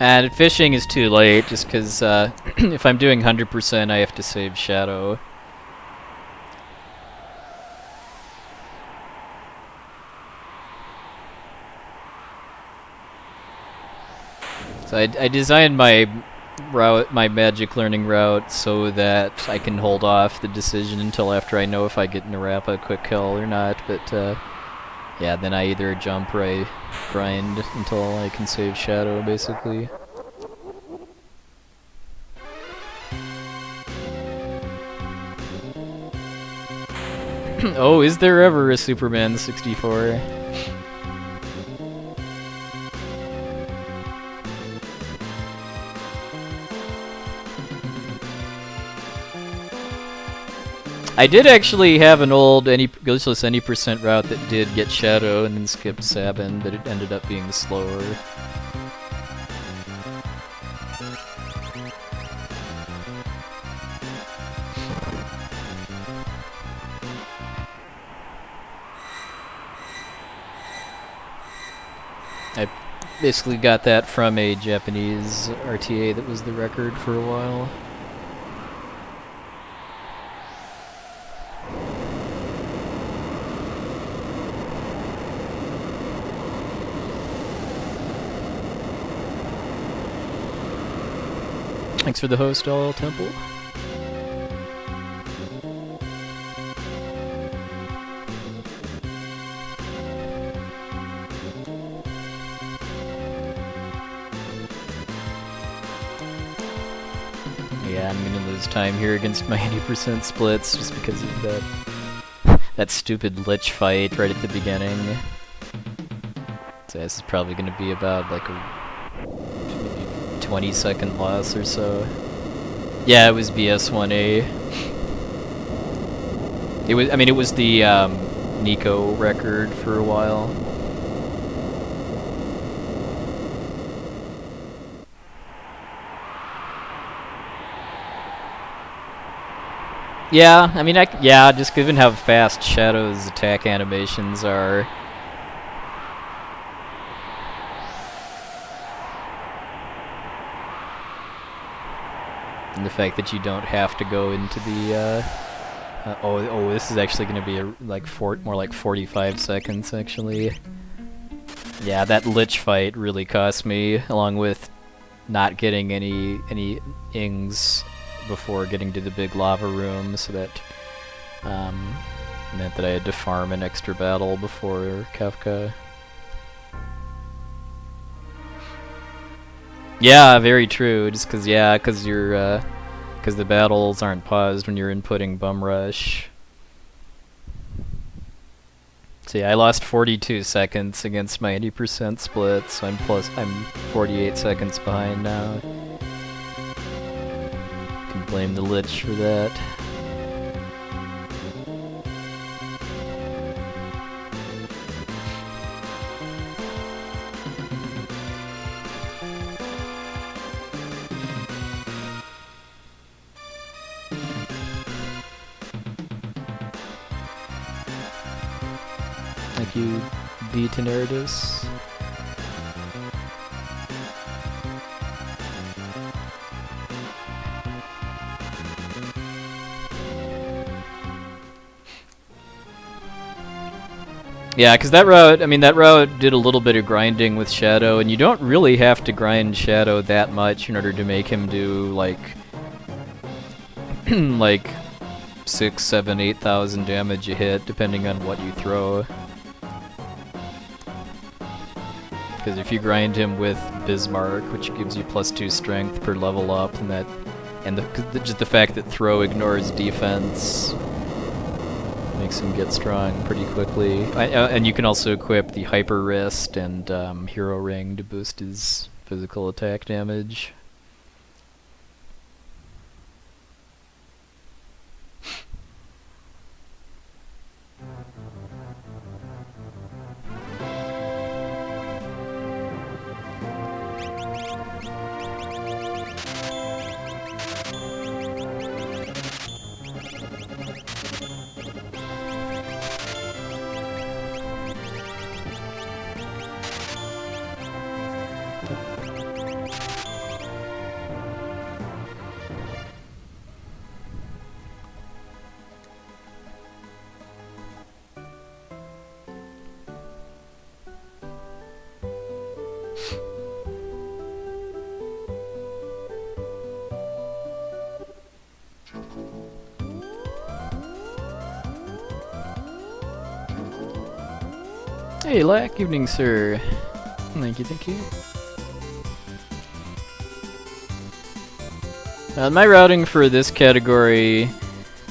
And fishing is too late, just because if I'm doing 100%, I have to save Shadow. So I designed my route, my magic learning route, so that I can hold off the decision until after I know if I get Narapa quick kill or not. But yeah, then I either jump or I grind until I can save Shadow, basically. Oh, is there ever a Superman 64? I did actually have an old glitchless any percent route that did get Shadow and then skipped Sabin, but it ended up being slower. I basically got that from a Japanese RTA that was the record for a while. Thanks for the host, LL Temple. Yeah, I'm gonna lose time here against my 80% splits just because of that stupid lich fight right at the beginning. So this is probably gonna be about like a 20-second loss or so. Yeah, it was BS1A. It was, I mean, it was the Nico record for a while. Yeah, I mean, yeah, just given how fast Shadow's attack animations are. And the fact that you don't have to go into the, oh, this is actually going to be more like 45 seconds, actually. Yeah, that lich fight really cost me, along with not getting any ings before getting to the big lava room, so that meant that I had to farm an extra battle before Kefka. Yeah, very true. Just because you're because the battles aren't paused when you're inputting Bum Rush. So yeah, I lost 42 seconds against my 80% split, so I'm 48 seconds behind now. Can blame the lich for that. Thank you, D. Teneridus. Yeah, because that route did a little bit of grinding with Shadow, and you don't really have to grind Shadow that much in order to make him do, like, like 6,000, 7,000, 8,000 damage a hit, depending on what you throw. Because if you grind him with Bismarck, which gives you +2 strength per level up, and just the fact that throw ignores defense makes him get strong pretty quickly. And you can also equip the Hyper Wrist and Hero Ring to boost his physical attack damage. Hey, Locke, evening, sir. Thank you, thank you. My routing for this category,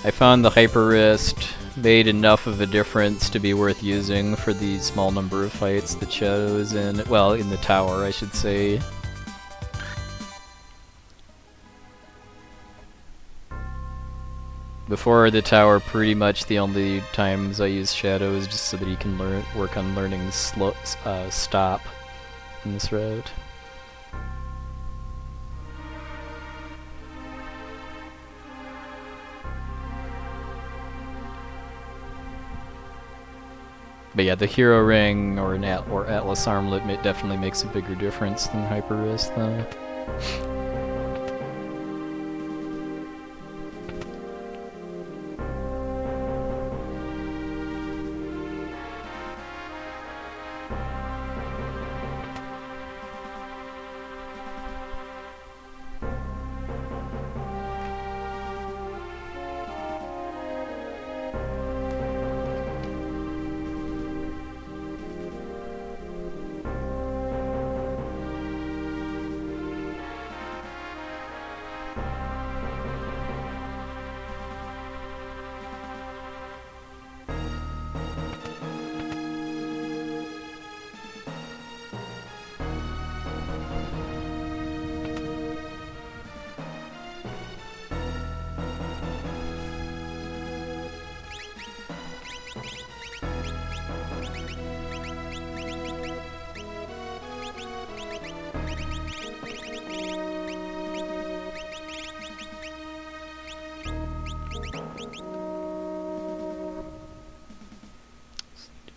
I found the hyper wrist made enough of a difference to be worth using for the small number of fights that Shadow is in. Well, in the tower, I should say. Before the tower, pretty much the only times I use Shadow is just so that he can work on learning stop in this route. But yeah, the hero ring or Atlas armlet definitely makes a bigger difference than hyper wrist, though.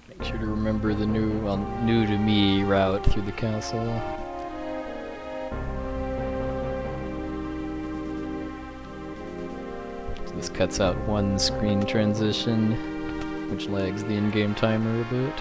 Make sure to remember the new to me route through the castle. So this cuts out one screen transition, which lags the in-game timer a bit.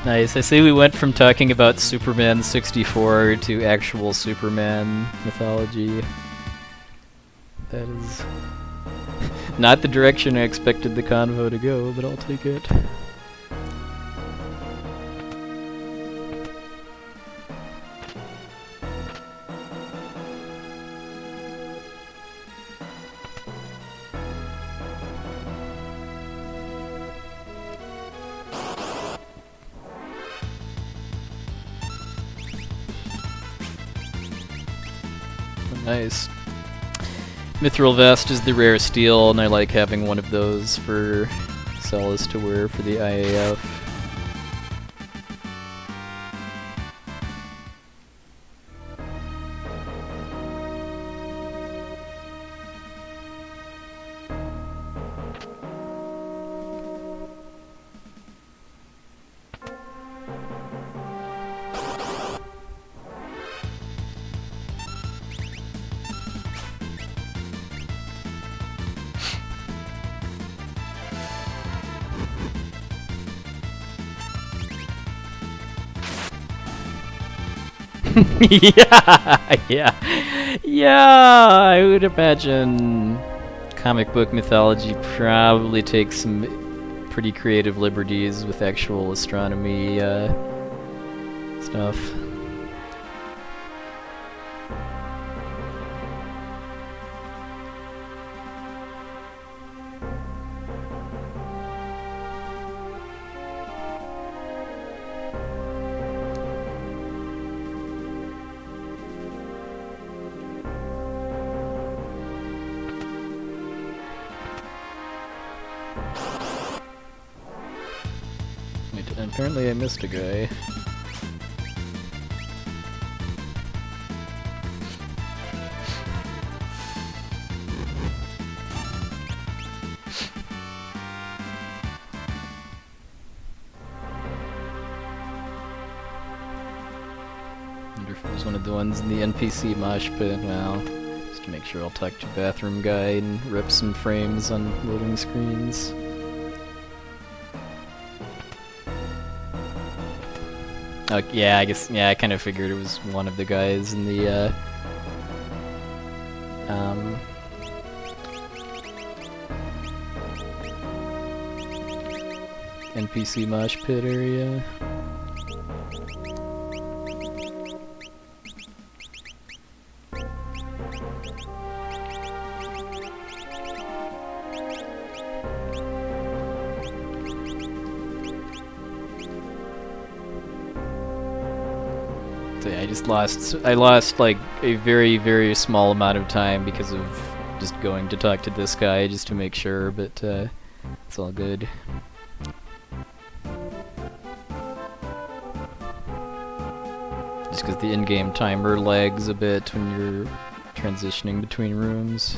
Nice. I see we went from talking about Superman 64 to actual Superman mythology. That is not the direction I expected the convo to go, but I'll take it. Nice. Mithril Vest is the rare steel, and I like having one of those for Celis to wear for the IAF. Yeah, I would imagine comic book mythology probably takes some pretty creative liberties with actual astronomy stuff. apparently I missed a guy. Wonder if it was one of the ones in the NPC mosh pit. Well, just to make sure I'll talk to bathroom guy and rip some frames on loading screens. Yeah, I guess, yeah, I kind of figured it was one of the guys in the, NPC mosh pit area. I lost like a very, very small amount of time because of just going to talk to this guy just to make sure, but it's all good. Just because the in-game timer lags a bit when you're transitioning between rooms.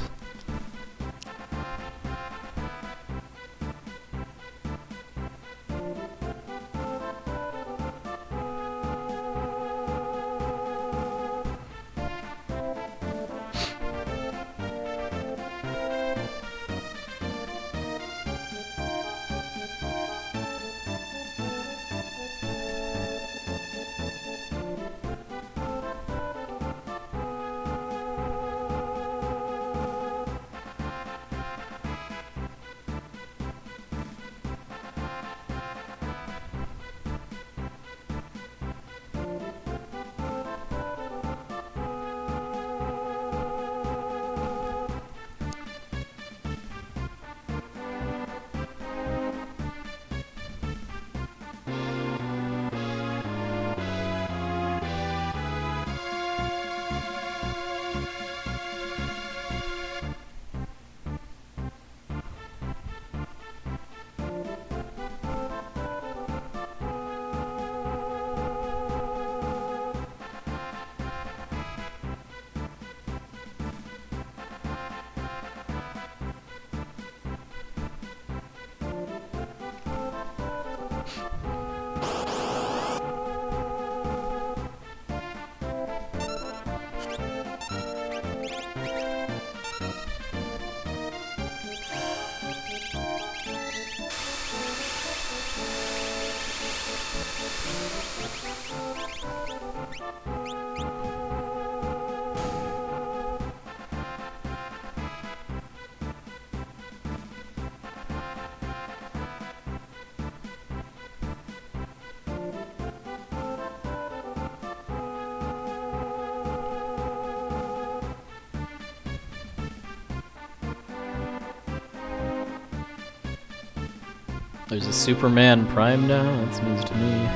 There's a Superman Prime now? That's news to me.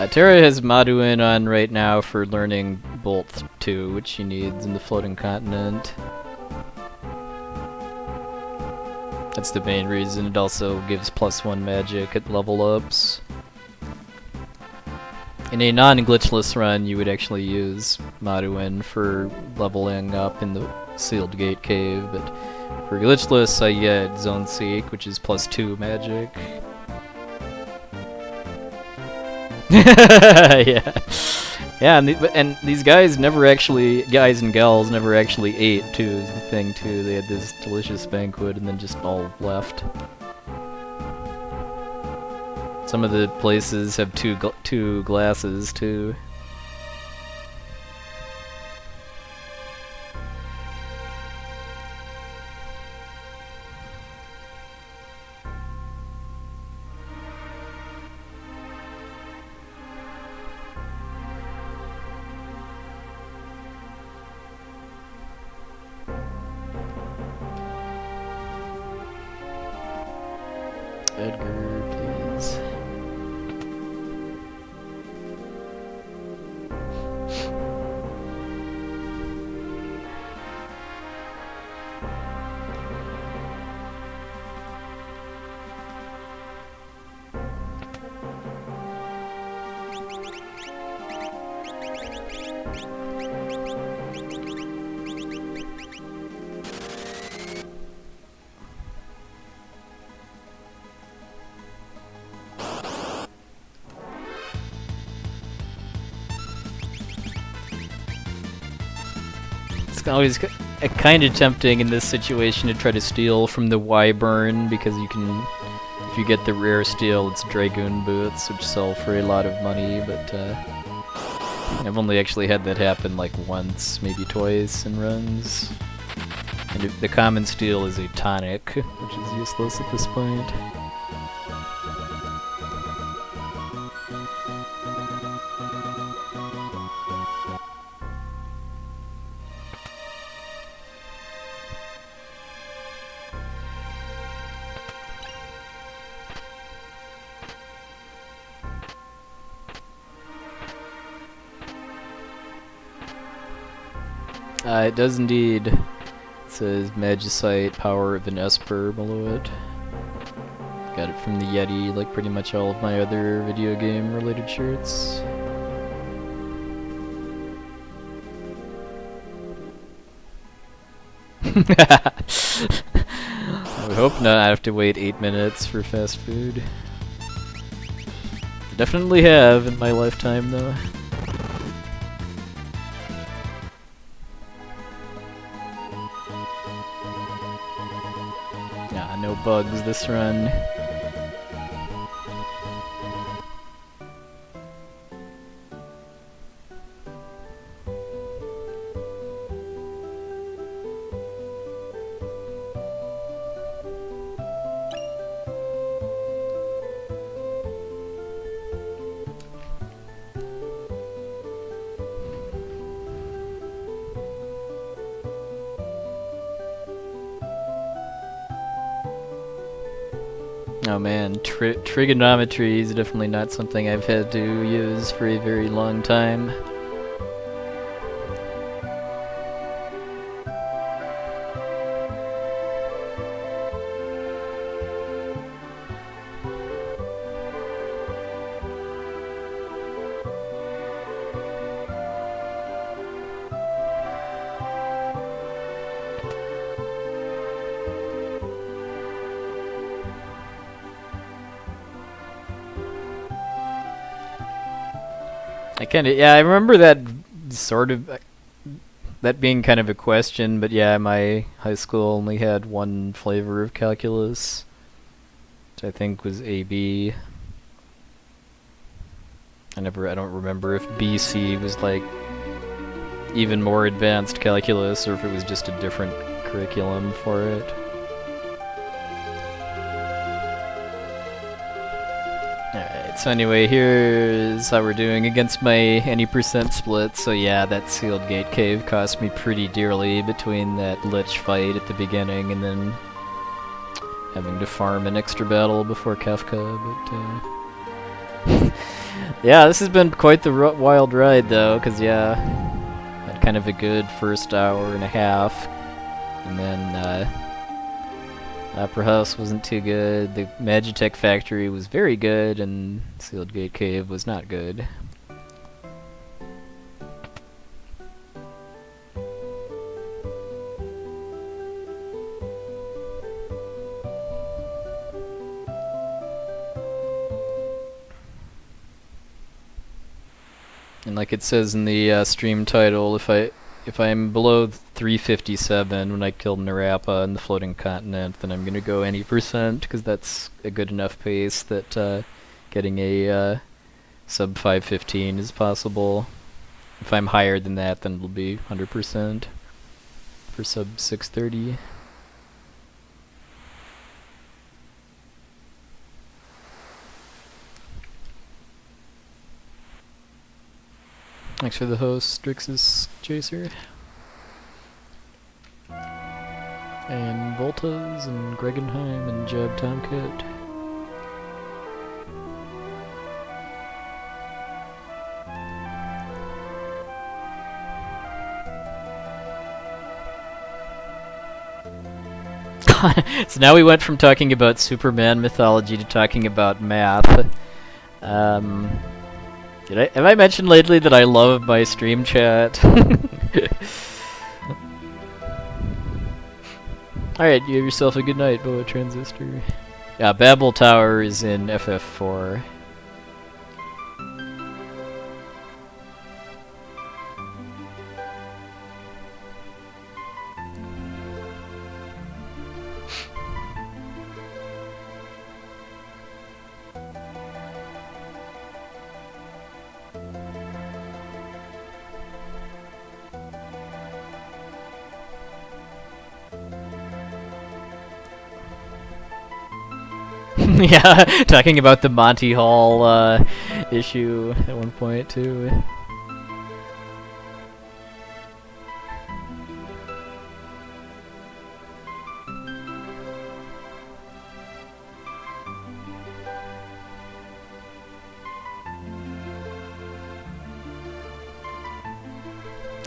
Terra has Maduin on right now for learning Bolt 2, which she needs in the Floating Continent. That's the main reason. It also gives +1 magic at level ups. In a non-glitchless run, you would actually use Maduin for leveling up in the Sealed Gate Cave, but for glitchless, I get Zone Seek, which is +2 magic. Yeah. Yeah, and these guys never actually, guys and gals never actually ate, too, is the thing, too. They had this delicious banquet and then just all left. Some of the places have two glasses, too. Edgar, please. always kind of tempting in this situation to try to steal from the Wyvern, because you can, if you get the rare steal, it's Dragoon boots, which sell for a lot of money, but I've only actually had that happen like once, maybe twice in runs. And the common steal is a tonic, which is useless at this point. It does indeed. It says Magicite, power of an Esper below it. Got it from the Yeti, like pretty much all of my other video game related shirts. I hope not. I have to wait 8 minutes for fast food. Definitely have in my lifetime, though. No bugs this run. Oh man, trigonometry is definitely not something I've had to use for a very long time. I remember that sort of, that being kind of a question, but yeah, my high school only had one flavor of calculus, which I think was AB. I don't remember if BC was like even more advanced calculus, or if it was just a different curriculum for it. Alright, so anyway, here's how we're doing against my any percent split. So yeah, that sealed gate cave cost me pretty dearly between that lich fight at the beginning and then having to farm an extra battle before Kefka, but yeah, this has been quite the wild ride though, because yeah, had kind of a good first hour and a half, and then Opera House wasn't too good, the Magitech Factory was very good, and Sealed Gate Cave was not good. And like it says in the stream title, if I'm below 357 when I killed Narapa in the floating continent, then I'm gonna go any percent, because that's a good enough pace that getting a sub 515 is possible. If I'm higher than that, then it'll be 100% for sub 630. Thanks for the host, Strix's Chaser. And Voltas, and Gregenheim, and Jab Tomcat. So now we went from talking about Superman mythology to talking about math. Have I mentioned lately that I love my stream chat? Alright, you have yourself a good night, Boa Transistor. Yeah, Babel Tower is in FF4. Yeah, talking about the Monty Hall issue at one point too.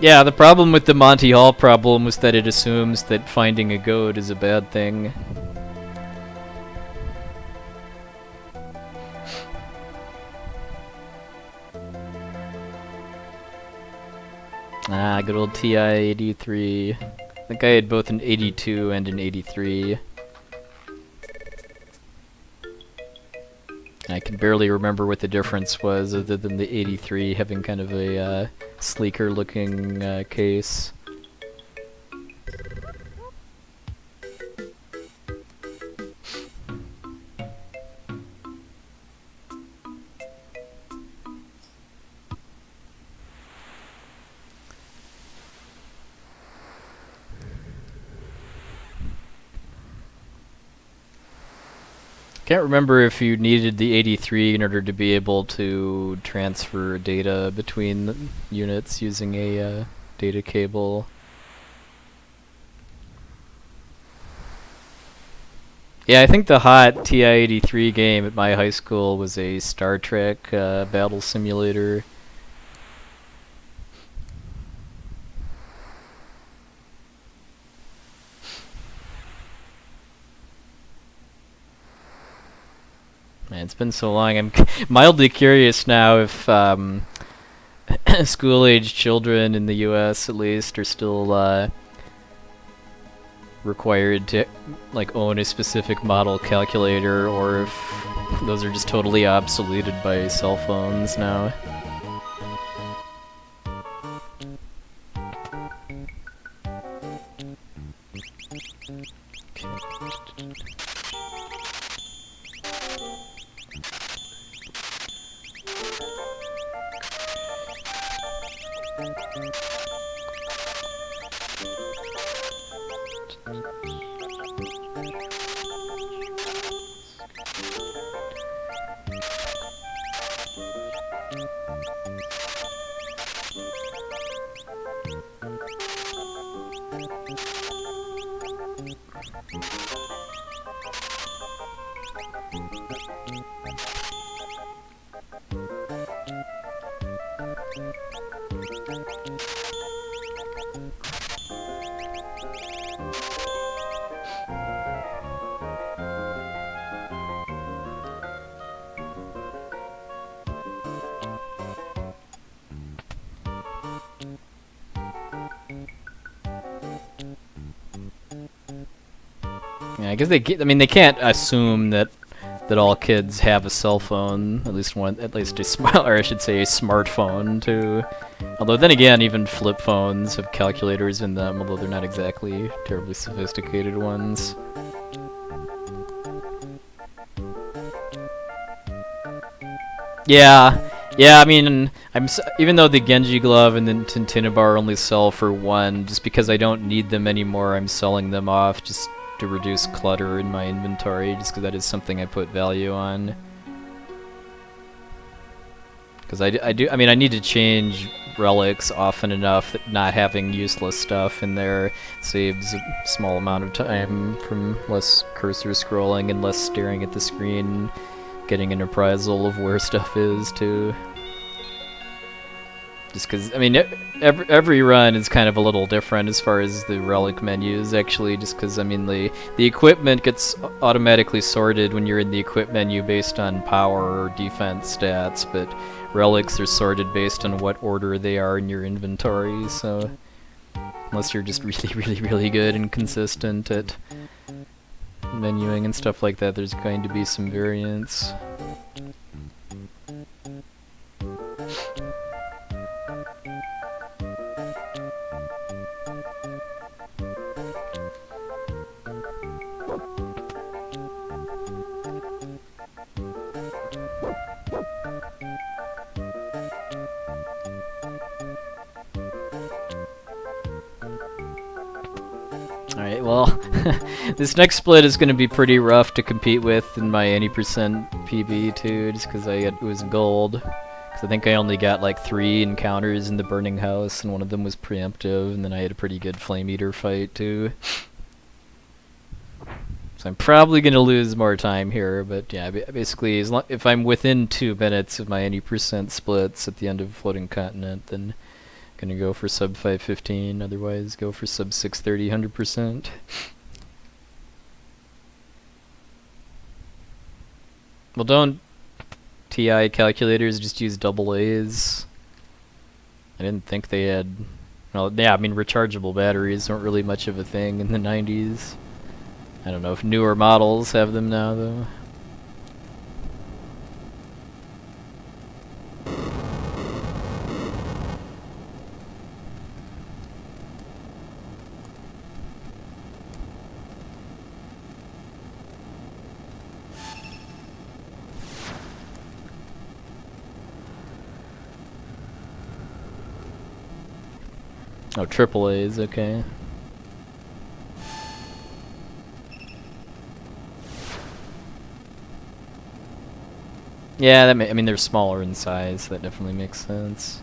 Yeah, the problem with the Monty Hall problem was that it assumes that finding a goat is a bad thing. Ah, good old TI-83. I think I had both an 82 and an 83. I can barely remember what the difference was, other than the 83 having kind of a sleeker looking case. Can't remember if you needed the 83 in order to be able to transfer data between units using a data cable. Yeah, I think the hot TI-83 game at my high school was a Star Trek battle simulator. Man, it's been so long. I'm mildly curious now if school-age children in the U.S. at least are still required to like own a specific model calculator, or if those are just totally obsoleted by cell phones now. Yeah, I guess I mean, they can't assume that all kids have a cell phone, at least a or I should say a smartphone too. Although then again, even flip phones have calculators in them, although they're not exactly terribly sophisticated ones. Yeah, yeah. I mean, even though the Genji Glove and the Tintina Bar only sell for one, just because I don't need them anymore, I'm selling them off just to reduce clutter in my inventory, just because that is something I put value on. Because I mean, I need to change relics often enough that not having useless stuff in there saves a small amount of time from less cursor scrolling and less staring at the screen, getting an appraisal of where stuff is too. Just because, I mean, every run is kind of a little different as far as the relic menus, actually, just because, I mean, the equipment gets automatically sorted when you're in the equip menu based on power or defense stats, but relics are sorted based on what order they are in your inventory, so unless you're just really good and consistent at menuing and stuff like that, there's going to be some variance. Alright, well, this next split is going to be pretty rough to compete with in my any percent PB too, just because it was gold. Because I think I only got like 3 encounters in the burning house, and one of them was preemptive, and then I had a pretty good flame eater fight too. So I'm probably going to lose more time here, but yeah, basically, if I'm within 2 minutes of my any percent splits at the end of Floating Continent, then gonna go for sub 515, otherwise go for sub 630 100%. Well, don't TI calculators just use double A's? I didn't think they had... Well, yeah, I mean, rechargeable batteries weren't really much of a thing in the 90s. I don't know if newer models have them now, though. Oh, triple A's, okay. Yeah, I mean, they're smaller in size, so that definitely makes sense.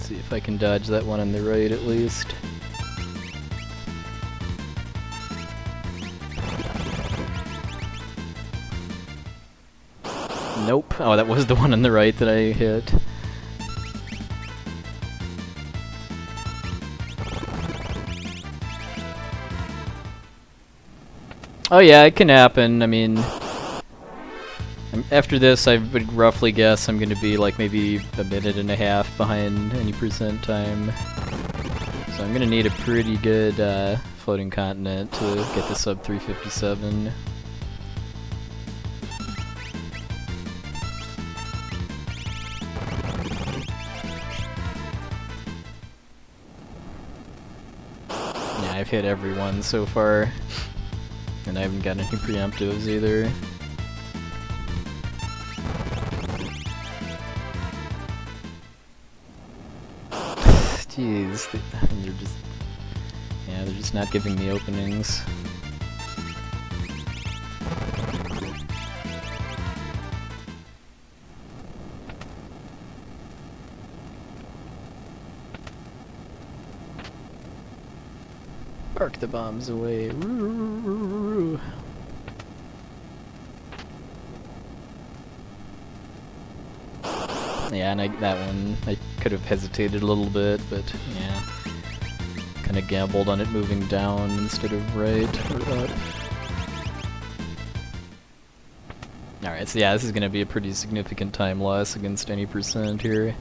See if I can dodge that one on the right at least. Nope. Oh, that was the one on the right that I hit. Oh yeah, it can happen. I mean, after this, I would roughly guess I'm going to be like maybe a minute and a half behind any percent time. So I'm going to need a pretty good floating continent to get the sub 357. Yeah, I've hit everyone so far, and I haven't got any preemptives either. Jeez, they're just not giving me openings. Park the bombs away. Yeah, and that one, I could have hesitated a little bit, but yeah. Kind of gambled on it moving down instead of right or up. Alright, so yeah, this is going to be a pretty significant time loss against any percent here.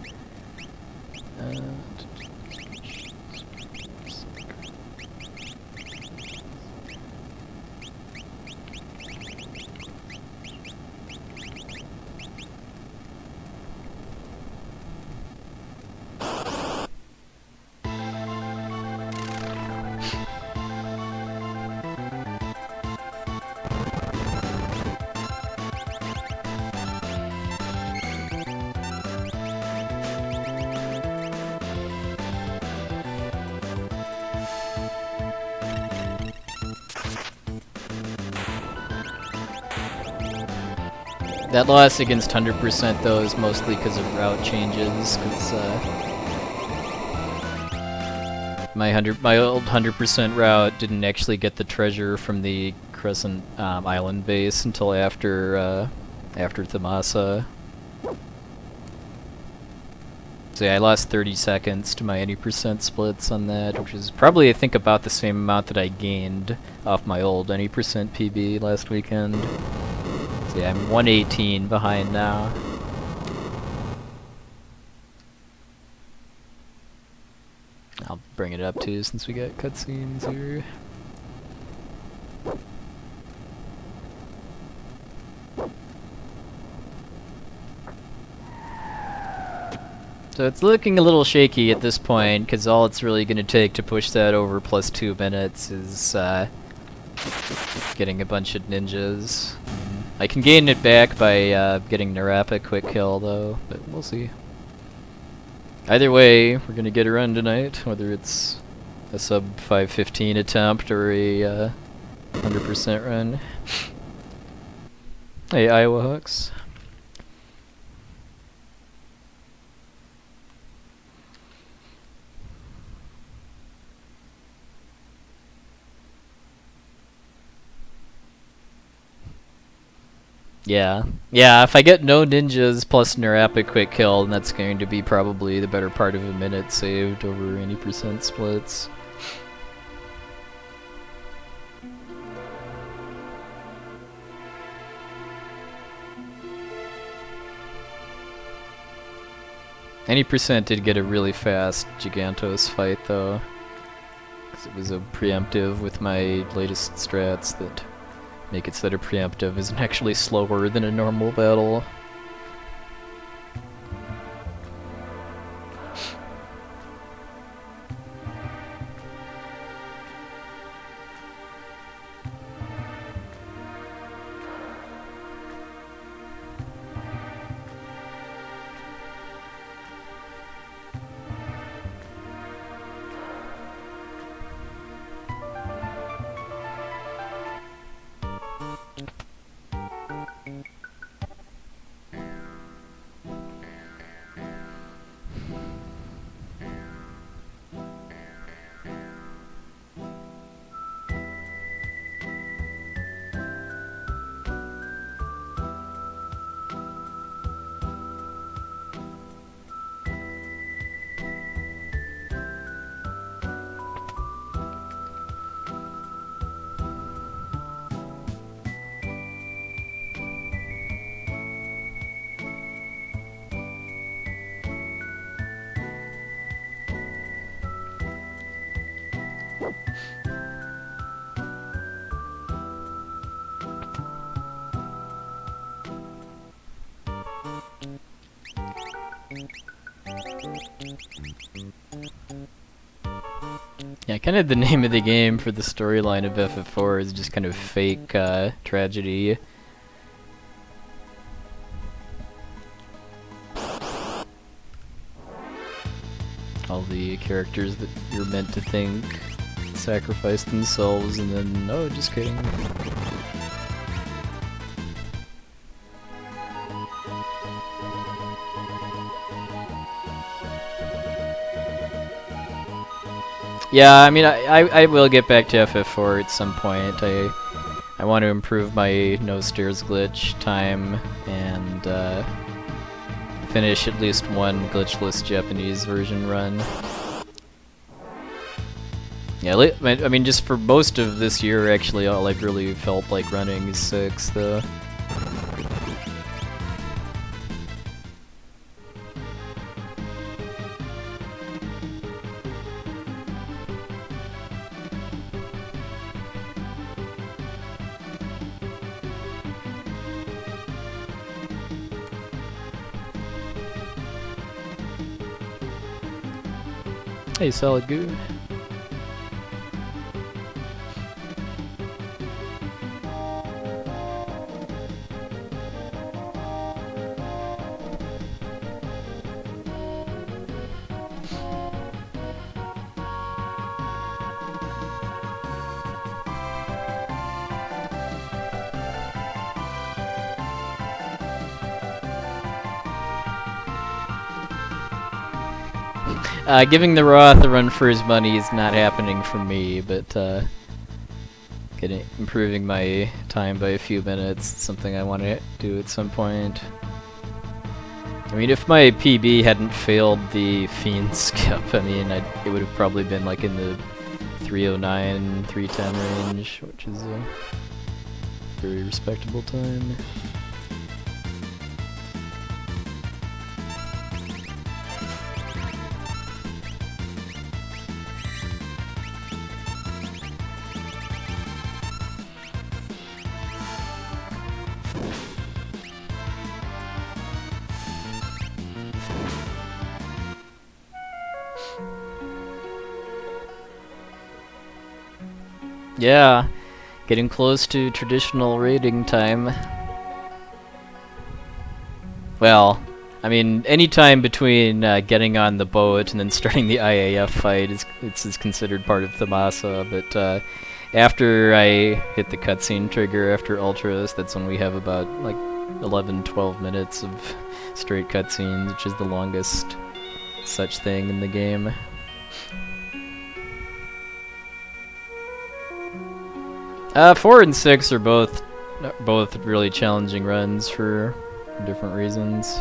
That loss against 100% though is mostly because of route changes, because my old 100% route didn't actually get the treasure from the Crescent Island base until after Thamasa. So yeah, I lost 30 seconds to my 80% splits on that, which is probably I think about the same amount that I gained off my old 80% PB last weekend. So yeah, I'm 118 behind now. I'll bring it up too since we got cutscenes here. So it's looking a little shaky at this point, because all it's really going to take to push that over plus 2 minutes is getting a bunch of ninjas. I can gain it back by getting Narapa quick kill though, but we'll see. Either way, we're going to get a run tonight, whether it's a sub 5:15 attempt or a 100% run. Hey, Iowa Hawks. Yeah. Yeah, if I get no ninjas plus Narapa quick kill, then that's going to be probably the better part of a minute saved over 80% splits. Any percent did get a really fast Gigantos fight though, because it was a preemptive with my latest strats that make it so that a preemptive isn't actually slower than a normal battle. Yeah, kind of the name of the game for the storyline of FF4 is just kind of fake tragedy. All the characters that you're meant to think sacrifice themselves and then, oh, just kidding. Yeah, I mean, I will get back to FF4 at some point. I want to improve my no stairs glitch time and finish at least one glitchless Japanese version run. Yeah, I mean, just for most of this year, actually, all I've really felt like running is 6, though. Hey, Solid Goo. Giving the Roth a run for his money is not happening for me, but improving my time by a few minutes is something I want to do at some point. I mean, if my PB hadn't failed the Fiend skip, I mean, it would have probably been like in the 309, 310 range, which is a very respectable time. Yeah, getting close to traditional raiding time. Well, I mean, any time between getting on the boat and then starting the IAF fight is considered part of Thamasa, but after I hit the cutscene trigger after Ultras, that's when we have about like 11-12 minutes of straight cutscenes, which is the longest such thing in the game. 4 and 6 are both really challenging runs for different reasons.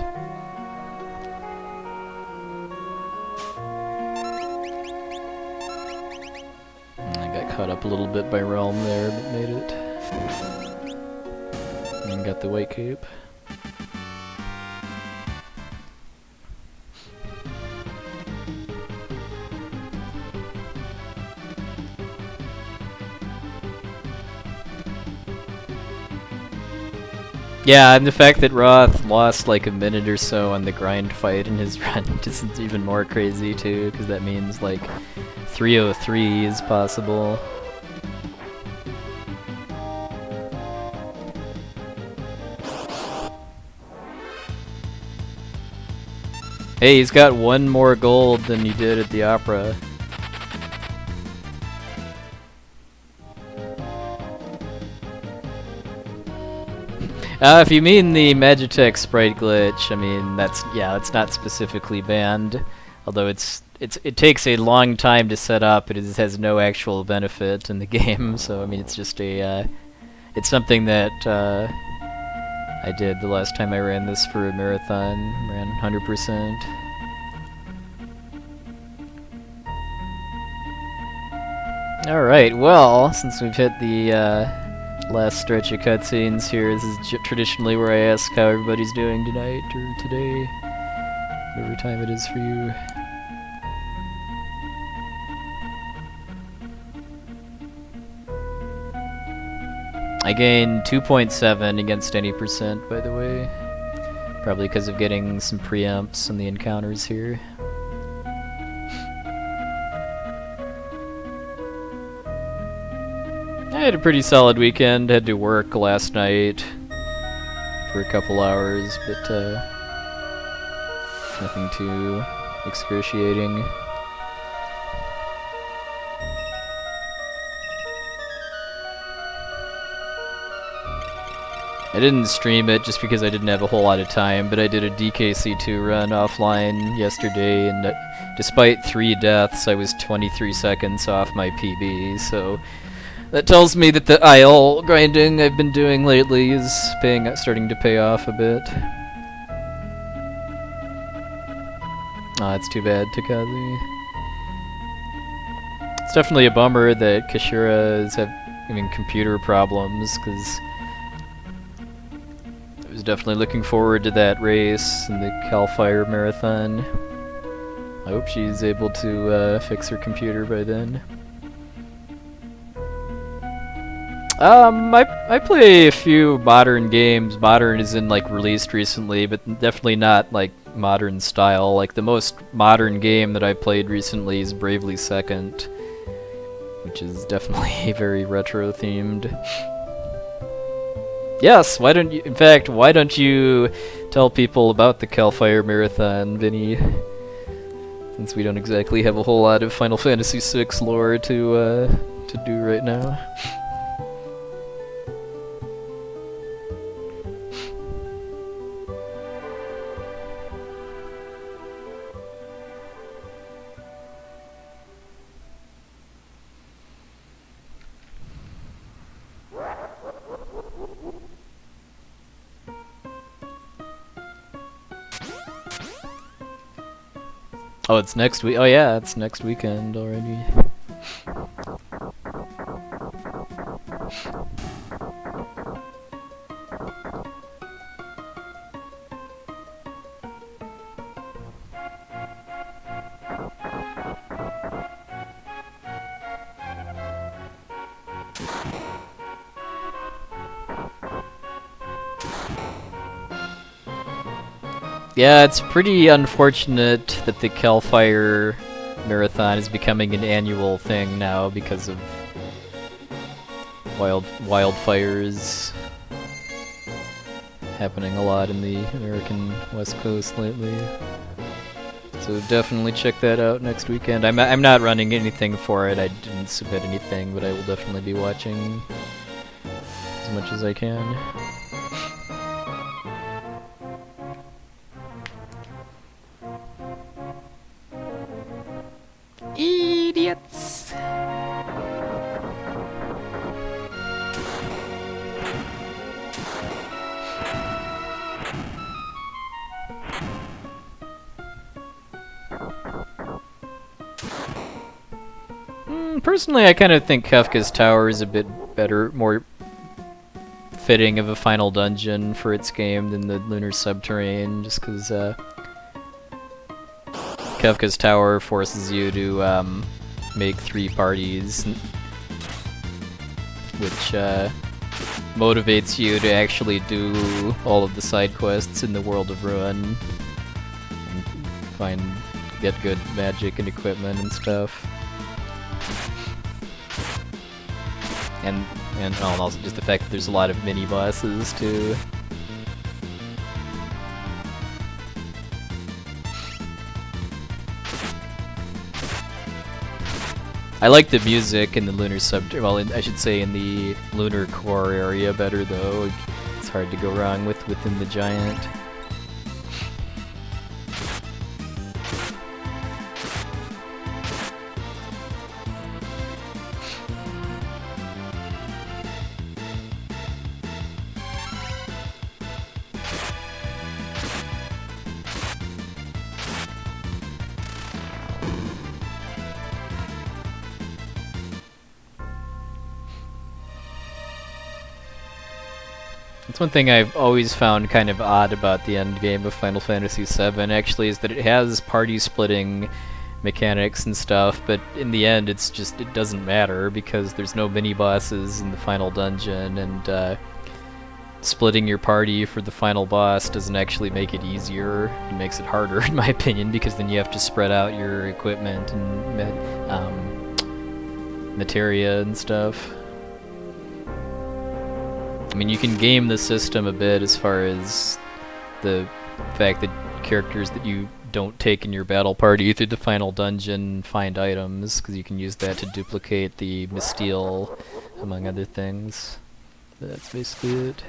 I got caught up a little bit by Realm there, but made it. And got the white cape. Yeah, and the fact that Roth lost like a minute or so on the grind fight in his run is even more crazy too, because that means like 303 is possible. Hey, he's got one more gold than he did at the Opera. If you mean the Magitech sprite glitch, I mean that's not specifically banned, although it takes a long time to set up. It has no actual benefit in the game, so I mean it's just it's something that I did the last time I ran this for a marathon, ran 100%. All right, well, since we've hit the last stretch of cutscenes here, this is traditionally where I ask how everybody's doing tonight or today, whatever time it is for you. I gained 2.7 against any percent, by the way, probably because of getting some preamps in the encounters here. I had a pretty solid weekend. Had to work last night for a couple hours, but nothing too excruciating. I didn't stream it just because I didn't have a whole lot of time, but I did a DKC2 run offline yesterday, and despite 3 deaths, I was 23 seconds off my PB, so that tells me that the IL grinding I've been doing lately is starting to pay off a bit. Oh, that's too bad, Takazi. It's definitely a bummer that Kashira is having computer problems, because I was definitely looking forward to that race in the Cal Fire Marathon. I hope she's able to fix her computer by then. I play a few modern games. Modern is in like released recently, but definitely not like modern style. Like the most modern game that I played recently is Bravely Second, which is definitely very retro themed. Yes, why don't you tell people about the Cal Fire Marathon, Vinny? Since we don't exactly have a whole lot of Final Fantasy VI lore to do right now. Oh, it's next week. Oh yeah, it's next weekend already. Yeah, it's pretty unfortunate that the Cal Fire Marathon is becoming an annual thing now because of wildfires happening a lot in the American West Coast lately. So definitely check that out next weekend. I'm not running anything for it. I didn't submit anything, but I will definitely be watching as much as I can. Idiots! Personally, I kind of think Kefka's Tower is a bit better, more fitting of a final dungeon for its game than the Lunar Subterrane, just because Kefka's Tower forces you to make 3 parties, which motivates you to actually do all of the side quests in the World of Ruin and get good magic and equipment and stuff. And also just the fact that there's a lot of mini-bosses too. I like the music in the Lunar I should say in the Lunar Core area better though. It's hard to go wrong within the Giant. That's one thing I've always found kind of odd about the endgame of Final Fantasy VII, actually, is that it has party splitting mechanics and stuff, but in the end it doesn't matter because there's no mini-bosses in the final dungeon, and splitting your party for the final boss doesn't actually make it easier. It makes it harder, in my opinion, because then you have to spread out your equipment and materia and stuff. I mean, you can game the system a bit as far as the fact that characters that you don't take in your battle party through the final dungeon find items, because you can use that to duplicate the Misteel, among other things. But that's basically it.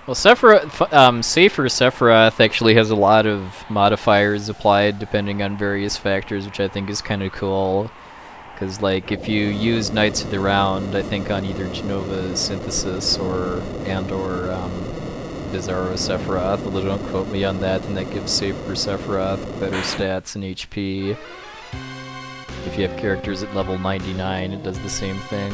Well, Safer Sephiroth actually has a lot of modifiers applied depending on various factors, which I think is kind of cool. Because, like, if you use Knights of the Round, I think on either Genova's Synthesis or Bizarro Sephiroth, although don't quote me on that, then that gives Safer Sephiroth better stats and HP. If you have characters at level 99, it does the same thing.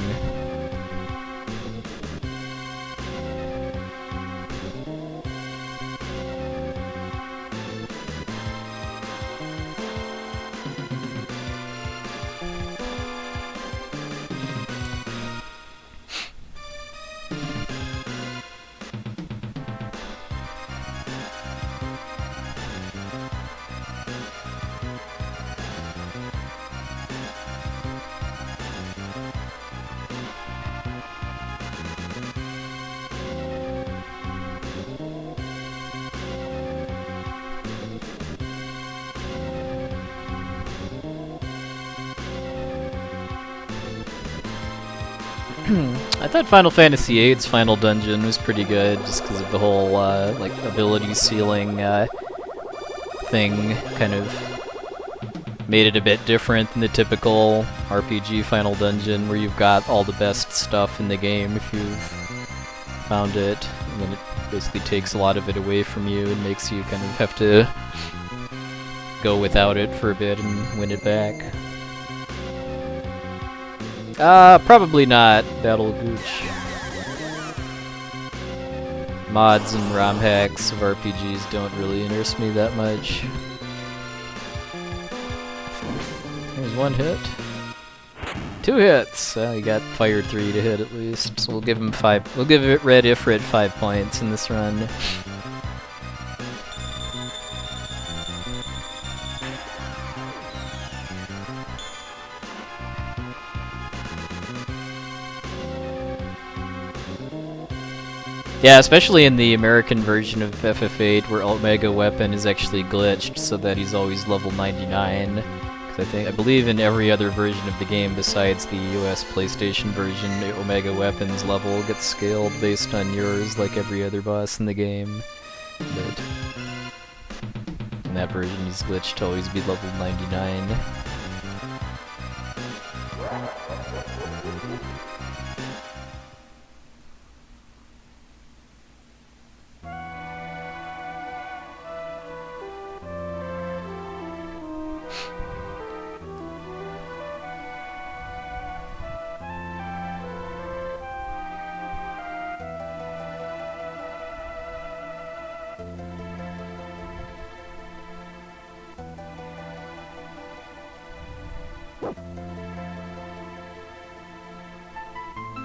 I thought Final Fantasy VIII's final dungeon was pretty good, just because of the whole like ability ceiling thing. Kind of made it a bit different than the typical RPG final dungeon, where you've got all the best stuff in the game if you've found it, and then it basically takes a lot of it away from you and makes you kind of have to go without it for a bit and win it back. Probably not. Battle Gooch. Mods and ROM hacks of RPGs don't really interest me that much. There's one hit. 2 hits! Well, you got Fire 3 to hit at least, so we'll give him 5. We'll give it Red Ifrit 5 points in this run. Yeah, especially in the American version of FF8, where Omega Weapon is actually glitched so that he's always level 99. Because I believe in every other version of the game besides the US PlayStation version, Omega Weapon's level gets scaled based on yours like every other boss in the game. But in that version he's glitched to always be level 99.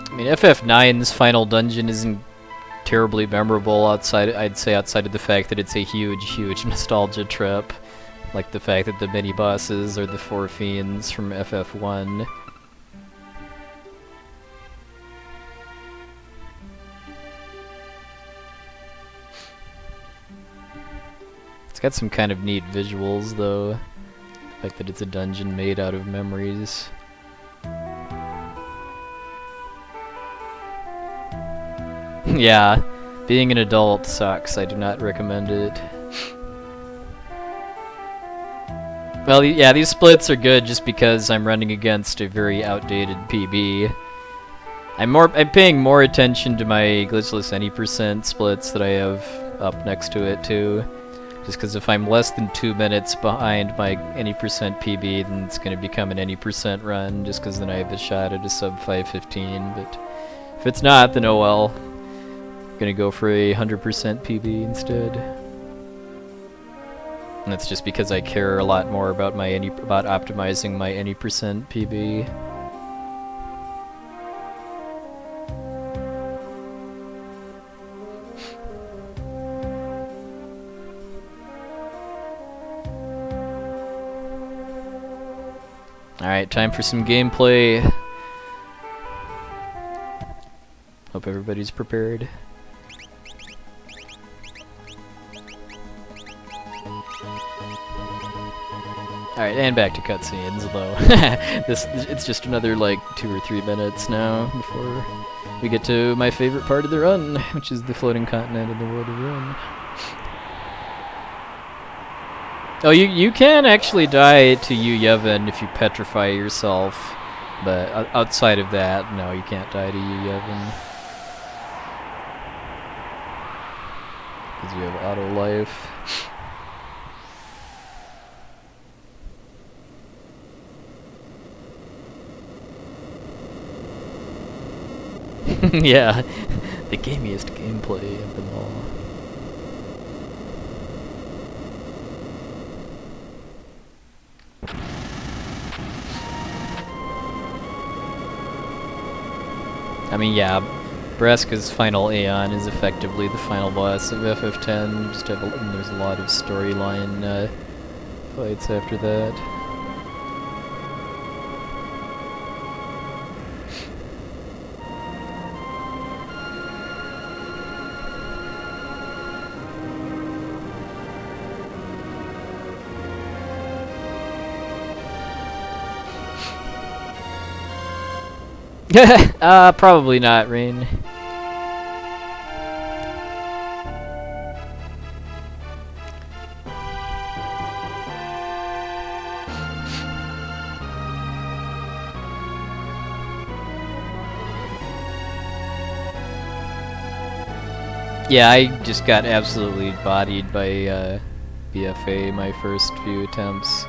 I mean, FF9's final dungeon isn't terribly memorable outside, I'd say, outside of the fact that it's a huge nostalgia trip. Like the fact that the mini-bosses are the 4 fiends from FF1. It's got some kind of neat visuals, though. The fact that it's a dungeon made out of memories. Yeah, being an adult sucks. I do not recommend it. Well, yeah, these splits are good just because I'm running against a very outdated PB. I'm paying more attention to my Glitchless Any % splits that I have up next to it too. Just because if I'm less than 2 minutes behind my Any % PB, then it's going to become an Any % run, just because then I have a shot at a sub 515. But if it's not, then oh well. Gonna go for a 100% PB instead. And that's just because I care a lot more about my about optimizing my Any % PB. Alright, time for some gameplay. Hope everybody's prepared. Alright, and back to cutscenes, though. It's just another, like, 2 or 3 minutes now before we get to my favorite part of the run, which is the floating continent in the world of Rune. Oh, you can actually die to Yu Yevon if you petrify yourself, but outside of that, no, you can't die to Yu Yevon. Because you have auto life. Yeah, the gamiest gameplay of them all. I mean, yeah, Braska's final Aeon is effectively the final boss of FF10. Just have and there's a lot of storyline fights after that. Probably not, Rain. Yeah, I just got absolutely bodied by BFA my first few attempts.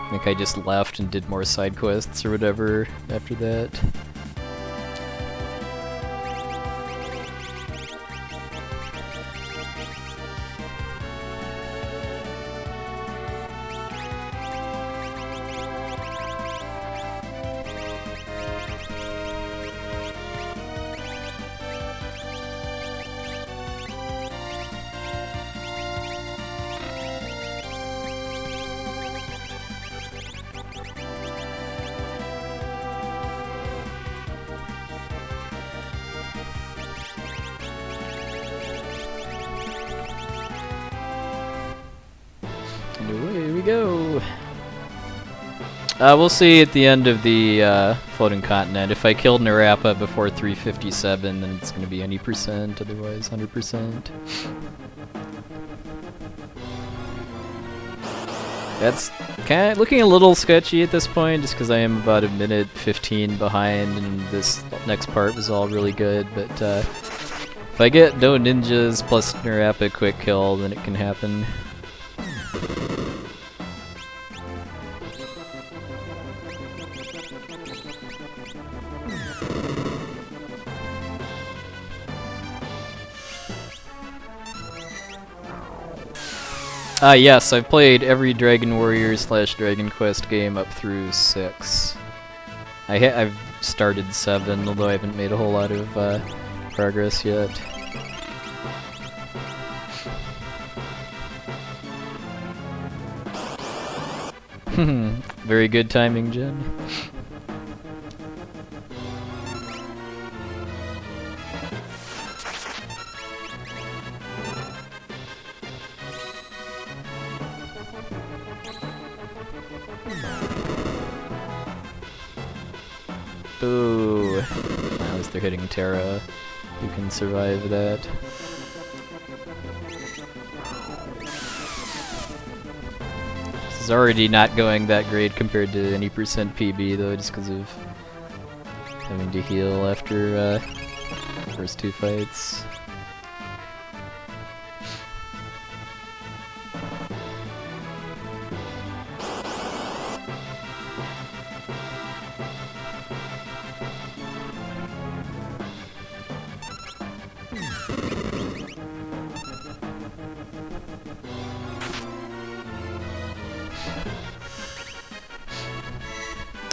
I think I just left and did more side quests or whatever after that. And away we go. We'll see at the end of the floating continent. If I killed Narapa before 357, then it's going to be any percent, otherwise 100%. That's kind of looking a little sketchy at this point, just because I am about a minute 15 behind, and this next part was all really good. But if I get no ninjas plus Narapa quick kill, then it can happen. Yes, I've played every Dragon Warrior / Dragon Quest game up through 6. I've started 7, although I haven't made a whole lot of progress yet. Very good timing, Jen. Ooh. At least they're hitting Terra. You can survive that. This is already not going that great compared to any percent PB though, just because of having to heal after the first 2 fights.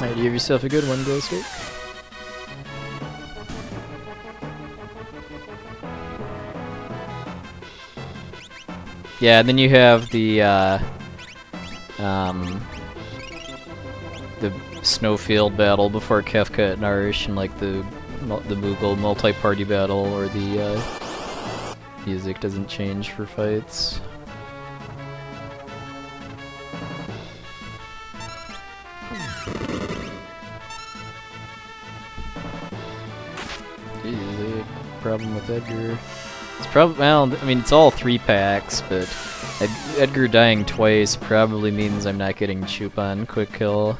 Alright, you give yourself a good one, Ghostwick. Yeah, and then you have the snowfield battle before Kefka at Narish, and like the Moogle multi-party battle, or the music doesn't change for fights. Problem with Edgar. It's probably, well, I mean, it's all 3 packs, but Edgar dying twice probably means I'm not getting Chupan quick kill,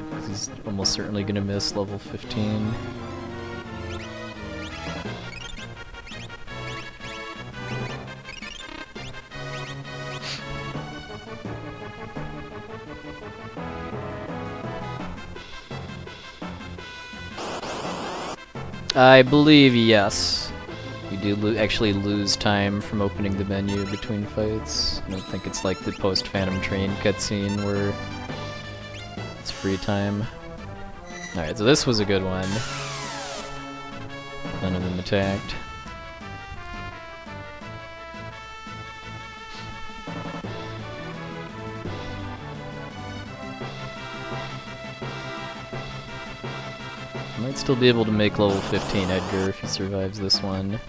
because he's almost certainly gonna miss level 15. I believe yes. You do actually lose time from opening the menu between fights. I don't think it's like the post-Phantom Train cutscene where it's free time. Alright, so this was a good one. None of them attacked. Might still be able to make level 15 Edgar if he survives this one.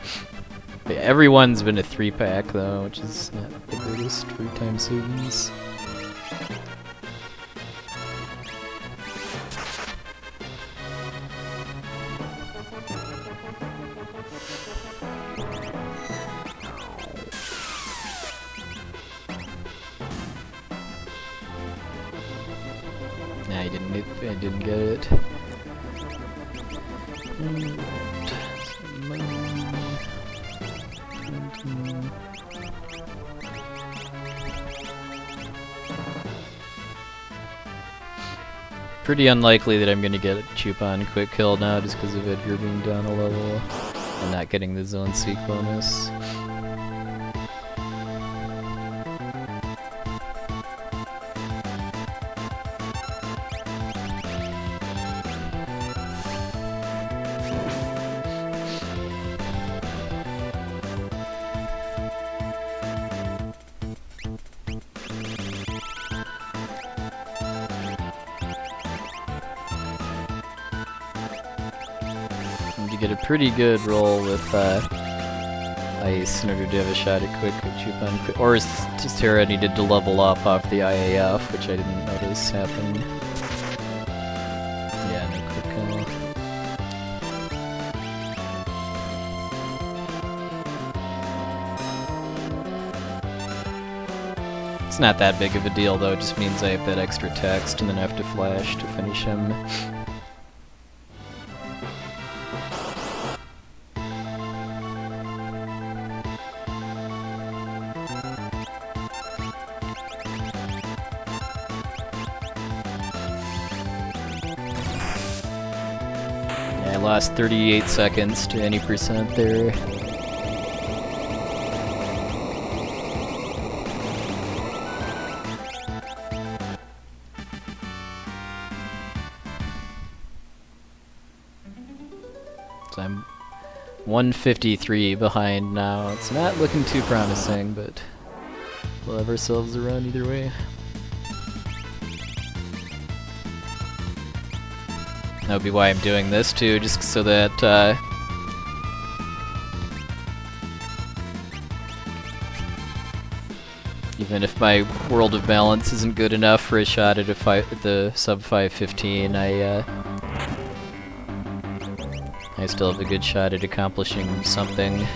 But yeah, everyone's been a 3-pack though, which is not the greatest free time savings. I didn't get it. Pretty unlikely that I'm gonna get a Chupon quick kill now just because of Edgar being down a level and not getting the zone seek bonus. To get a pretty good roll with ice in order to have a shot at quick Chupon, or just Terra needed to level up off the IAF, which I didn't notice happen. Yeah, no quick kill. It's not that big of a deal though, it just means I have that extra text and then I have to flash to finish him. I lost 38 seconds to any percent there. So I'm 153 behind now. It's not looking too promising, but we'll have ourselves a run either way. That would be why I'm doing this too, just so that even if my world of balance isn't good enough for a shot at the sub 515, I still have a good shot at accomplishing something.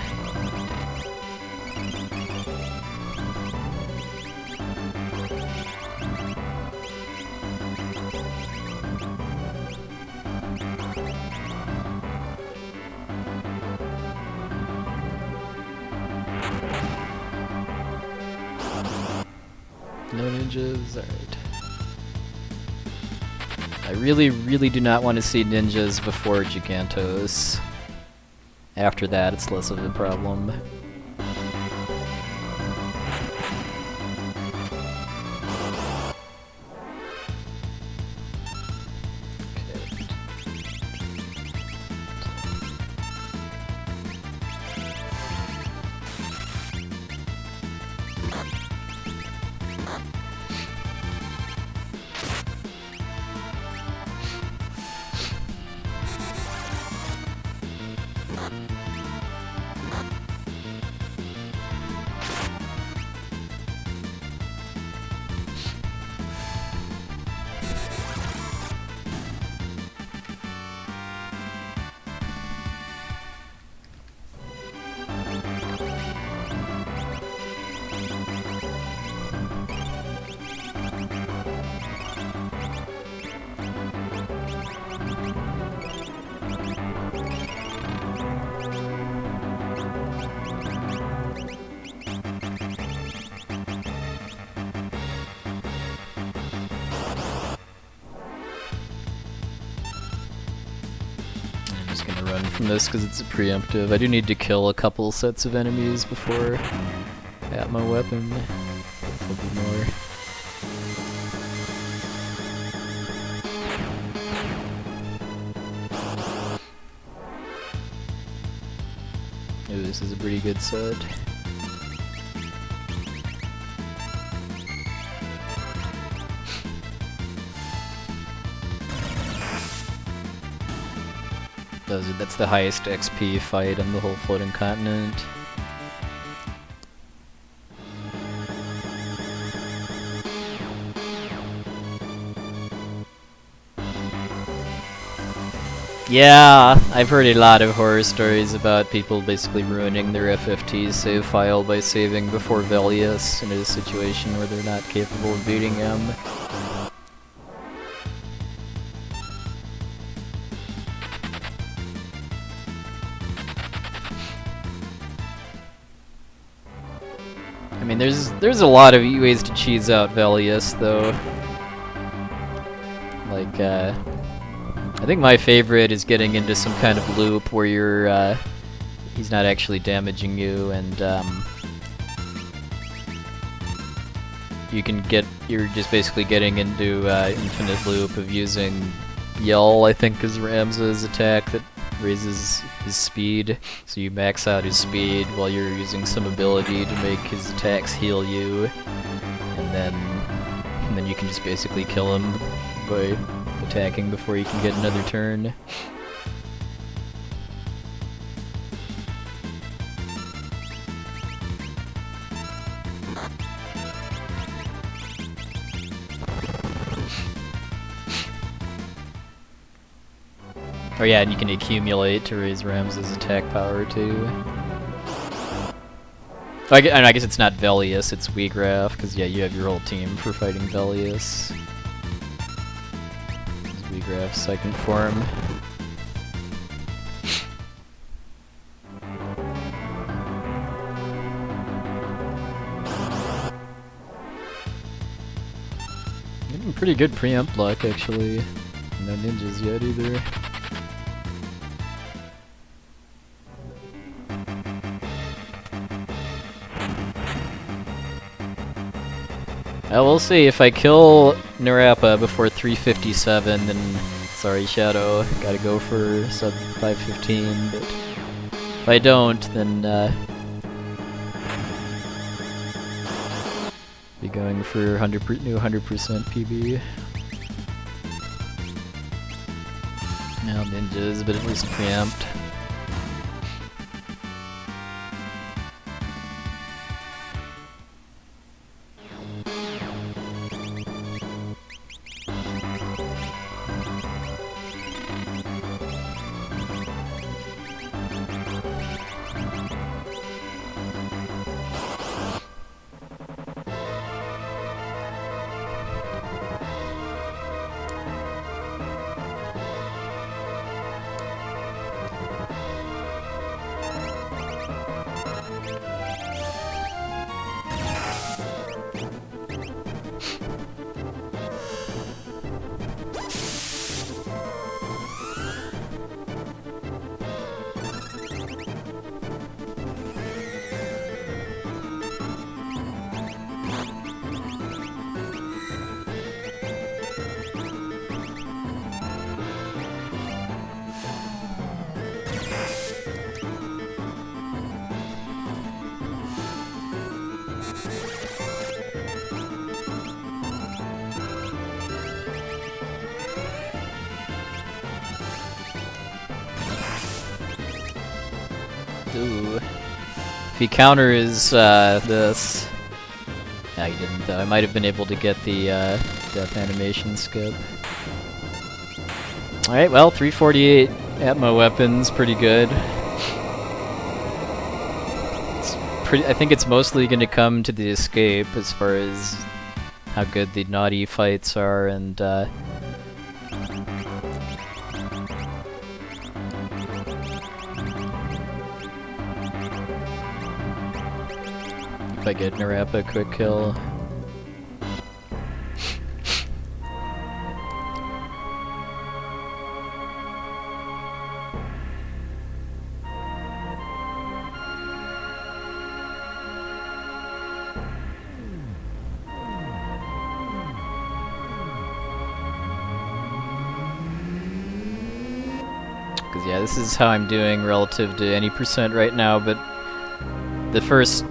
No ninjas? Alright. I really do not want to see ninjas before Gigantos. After that, it's less of a problem. Gonna run from this because it's a preemptive. I do need to kill a couple sets of enemies before I have my weapon. There'll be more. Ooh, this is a pretty good set. That's the highest XP fight on the whole floating continent. Yeah, I've heard a lot of horror stories about people basically ruining their FFT save file by saving before Velius in a situation where they're not capable of beating him. mean, there's a lot of ways to cheese out Velius, though. Like, I think my favorite is getting into some kind of loop where you're, he's not actually damaging you, and, you're just basically getting into, infinite loop of using Yell, I think, is Ramza's attack that raises his speed, so you max out his speed while you're using some ability to make his attacks heal you, and then you can just basically kill him by attacking before you can get another turn. Oh yeah, and you can accumulate to raise Ramza's attack power too. I guess it's not Velius, it's Weegraf, because yeah, you have your whole team for fighting Velius. Weegraf's second form. Getting pretty good preempt luck, actually. No ninjas yet either. We'll see. If I kill Narapa before 357, then sorry, Shadow, gotta go for sub 515. But if I don't, then be going for new 100% PB. Now ninjas, but at least preempt. Ooh. If he counters this... No, he didn't though. I might have been able to get the death animation skip. Alright, well, 348 Atmo weapons, pretty good. I think it's mostly going to come to the escape as far as how good the naughty fights are, and if I get Narapa quick kill. Because yeah, this is how I'm doing relative to any percent right now, but the first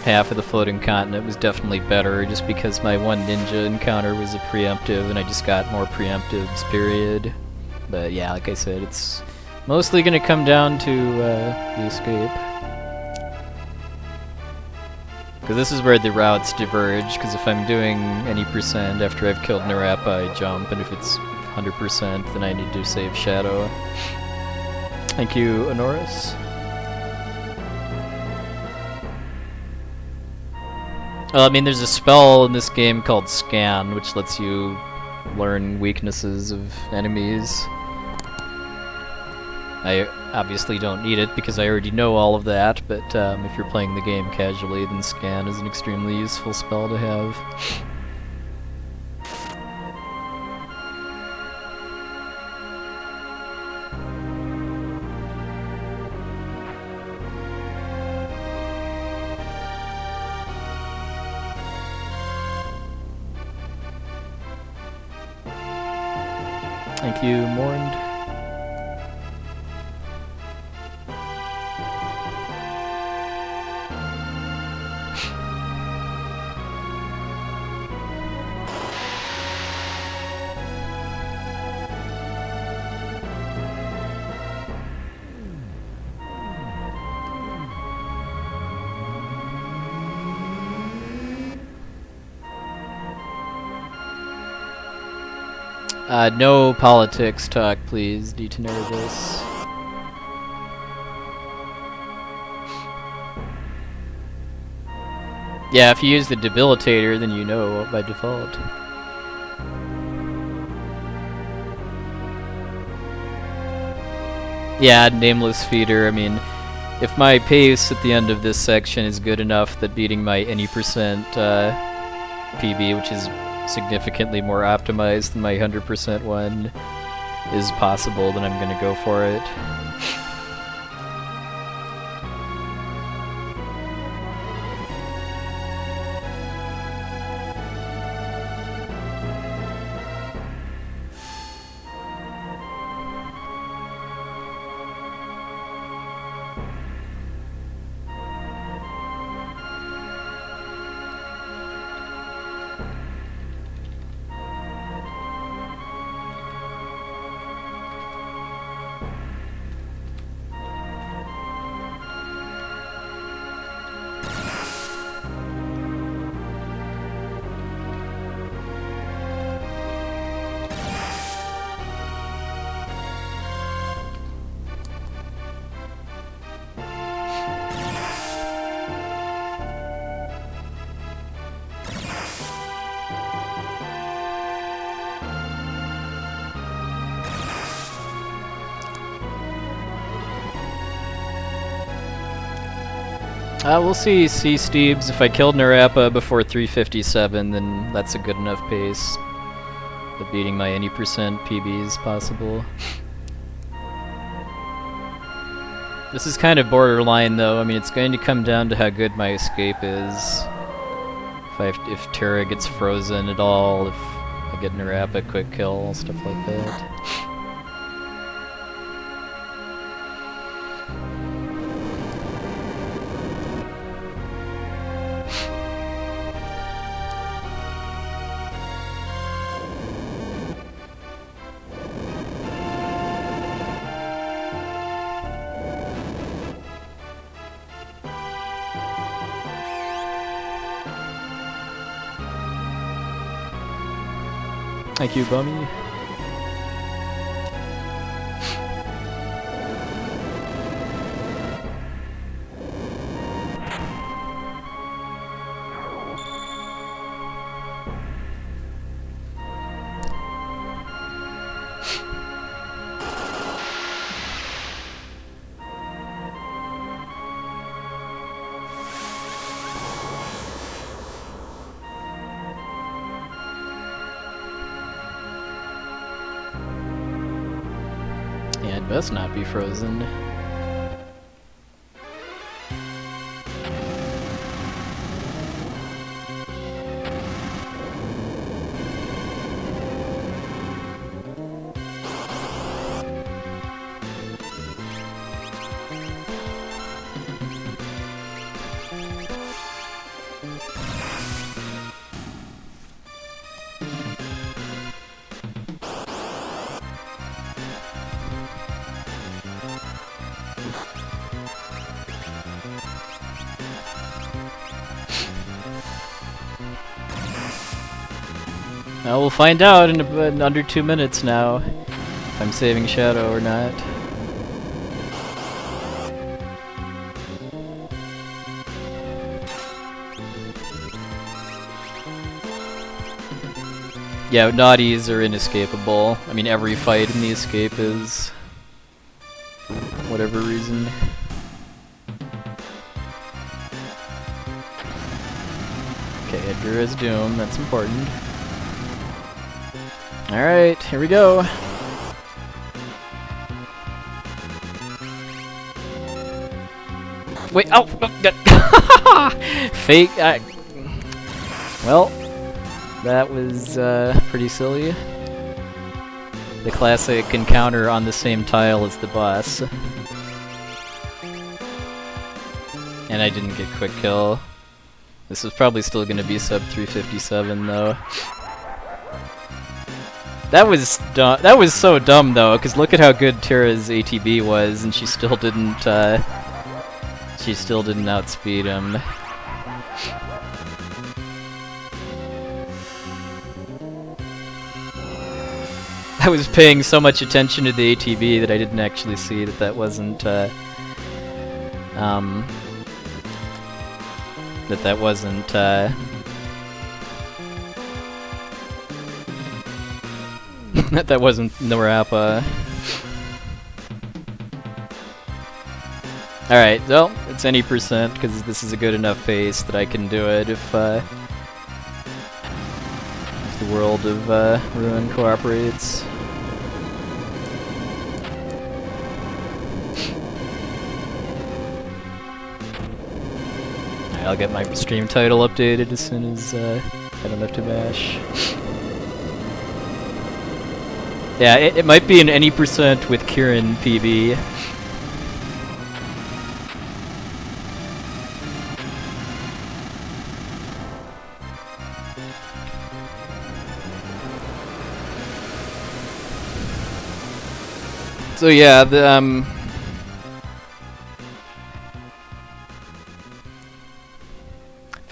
half of the floating continent was definitely better just because my one ninja encounter was a preemptive and I just got more preemptives, period. But yeah, like I said, it's mostly going to come down to the escape. Because this is where the routes diverge, because if I'm doing any percent after I've killed Narapa, I jump, and if it's 100%, then I need to save Shadow. Thank you, Honoris. Well, I mean, there's a spell in this game called Scan, which lets you learn weaknesses of enemies. I obviously don't need it because I already know all of that, but if you're playing the game casually, then scan is an extremely useful spell to have. Thank you, Mourned. No politics talk, please, Detonervis. Yeah, if you use the debilitator, then you know by default. Yeah, Nameless Feeder, I mean, if my pace at the end of this section is good enough that beating my any percent PB, which is significantly more optimized than my 100% one, is possible, then I'm gonna go for it. We'll see Steebs. If I killed Narappa before 357, then that's a good enough pace. But beating my any percent PB is possible. This is kind of borderline, though. I mean, it's going to come down to how good my escape is. If Terra gets frozen at all, if I get Narappa quick kill, stuff like that. Thank you, Bummy. Best not be frozen. Well, we'll find out in under 2 minutes now, if I'm saving Shadow or not. Yeah, naughties are inescapable. I mean, every fight in the escape is. whatever reason. Okay, Edgar is Doom, that's important. Alright, here we go. Wait, oh! Fake, well, that was pretty silly. The classic encounter on the same tile as the boss. And I didn't get quick kill. This was probably still gonna be sub 357 though. That was dumb. That was so dumb though, because look at how good Tira's ATB was, and she still didn't outspeed him. I was paying so much attention to the ATB that I didn't actually see that that wasn't that wasn't that wasn't Norappa. Alright, well, it's any percent, because this is a good enough pace that I can do it if the world of Ruin cooperates. Alright, I'll get my stream title updated as soon as I don't have to bash. Yeah, it might be an any percent with Kieran PB. So yeah, the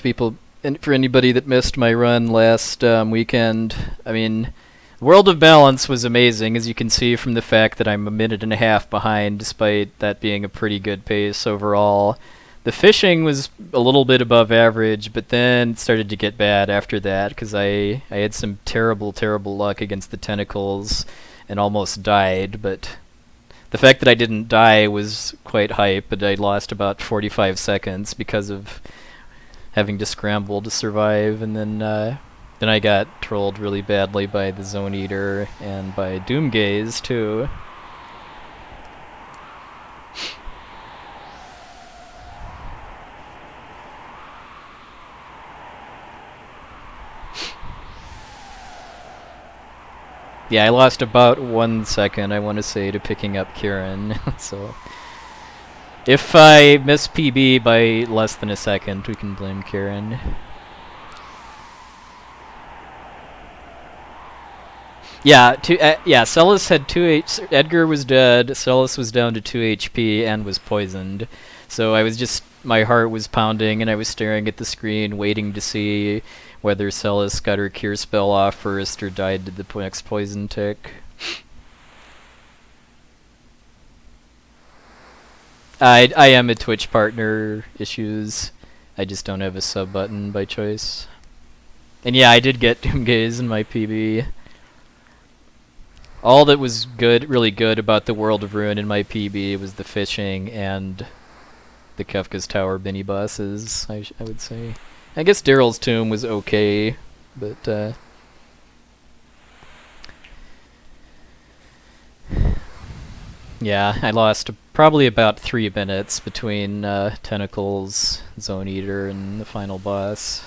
people, and for anybody that missed my run last weekend, I mean, World of Balance was amazing, as you can see from the fact that I'm a minute and a half behind, despite that being a pretty good pace overall. The fishing was a little bit above average, but then it started to get bad after that, because I had some terrible luck against the tentacles and almost died, but the fact that I didn't die was quite hype, but I lost about 45 seconds because of having to scramble to survive, and then I got trolled really badly by the Zone Eater and by Doomgaze too. Yeah, I lost about 1 second, I want to say, to picking up Kieran, so if I miss PB by less than a second, we can blame Kieran. Yeah, Celis had 2 Edgar was dead, Celis was down to 2 HP and was poisoned. So I was just, my heart was pounding and I was staring at the screen waiting to see whether Celis got her cure spell off first or died to the next poison tick. I am a Twitch partner issues. I just don't have a sub button by choice. And yeah, I did get Doomgaze in my PB. All that was good, really good about the World of Ruin in my PB was the fishing and the Kefka's Tower minibosses, I would say. I guess Daryl's Tomb was okay, but yeah, I lost probably about 3 minutes between Tentacles, Zone Eater, and the final boss.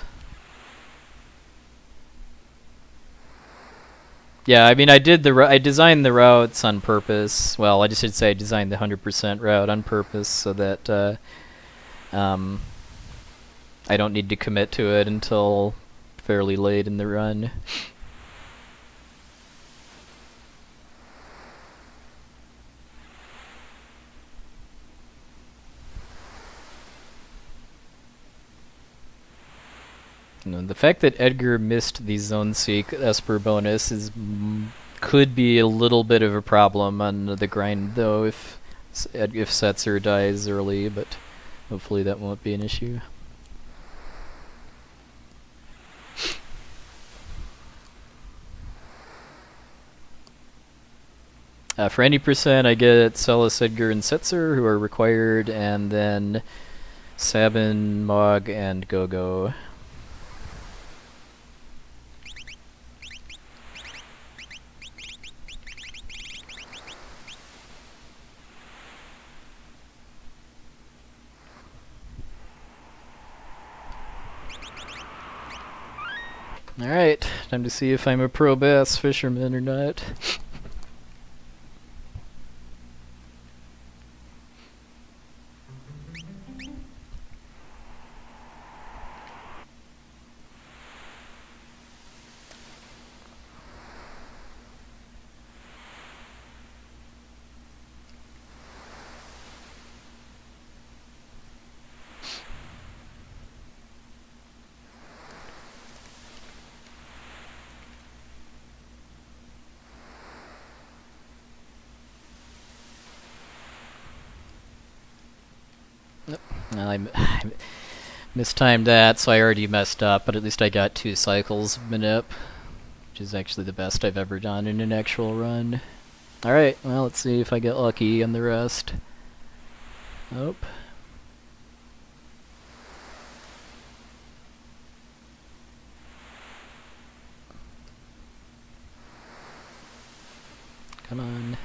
Yeah, I mean, I designed the routes on purpose. Well, I just should say I designed the 100% route on purpose so that I don't need to commit to it until fairly late in the run. The fact that Edgar missed the Zone Seek Esper bonus could be a little bit of a problem on the grind, though, if Setzer dies early, but hopefully that won't be an issue. For any percent, I get Celis, Edgar, and Setzer, who are required, and then Sabin, Mog, and Gogo. Alright, time to see if I'm a pro bass fisherman or not. Well, I mistimed that, so I already messed up, but at least I got 2 cycles of manip, which is actually the best I've ever done in an actual run. Alright, well, let's see if I get lucky on the rest. Nope. Come on.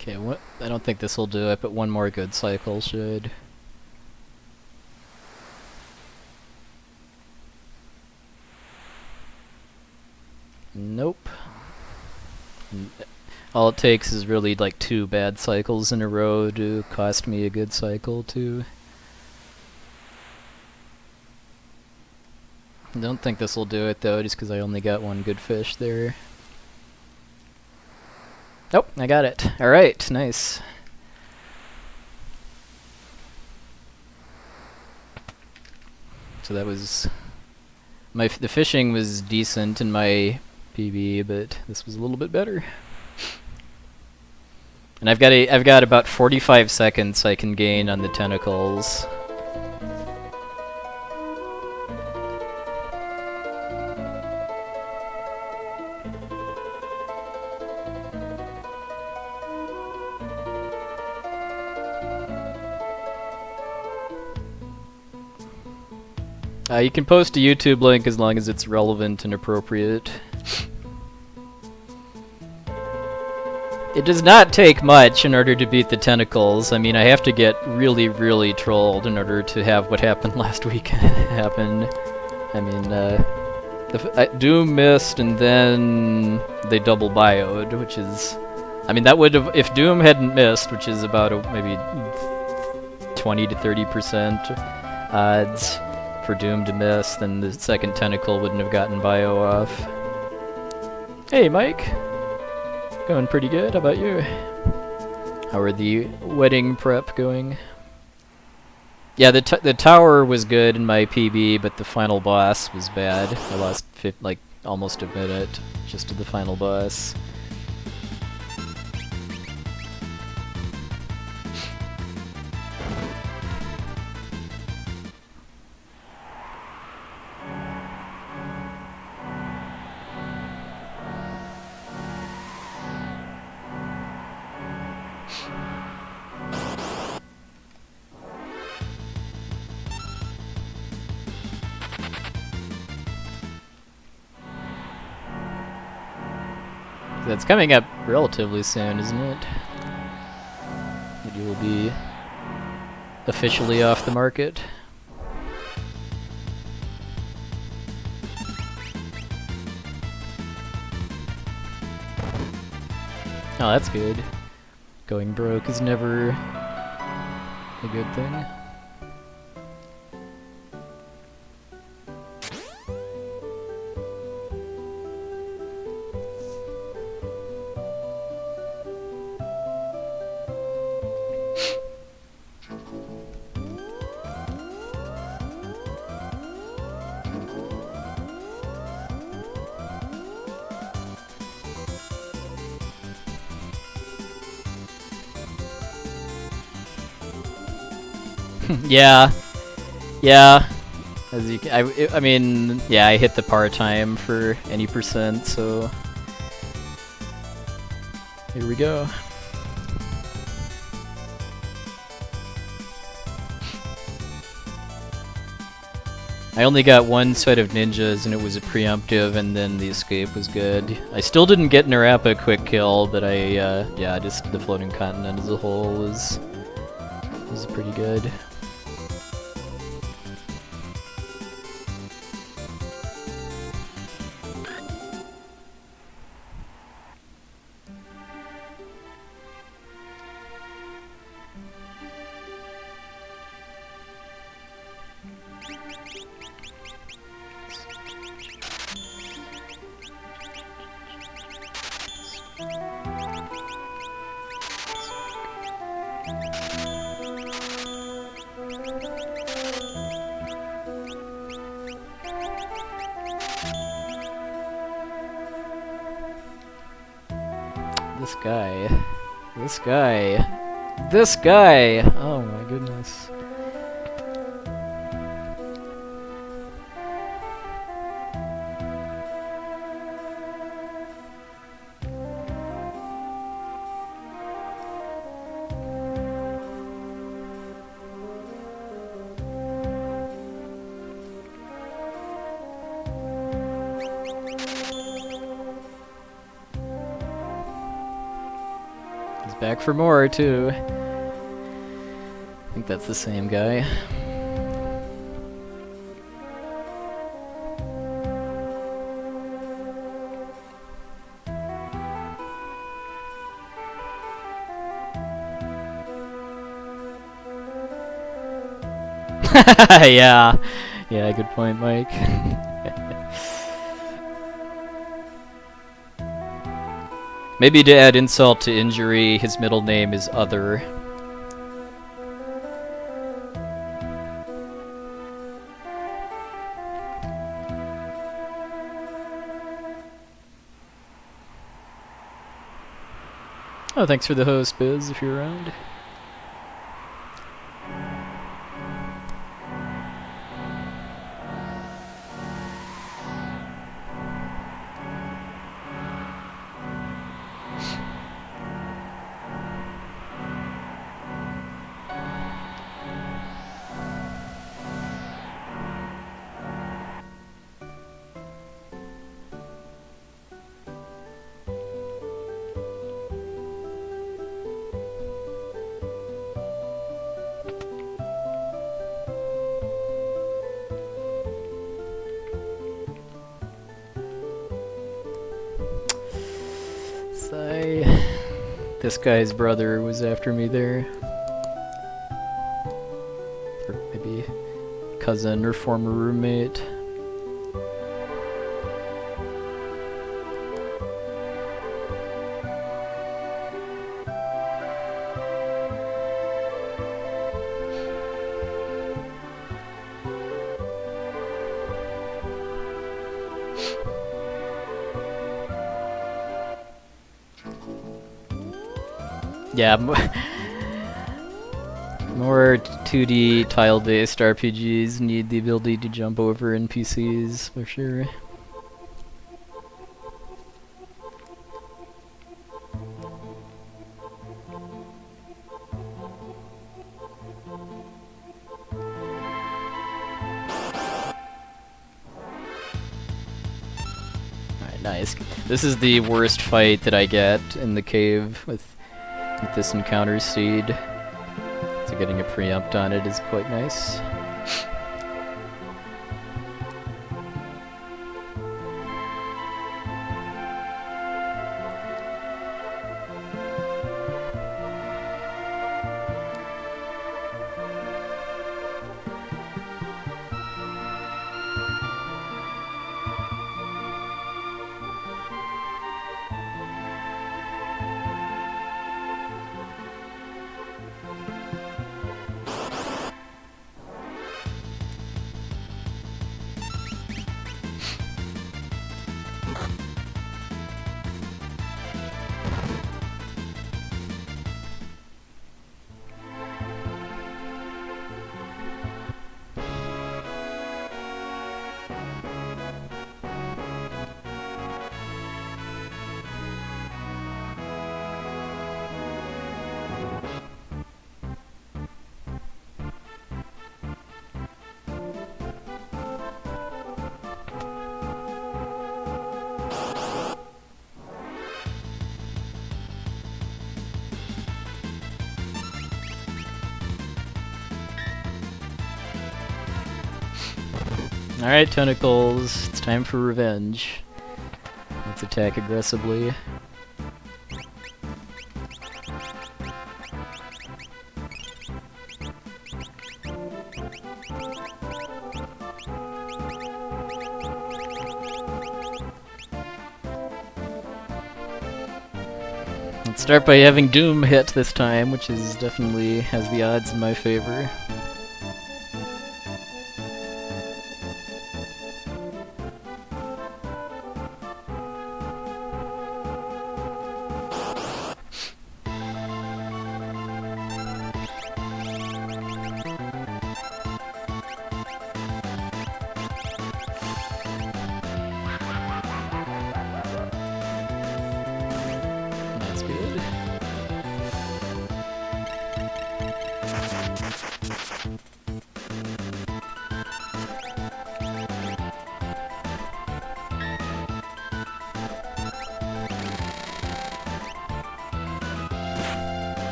Okay, I don't think this will do it, but one more good cycle should. Nope. All it takes is really like 2 bad cycles in a row to cost me a good cycle too. Don't think this will do it though, just because I only got 1 good fish there. Nope, I got it. Alright, nice. So that was... the fishing was decent in my PB, but this was a little bit better. And I've got about 45 seconds I can gain on the tentacles. You can post a YouTube link as long as it's relevant and appropriate. It does not take much in order to beat the tentacles. I mean, I have to get really, really trolled in order to have what happened last week happen. I mean, Doom missed and then they double bioed, which is... I mean, that would have... If Doom hadn't missed, which is about maybe 20 to 30% odds for Doom to miss, then the second tentacle wouldn't have gotten bio off. Hey, Mike! Going pretty good, how about you? How are the wedding prep going? Yeah, the tower was good in my PB, but the final boss was bad. I lost like almost a minute just to the final boss. That's coming up relatively soon, isn't it? That you will be officially off the market. Oh, that's good. Going broke is never a good thing. Yeah, yeah. As you can, I mean, yeah, I hit the par time for any percent, so here we go. I only got one set of ninjas, and it was a preemptive, and then the escape was good. I still didn't get Narapa quick kill, but yeah, just the floating continent as a whole was pretty good. This guy! Oh my goodness. He's back for more, too. I think that's the same guy. Yeah. Yeah, good point, Mike. Maybe to add insult to injury, his middle name is Other. Oh, thanks for the host, Biz, if you're around. This guy's brother was after me there. Or maybe cousin or former roommate. Yeah, more 2D tile-based RPGs need the ability to jump over NPCs, for sure. Alright, nice. This is the worst fight that I get in the cave with this encounter seed. So getting a preempt on it is quite nice. Alright, tentacles, it's time for revenge. Let's attack aggressively. Let's start by having Doom hit this time, which is definitely has the odds in my favor.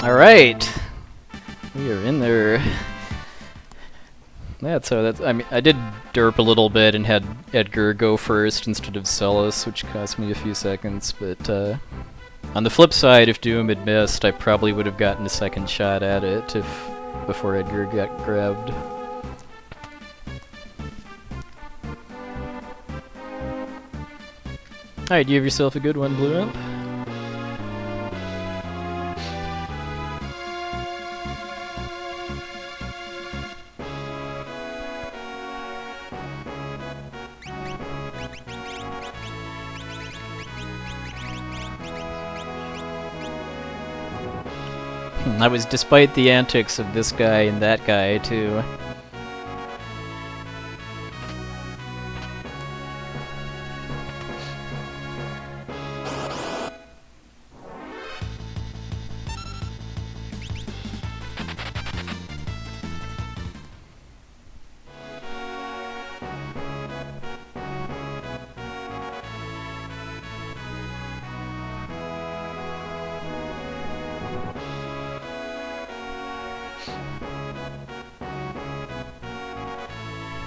Alright! We are in there. I mean, I did derp a little bit and had Edgar go first instead of Celis, which cost me a few seconds, but on the flip side, if Doom had missed, I probably would have gotten a second shot at it before Edgar got grabbed. Alright, you have yourself a good one, Blue Imp. That was despite the antics of this guy and that guy, too.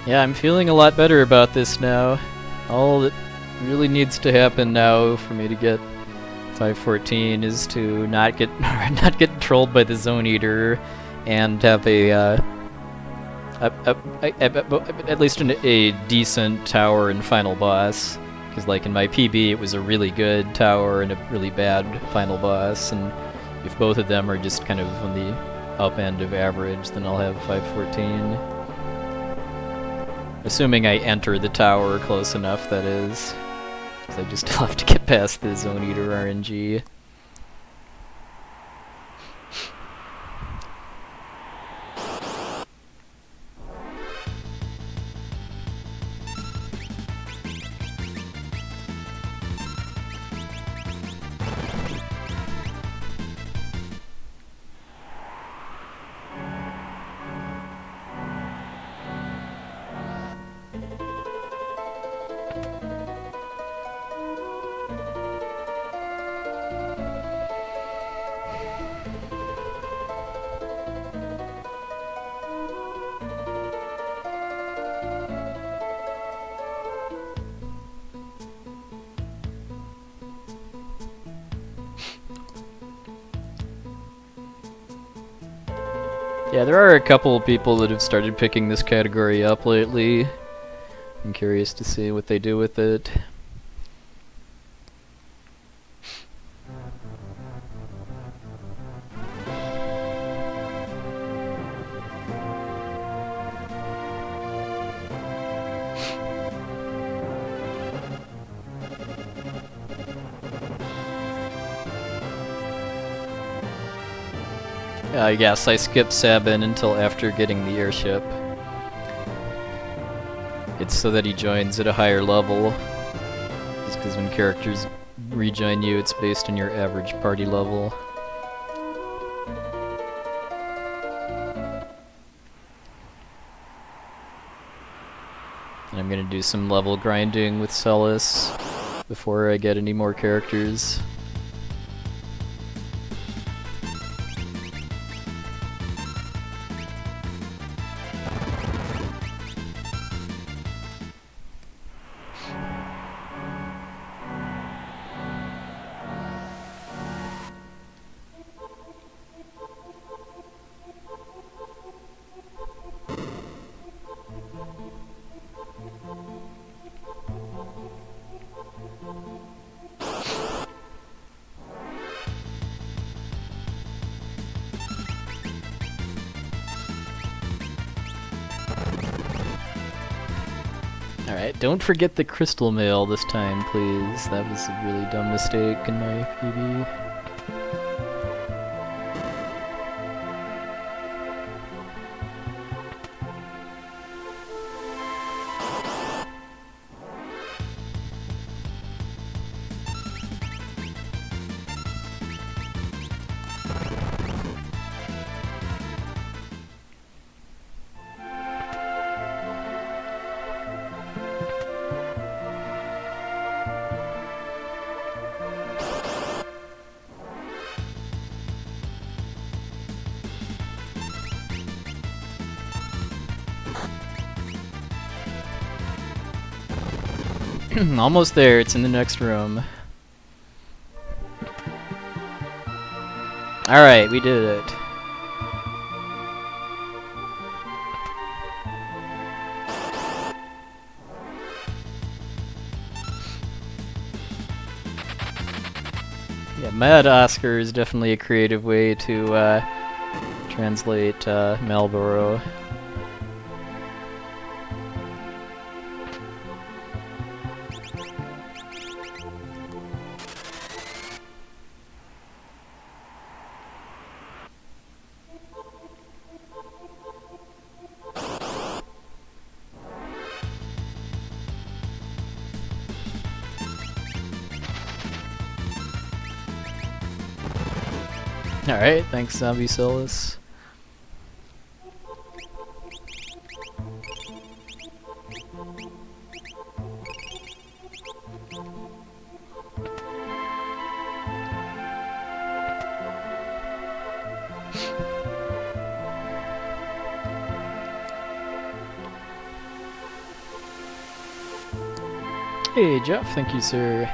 Yeah, I'm feeling a lot better about this now. All that really needs to happen now for me to get 514 is to not get not get trolled by the Zone Eater and have at least a decent tower and final boss. Because like in my PB, it was a really good tower and a really bad final boss, and if both of them are just kind of on the up end of average, then I'll have 514. Assuming I enter the tower close enough, that is. Because I just still have to get past the Zone Eater RNG. Yeah, there are a couple of people that have started picking this category up lately. I'm curious to see what they do with it. Yes, I skipped Sabin until after getting the airship. It's so that he joins at a higher level. Just because when characters rejoin you, it's based on your average party level. And I'm gonna do some level grinding with Celis before I get any more characters. Alright, don't forget the crystal mail this time, please. That was a really dumb mistake in my PB. Almost there, it's in the next room. Alright, we did it. Yeah, Mad Oscar is definitely a creative way to translate Marlboro. Alright, thanks Zombie Celis. Hey Jeff, thank you sir.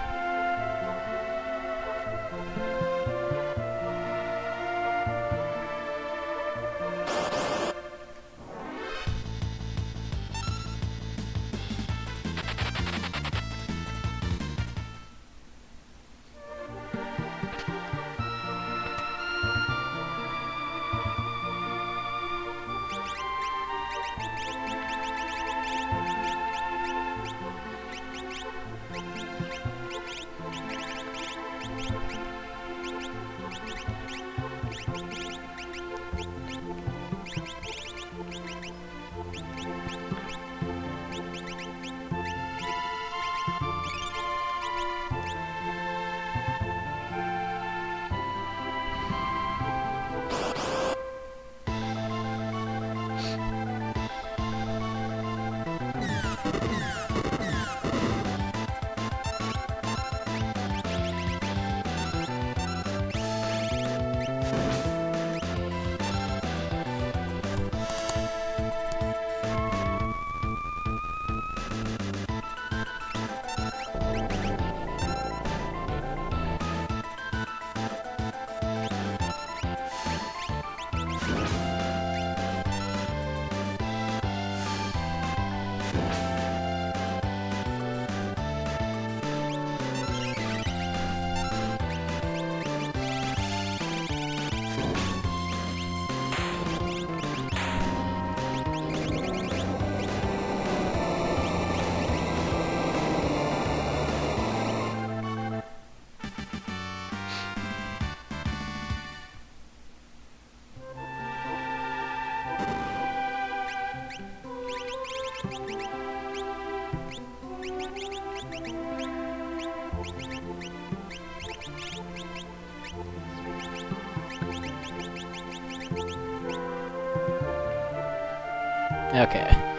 Okay.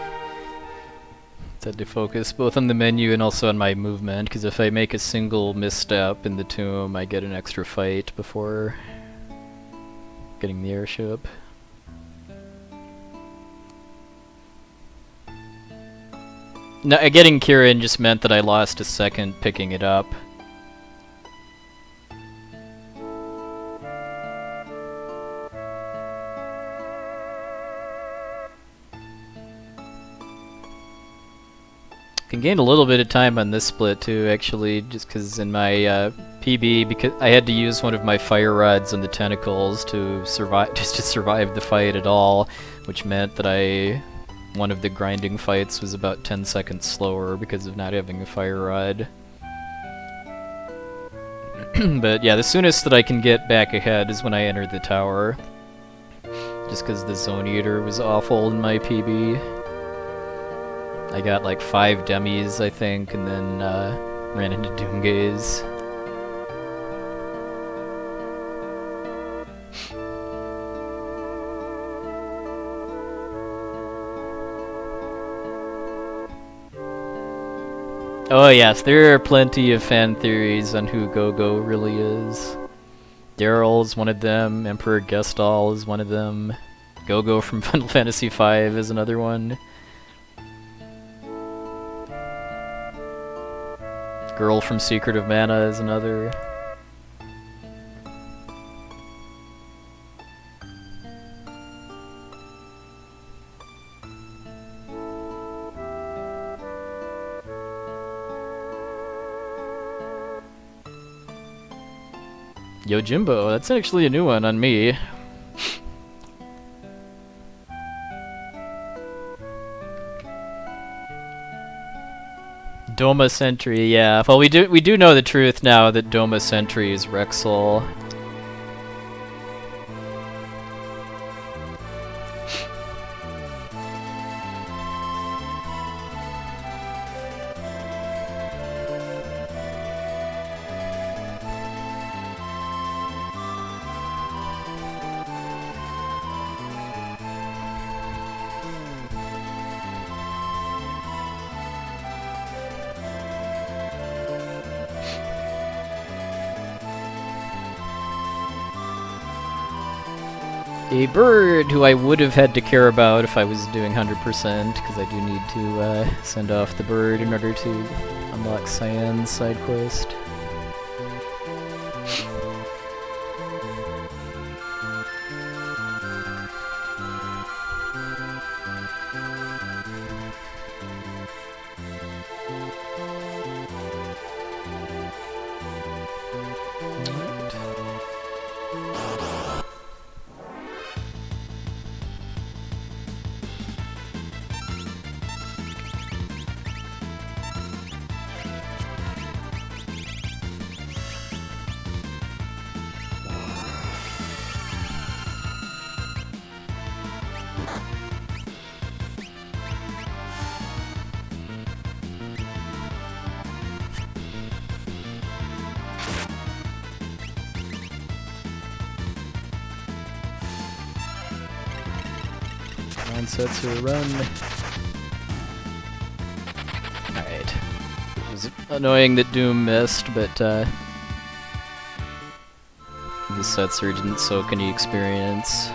Had to focus both on the menu and also on my movement, because if I make a single misstep in the tomb, I get an extra fight before getting the airship. No, getting Kieran just meant that I lost a second picking it up. Can gain a little bit of time on this split too, actually, just because in my PB, because I had to use one of my fire rods on the tentacles to survive, just to survive the fight at all, which meant that one of the grinding fights was about 10 seconds slower because of not having a fire rod. But yeah, the soonest that I can get back ahead is when I enter the tower, just because the Zone Eater was awful in my PB. I got like 5 demis, I think, and then ran into Doomgaze. Oh yes, there are plenty of fan theories on who Go-Go really is. Daryl is one of them, Emperor Gestalt is one of them, Go-Go from Final Fantasy V is another one. Girl from Secret of Mana is another. Yojimbo, that's actually a new one on me. Doma Sentry, yeah. Well, we do know the truth now that Doma Sentry is Rexel. A bird who I would have had to care about if I was doing 100%, because I do need to send off the bird in order to unlock Cyan's side quest. Sets her run. Alright. It was annoying that Doom missed, but the Setzer didn't soak any experience.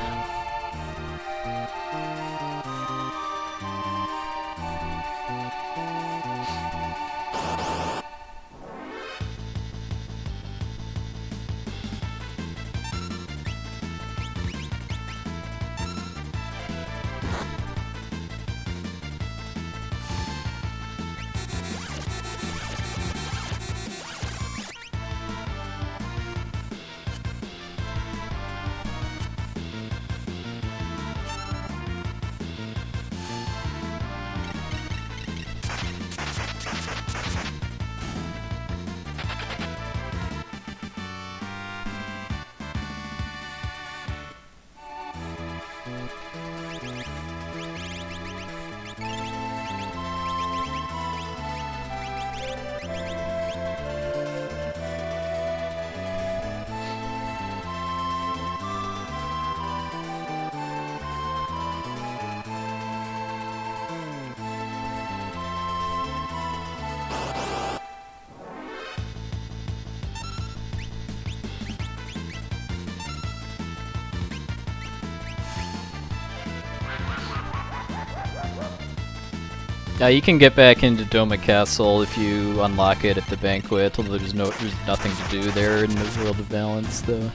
You can get back into Doma Castle if you unlock it at the banquet, although there's nothing to do there in the World of Balance, though.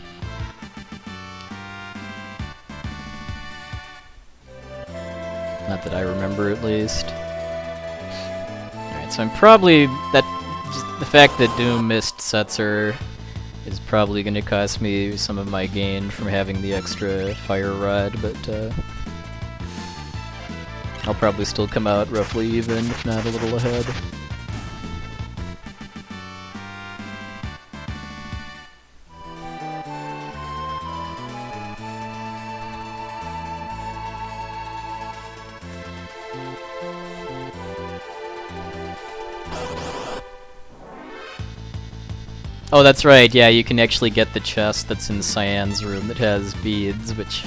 Not that I remember, at least. Alright, so I'm probably... just the fact that Doom missed Setzer is probably going to cost me some of my gain from having the extra fire rod, but I'll probably still come out roughly even, if not a little ahead. Oh, that's right, yeah, you can actually get the chest that's in Cyan's room that has beads, which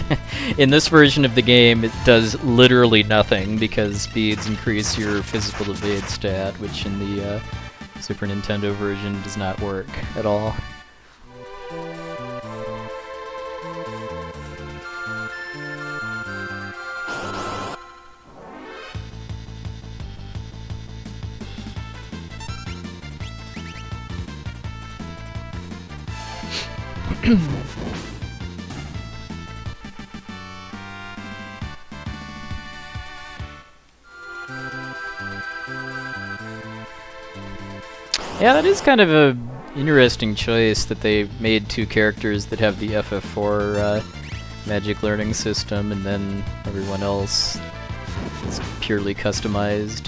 in this version of the game it does literally nothing because beads increase your physical evade stat, which in the Super Nintendo version does not work at all. Yeah, that is kind of a interesting choice that they made two characters that have the FF4 magic learning system, and then everyone else is purely customized.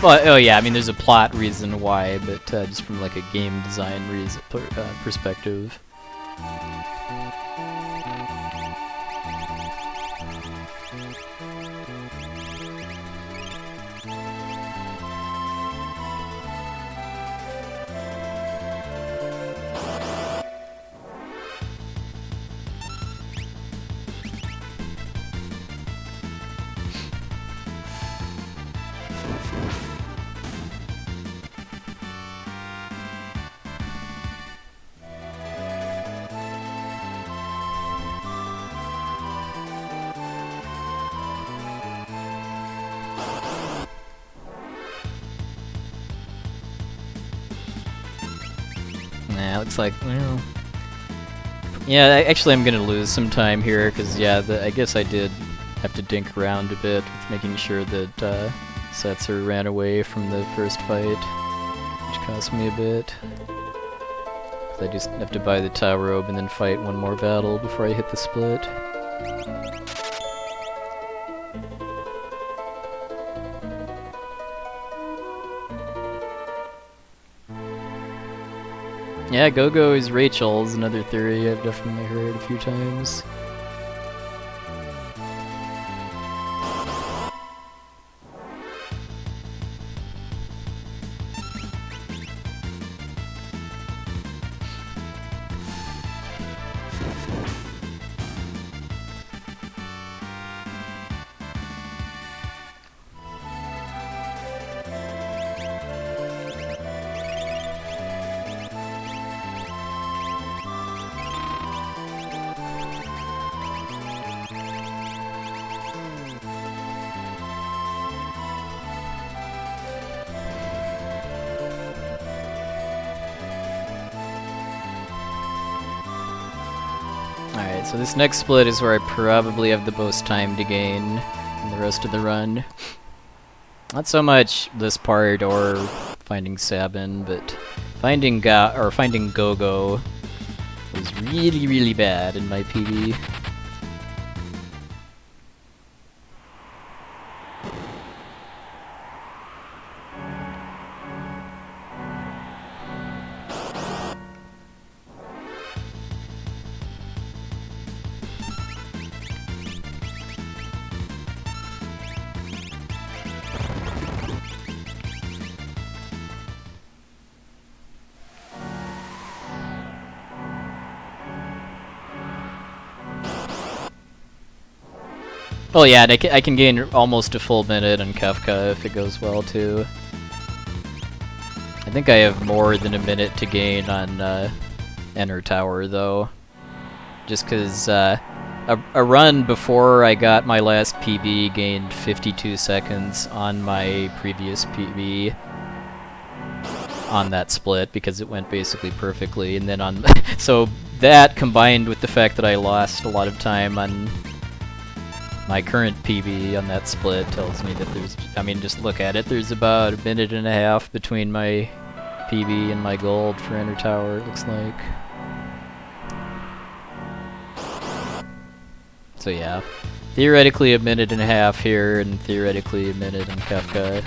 Well, oh yeah, I mean there's a plot reason why, but just from like a game design perspective. Nah, looks like, well... Yeah, actually I'm gonna lose some time here, because yeah, I guess I did have to dink around a bit with making sure that Setzer ran away from the first fight, which cost me a bit. I just have to buy the Tau Robe and then fight one more battle before I hit the split. Yeah, Go-Go is Rachel's, another theory I've definitely heard a few times. Alright, so this next split is where I probably have the most time to gain in the rest of the run. Not so much this part or finding Sabin, but finding Go-Go was really, really bad in my PB. Oh yeah, and I can gain almost a full minute on Kefka if it goes well too. I think I have more than a minute to gain on Enter Tower though. Just cause a run before I got my last PB gained 52 seconds on my previous PB on that split because it went basically perfectly, and then on so that combined with the fact that I lost a lot of time on my current PB on that split tells me that there's, I mean, just look at it, there's about a minute and a half between my PB and my gold for Enter Tower, it looks like. So yeah, theoretically a minute and a half here, and theoretically a minute on Kefka.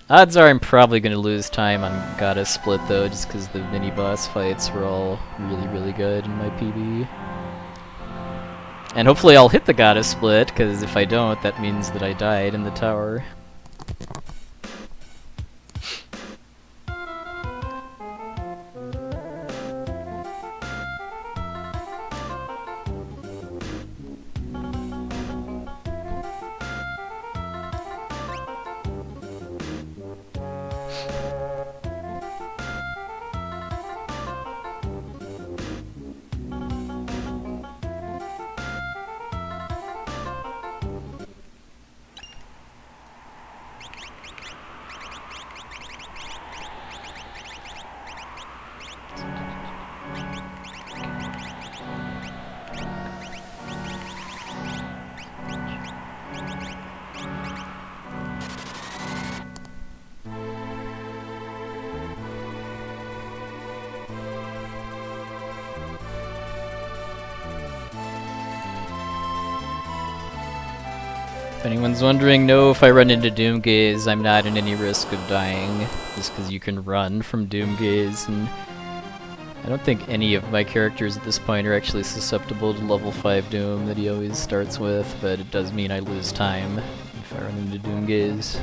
Odds are I'm probably going to lose time on Goddess Split though, just because the mini-boss fights were all really, really good in my PB. And hopefully I'll hit the Goddess Split, because if I don't, that means that I died in the tower. If anyone's wondering, no, if I run into Doomgaze, I'm not in any risk of dying, just because you can run from Doomgaze, and I don't think any of my characters at this point are actually susceptible to level 5 Doom that he always starts with, but it does mean I lose time if I run into Doomgaze.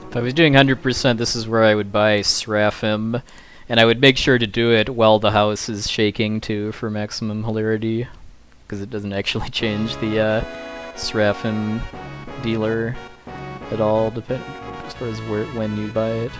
If I was doing 100%, this is where I would buy Seraphim, and I would make sure to do it while the house is shaking too for maximum hilarity, because it doesn't actually change the Seraphim dealer at all, as far as when you buy it.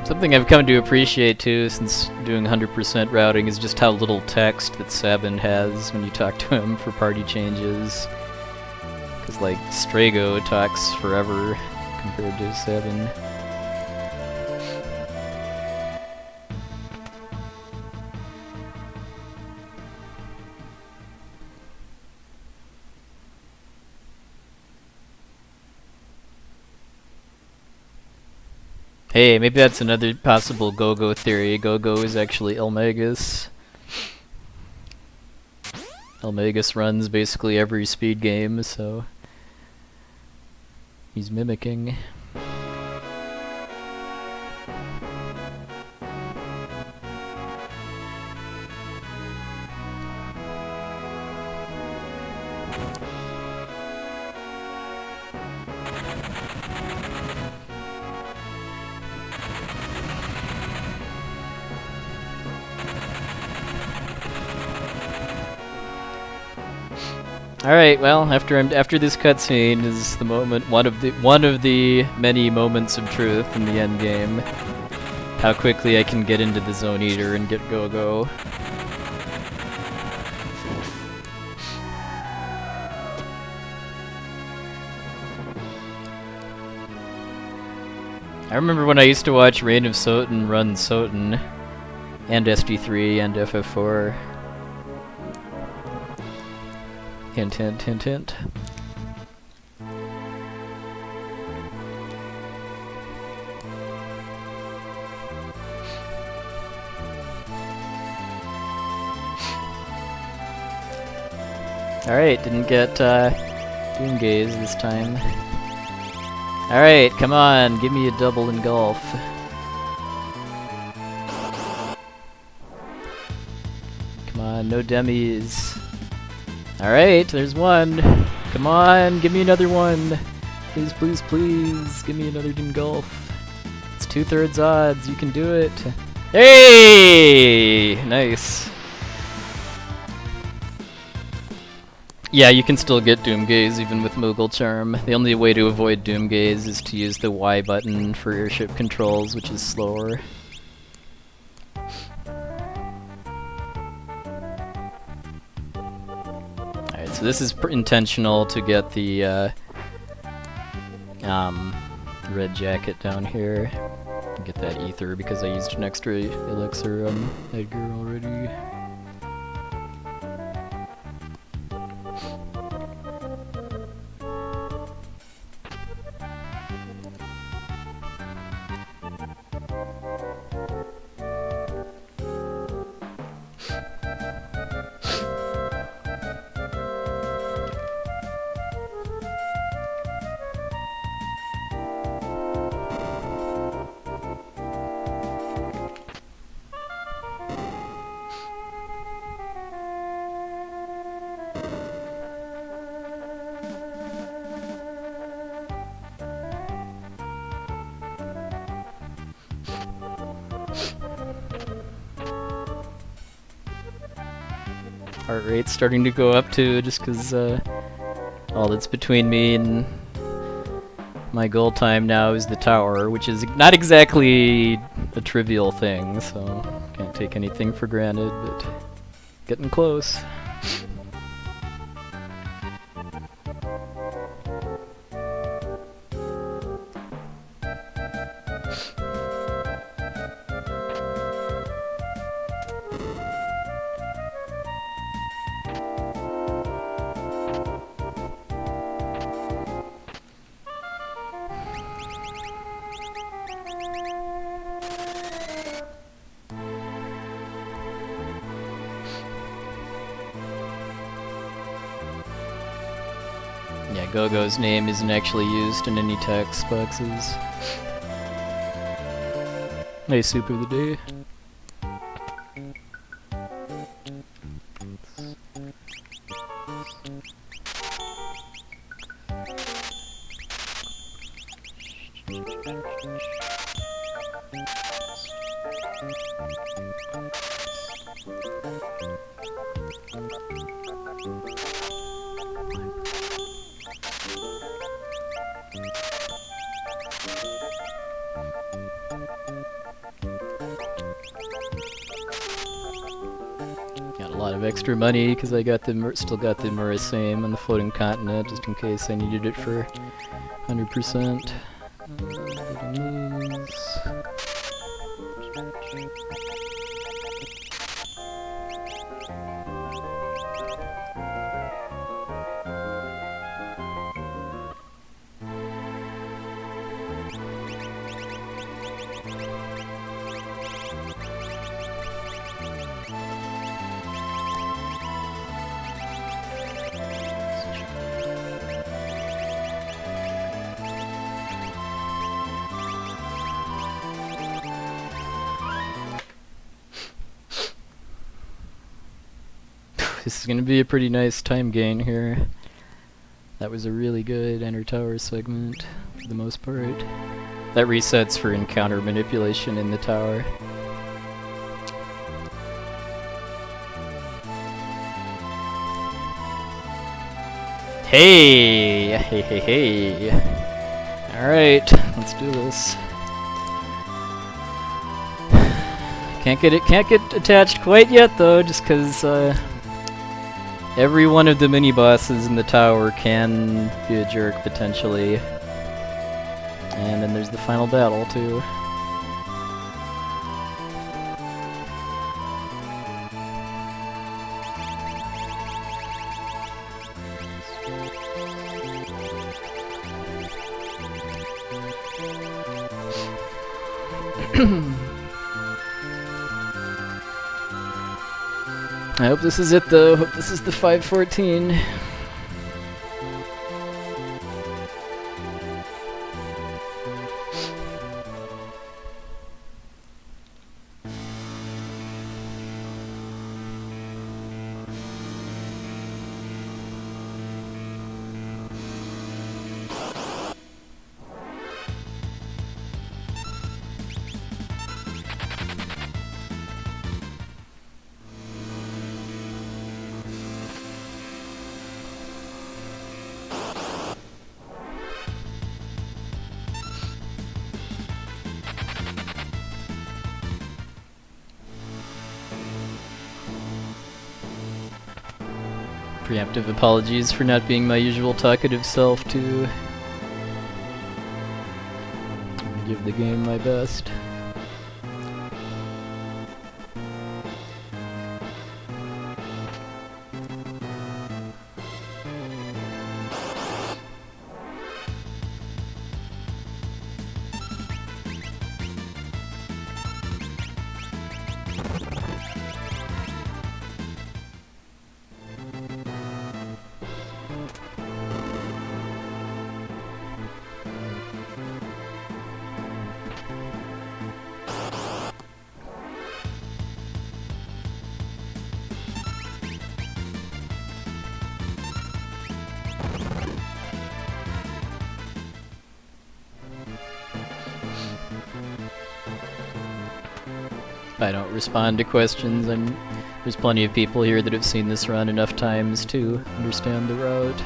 Something I've come to appreciate too since doing 100% routing is just how little text that Sabin has when you talk to him for party changes. Because like Strago talks forever compared to Sabin. Hey, maybe that's another possible Go-Go theory. Go-Go is actually Elmagus. Elmagus runs basically every speed game, so he's mimicking. Alright, well, after this cutscene is the moment, one of the many moments of truth in the endgame. How quickly I can get into the Zone Eater and get Go-Go. I remember when I used to watch Reign of Soten run Soten, and SD3 and FF4. Hint, hint, hint, hint. Alright, didn't get Doom Gaze this time. Alright, come on, give me a double engulf. Come on, no demis. Alright, there's one. Come on, give me another one. Please, please, please, give me another engulf. It's 2/3 odds, you can do it. Hey! Nice. Yeah, you can still get Doom Gaze even with Moogle Charm. The only way to avoid Doom Gaze is to use the Y button for airship controls, which is slower. Alright, so this is intentional to get the red jacket down here. Get that ether because I used an extra elixir on Edgar already. Heart rate's starting to go up too, just because all that's between me and my goal time now is the tower, which is not exactly a trivial thing, so can't take anything for granted, but getting close. Yeah, Go-Go's name isn't actually used in any text boxes. Hey, soup of the day. Got a lot of extra money because I got the still got the Murisame on the floating continent just in case I needed it for 100%. This is gonna be a pretty nice time gain here. That was a really good enter tower segment, for the most part. That resets for encounter manipulation in the tower. Hey! Hey, hey, hey! Alright, let's do this. Can't get attached quite yet though, just cause every one of the mini-bosses in the tower can be a jerk, potentially. And then there's the final battle, too. I hope this is it though. Hope this is the 514. Preemptive apologies for not being my usual talkative self, too. I'm gonna give the game my best. I don't respond to questions. There's plenty of people here that have seen this run enough times to understand the route.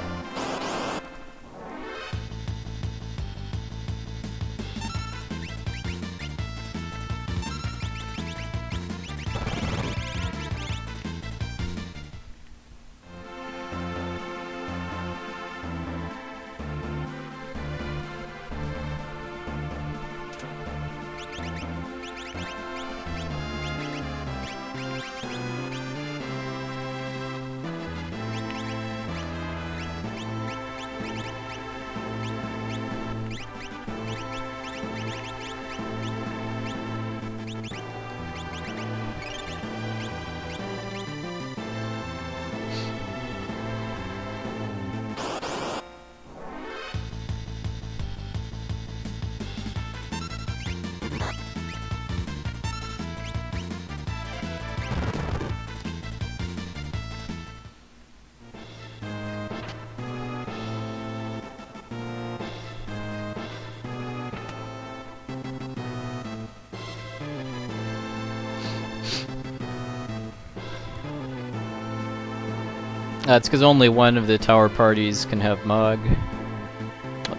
It's because only one of the tower parties can have Mog.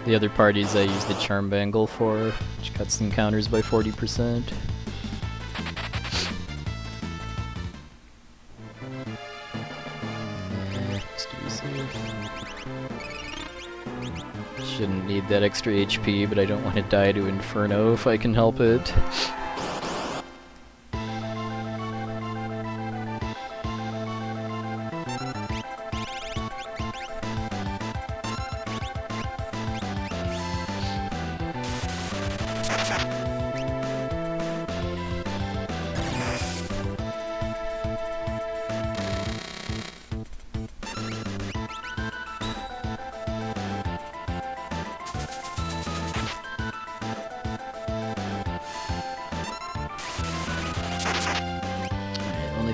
The other parties I use the Charm Bangle for, which cuts encounters by 40%. Shouldn't need that extra HP, but I don't want to die to Inferno if I can help it.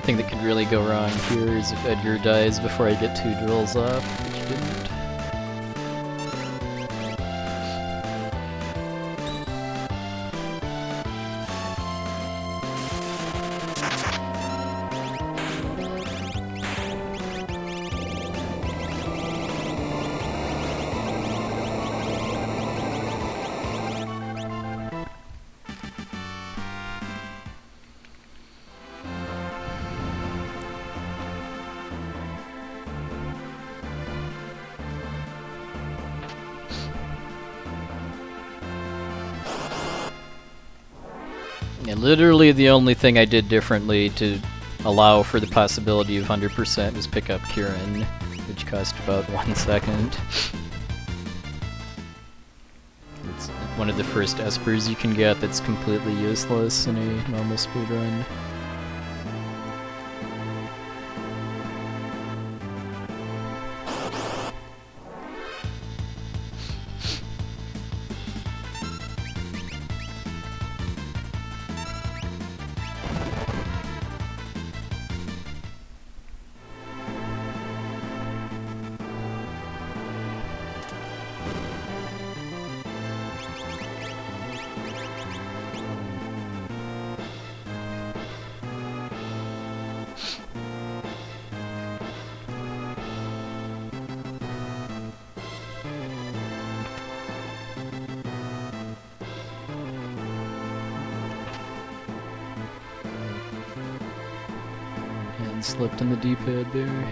thing that could really go wrong here is if Edgar dies before I get 2 drills off, which he didn't. Yeah, literally the only thing I did differently to allow for the possibility of 100% was pick up Kieran, which cost about 1 second. It's one of the first Espers you can get that's completely useless in a normal speedrun. Slipped in the D-pad there.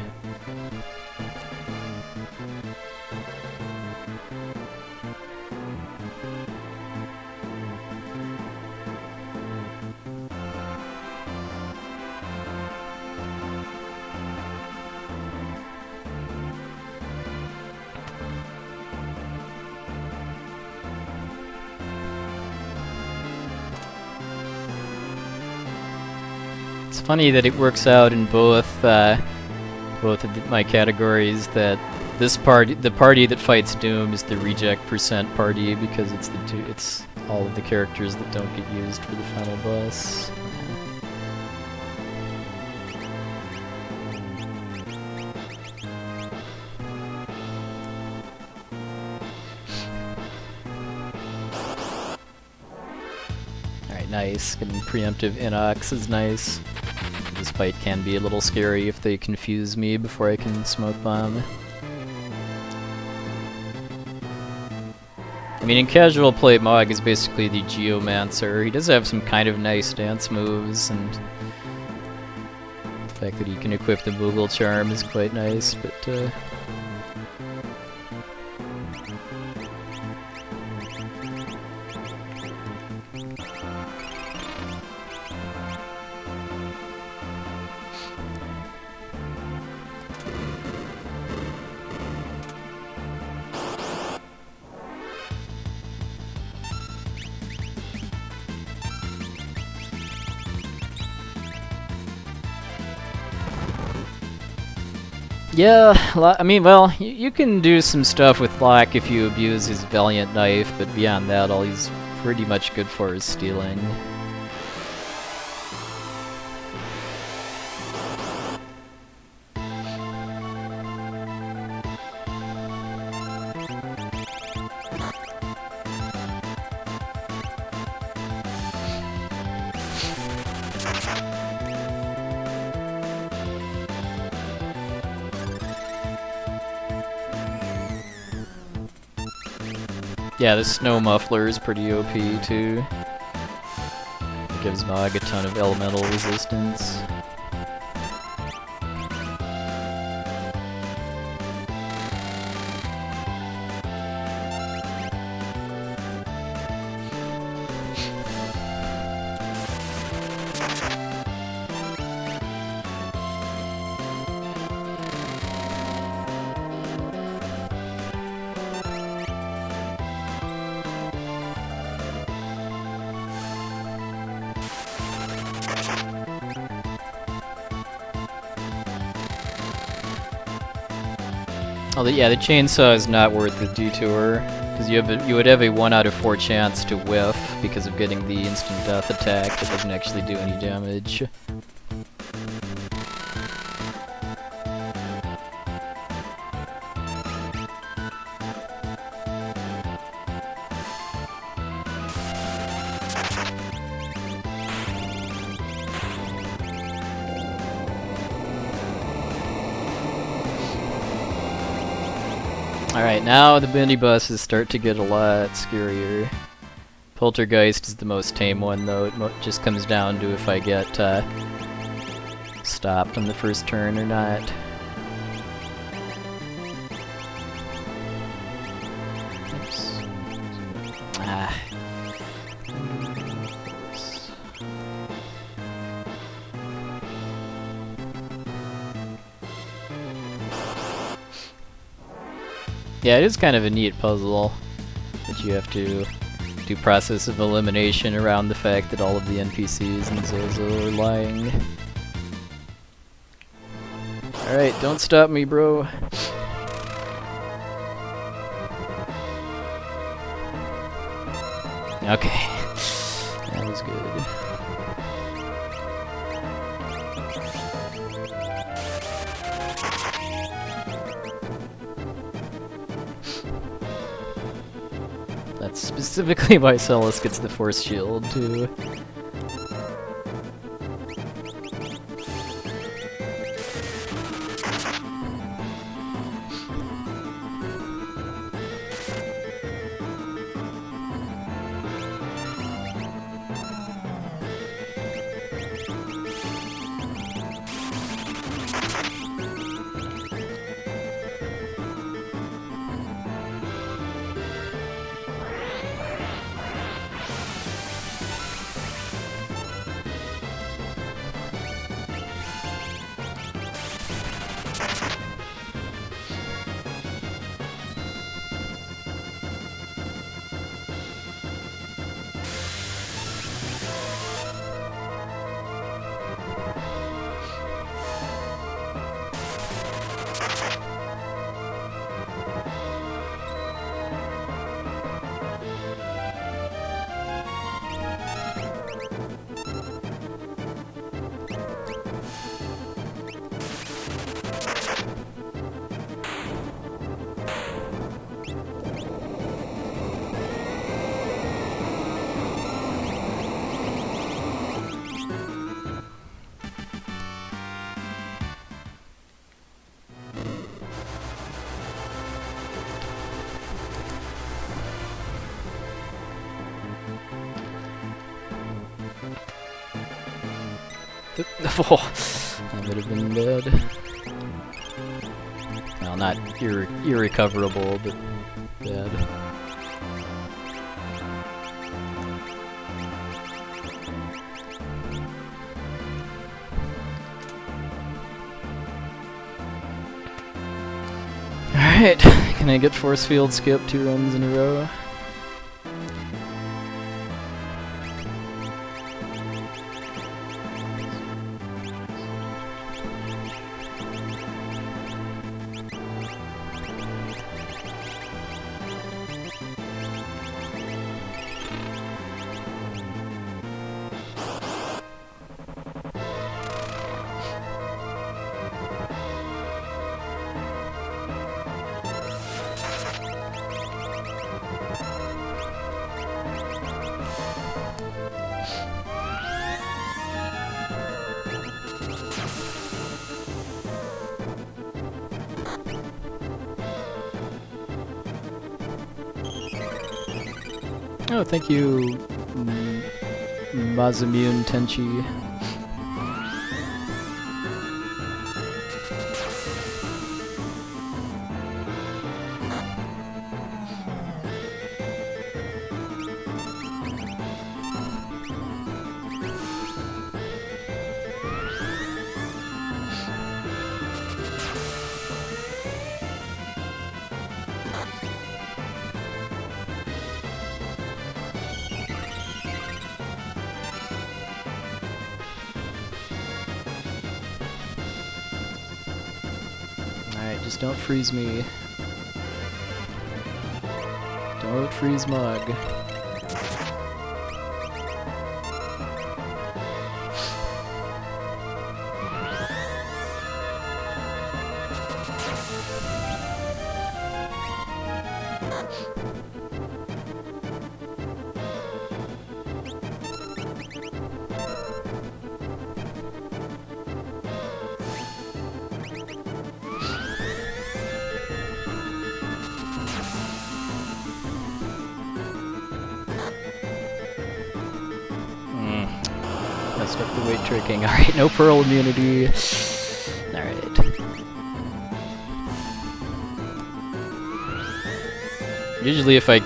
It's funny that it works out in both of my categories that this party, the party that fights Doom, is the reject % party because it's all of the characters that don't get used for the final boss. Alright, nice. Getting preemptive Inox is nice. This fight can be a little scary if they confuse me before I can smoke bomb. I mean, in casual play, Mog is basically the Geomancer. He does have some kind of nice dance moves, and the fact that he can equip the Moogle Charm is quite nice, but yeah, I mean, well, you can do some stuff with Locke if you abuse his Valiant Knife, but beyond that, all he's pretty much good for is stealing. Yeah, the Snow Muffler is pretty OP too. It gives Mog a ton of elemental resistance. Oh, yeah, the chainsaw is not worth the detour, because you would have a 1 out of 4 chance to whiff because of getting the instant death attack that doesn't actually do any damage. Alright, now the minibosses start to get a lot scarier. Poltergeist is the most tame one, though. It just comes down to if I get stopped on the first turn or not. Oops. Ah. Yeah, it is kind of a neat puzzle that you have to do process of elimination around the fact that all of the NPCs in Zozo are lying. Alright, don't stop me, bro. Okay. That was good. That's specifically why Celis gets the force shield, too. Oh, that would have been bad. Well, not irrecoverable, but bad. Alright, can I get force field skip 2 runs in a row? Oh, thank you, Masamune Tenchi. Just don't freeze me. Don't freeze Mug. messed up the weight tricking. Alright, no pearl immunity. Alright. Usually if I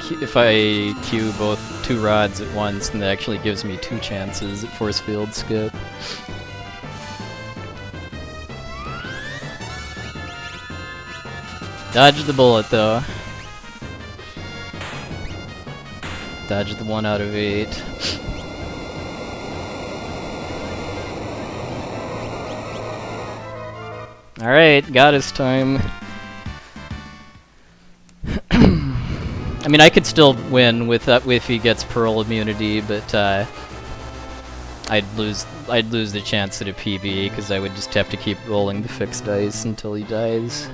queue both 2 rods at once, then that actually gives me 2 chances at force field skip. Dodge the bullet though. Dodge the 1 out of 8. Alright, goddess time. I mean, I could still win with if he gets pearl immunity, but I'd lose the chance at a PB because I would just have to keep rolling the fixed dice until he dies.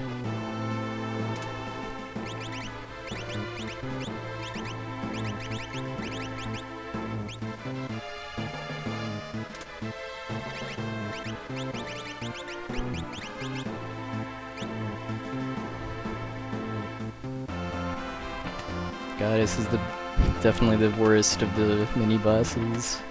God, this is definitely the worst of the mini bosses.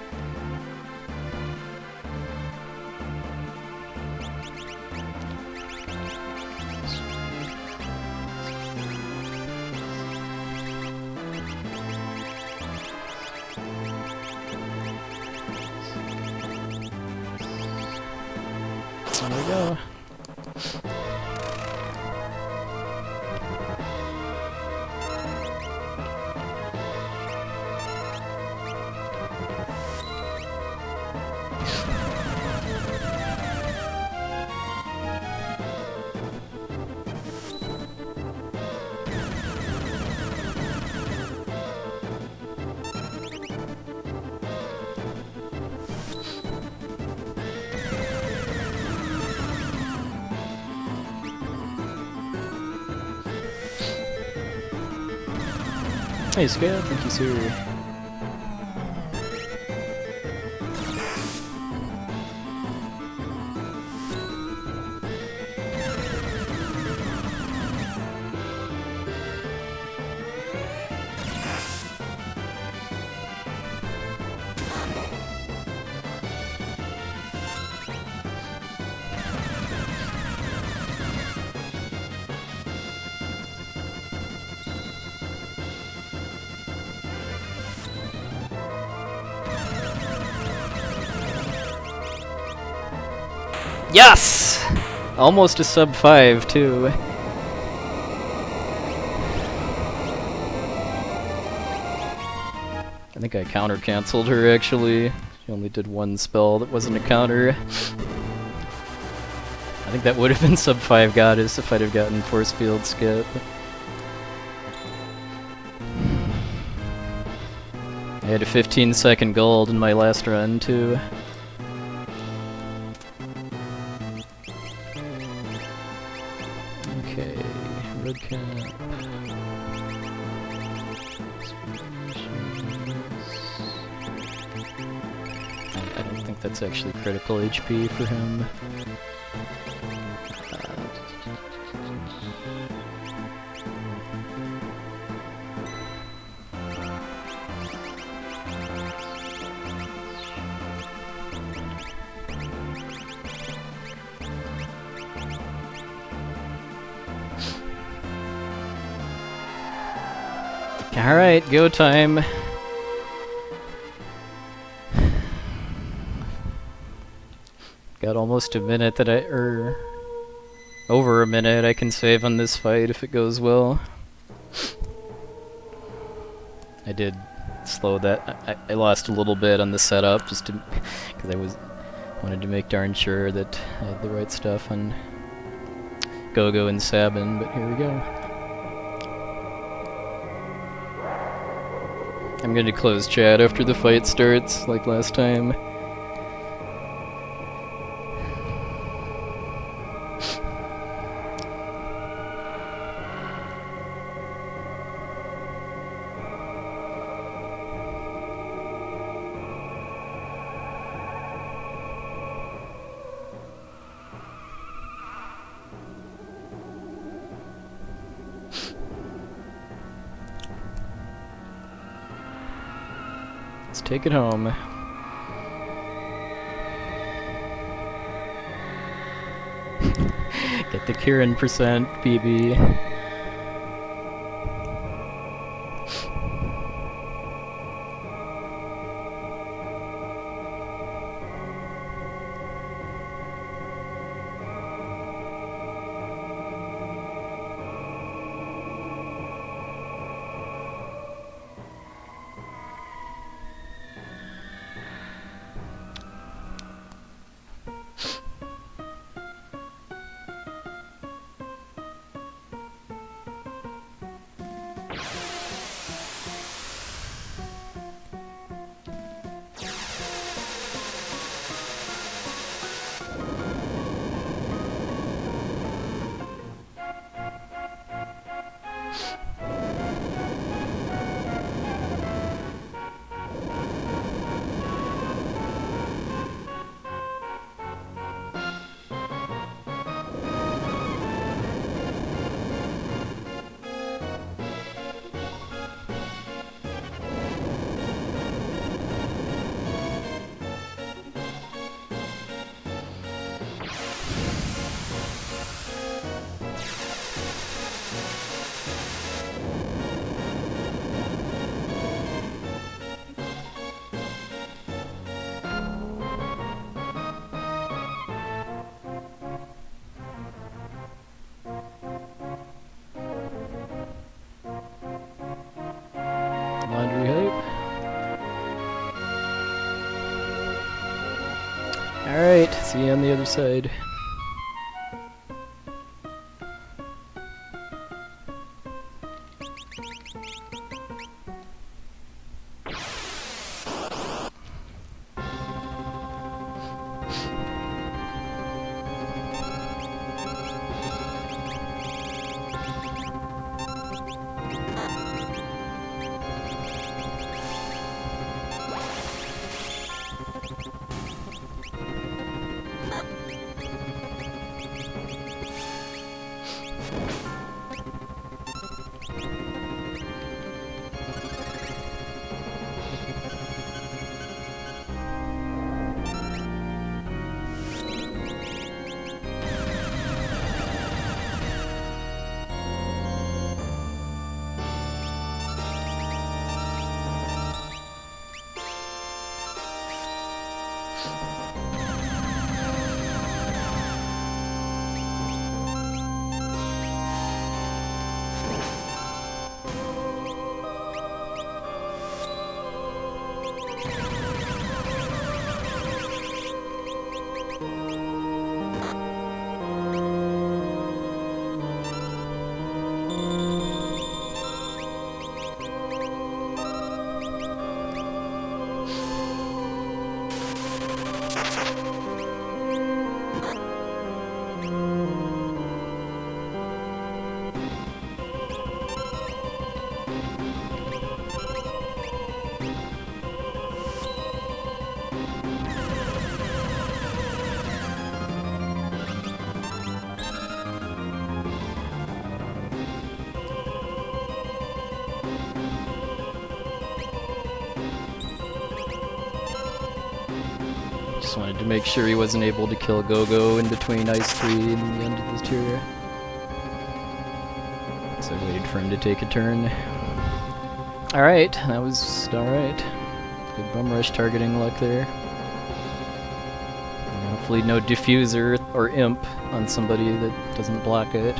There we go. Hey, Scott, thank you, sir. Yes! Almost a sub 5, too. I think I counter-cancelled her, actually. She only did 1 spell that wasn't a counter. I think that would have been sub 5 goddess if I'd have gotten force field skip. I had a 15-second gold in my last run, too. Okay, red cap. I don't think that's actually critical HP for him. Alright, go time. Got almost a minute that over a minute I can save on this fight if it goes well. I did slow that. I lost a little bit on the setup just to, because I wanted to make darn sure that I had the right stuff on Go-Go and Sabin, but here we go. I'm going to close chat after the fight starts, like last time. Let's take it home. the Kieran percent PB. Laundry hype. Alright, see you on the other side. Just wanted to make sure he wasn't able to kill Go-Go in between Ice 3 and the end of the tier. So I waited for him to take a turn. Alright, that was alright. Good bum rush targeting luck there. And hopefully no diffuser or imp on somebody that doesn't block it.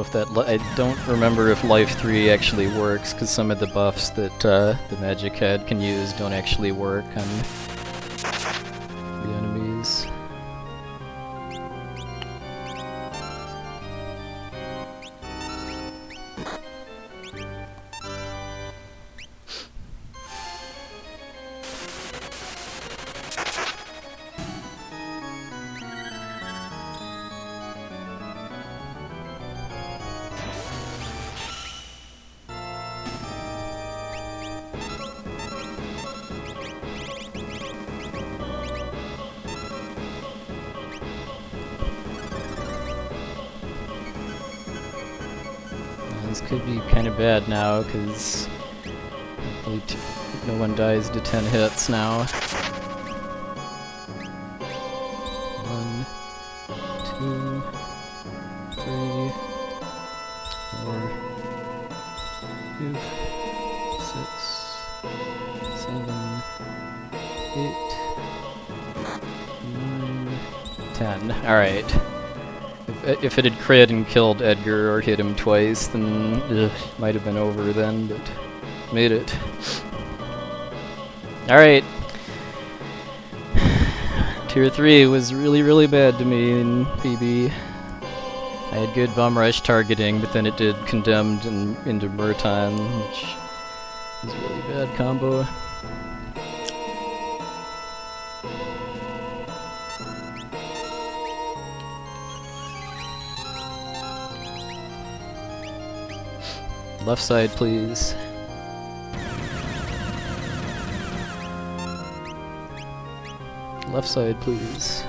if that... I don't remember if Life 3 actually works, because some of the buffs that the Magitech can use don't actually work on the enemies. This could be kind of bad now, because hopefully no one dies to 10 hits now. 1, 2, 3, 4, 5, 6, 7, 8, 9, 10. Alright. If it had crit and killed Edgar or hit him twice, then might have been over then, but made it. Alright. Tier 3 was really, really bad to me in PB. I had good bum rush targeting, but then it did Condemned and into Murton, which was a really bad combo. Left side, please. Left side, please.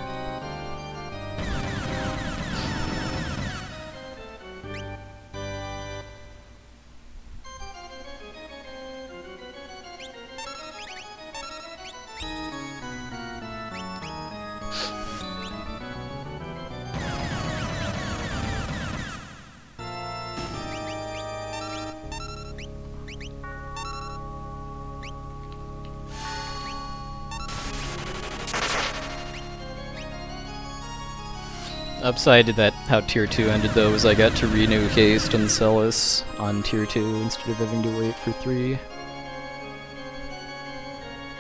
Upside to that, how Tier 2 ended though, was I got to renew Haste and Celis on Tier 2 instead of having to wait for 3.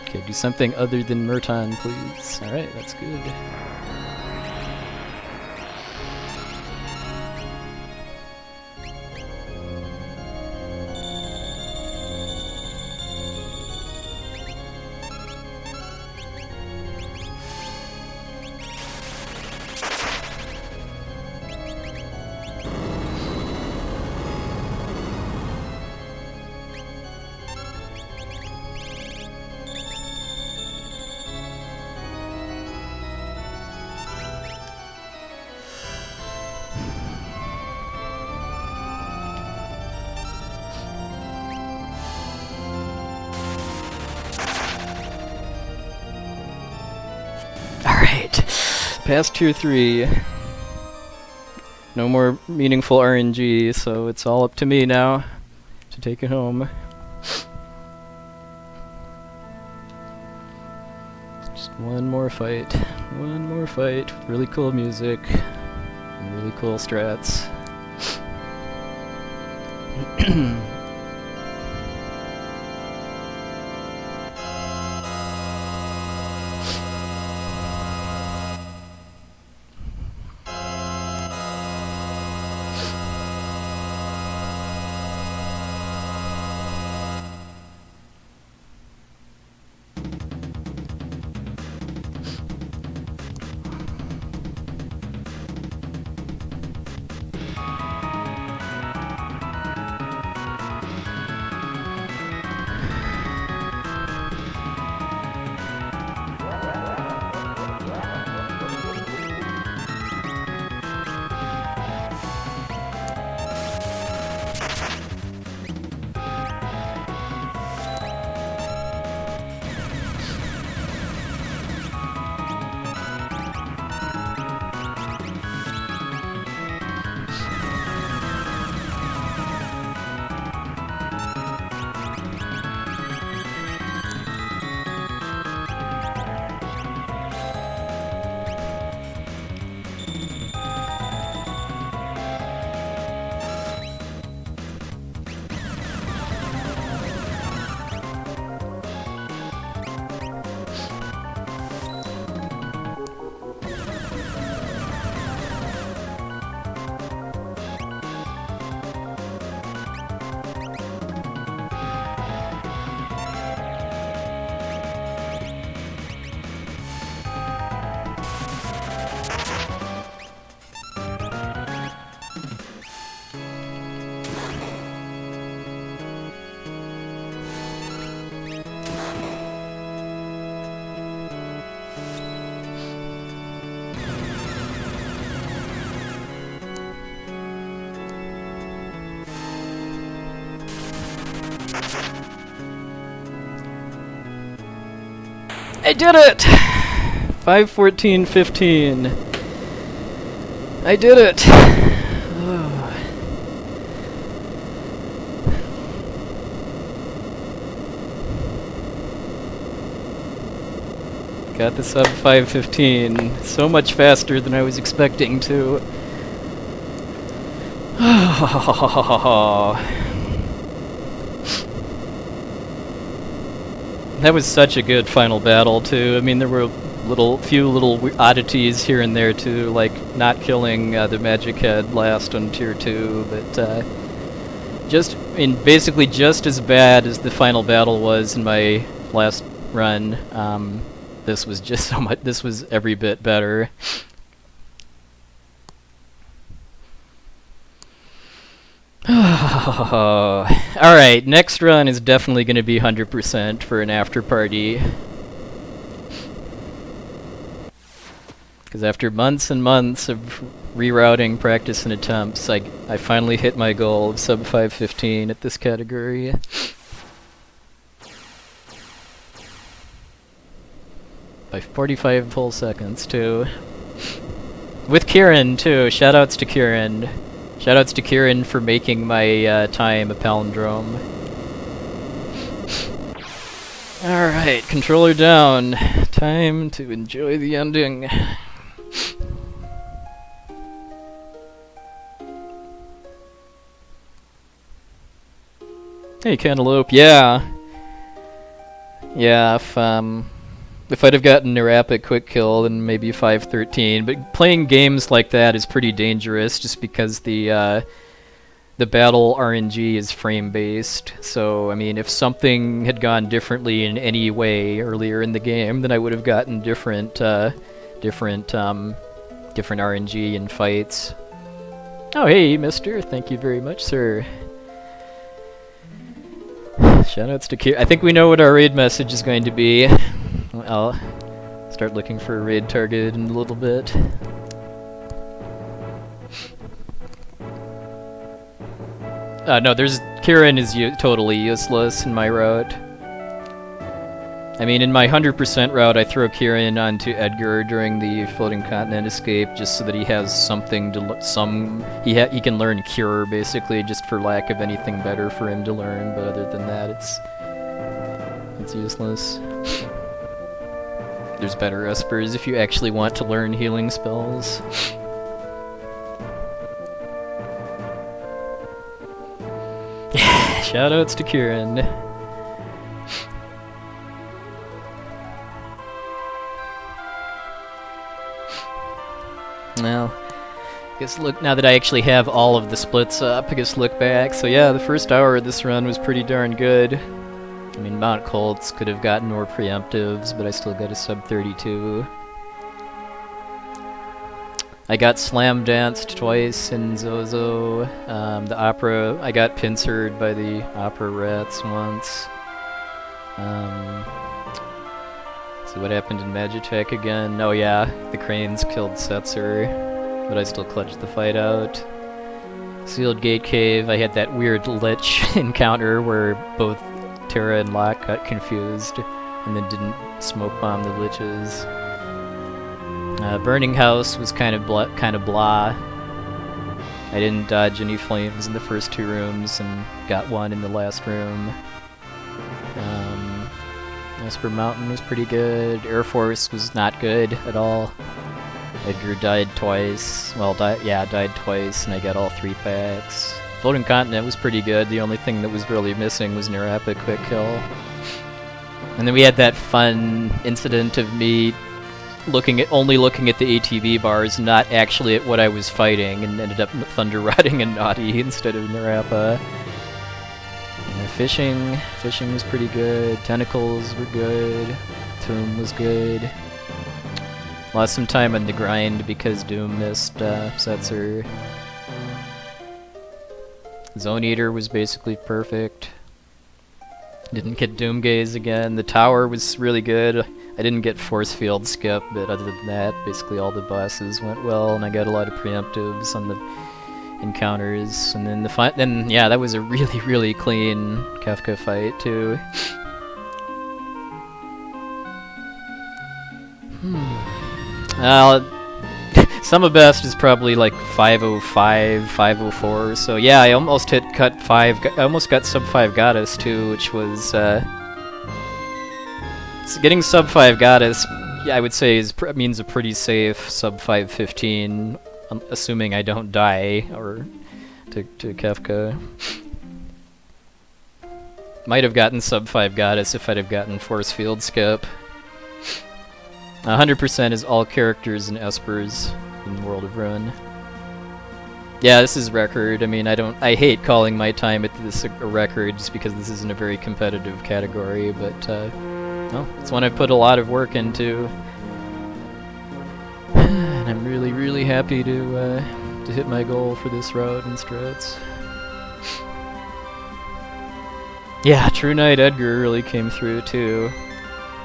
Okay, do something other than Murton, please. Alright, that's good. Past Tier 3. No more meaningful RNG, so it's all up to me now to take it home. Just one more fight. One more fight with really cool music and really cool strats. I did it! 5:14:15. I did it! Oh. Got the sub 5:15. So much faster than I was expecting to. That was such a good final battle too. I mean, there were few little oddities here and there too, like not killing the magic head last on tier 2, but basically just as bad as the final battle was in my last run. This was just so much. This was every bit better. Alright, next run is definitely going to be 100% for an after party. Because after months and months of rerouting, practice, and attempts, I finally hit my goal of sub 5:15 at this category. By 45 full seconds, too. With Kieran, too. Shoutouts to Kieran. Shoutouts to Kieran for making my time a palindrome. Alright, controller down. Time to enjoy the ending. Hey, Cantaloupe. Yeah. Yeah, if I'd have gotten Nerapid quick kill, then maybe 5:13. But playing games like that is pretty dangerous, just because the battle RNG is frame based. So I mean, if something had gone differently in any way earlier in the game, then I would have gotten different RNG in fights. Oh hey, Mister, thank you very much, sir. Shoutouts to Kier. I think we know what our raid message is going to be. I'll start looking for a raid target in a little bit. No, Kieran is totally useless in my route. I mean, in my 100% route, I throw Kieran onto Edgar during the Floating Continent escape, just so that he has something to he can learn Cure, basically, just for lack of anything better for him to learn. But other than that, it's useless. There's better Espers if you actually want to learn healing spells. Shoutouts to Kieran. Well, I guess now that I actually have all of the splits up, I guess look back. So yeah, the first hour of this run was pretty darn good. I mean, Mount Colts could have gotten more preemptives, but I still got a sub 32. I got slam danced twice in Zozo. The opera, I got pincered by the opera rats once. So what happened in Magitech again? Oh yeah, the cranes killed Setzer, but I still clutched the fight out. Sealed Gate Cave, I had that weird Lich encounter where both Terra and Locke got confused and then didn't smoke bomb the Liches. Burning House was kind of blah. I didn't dodge any flames in the first 2 rooms and got one in the last room. Esper Mountain was pretty good. Air Force was not good at all. Edgar died twice. Well, died twice, and I got all 3 packs. Floating Continent was pretty good. The only thing that was really missing was Nerapid quick kill. And then we had that fun incident of me only looking at the ATB bars, not actually at what I was fighting, and ended up thunder rotting and naughty instead of Narapa. Fishing was pretty good. Tentacles were good. Tomb was good. Lost some time on the grind because Doom missed Setzer. Zone Eater was basically perfect. Didn't get Doom Gaze again. The tower was really good. I didn't get Force Field Skip, but other than that, basically all the bosses went well, and I got a lot of preemptives on the encounters. And then yeah, that was a really, really clean Kefka fight too. Sum of best is probably like 505, 504. So yeah, I almost hit cut 5. I almost got sub 5 goddess too, which was so getting sub 5 goddess. Yeah, I would say means a pretty safe sub 515, assuming I don't die or to Kefka. Might have gotten sub 5 goddess if I'd have gotten force field skip. 100% is all characters and Espers in World of Ruin. Yeah, this is record. I mean, I hate calling my time at this a record just because this isn't a very competitive category, but well, it's one I've put a lot of work into. And I'm really, really happy to hit my goal for this route in strats. Yeah, True Knight Edgar really came through too.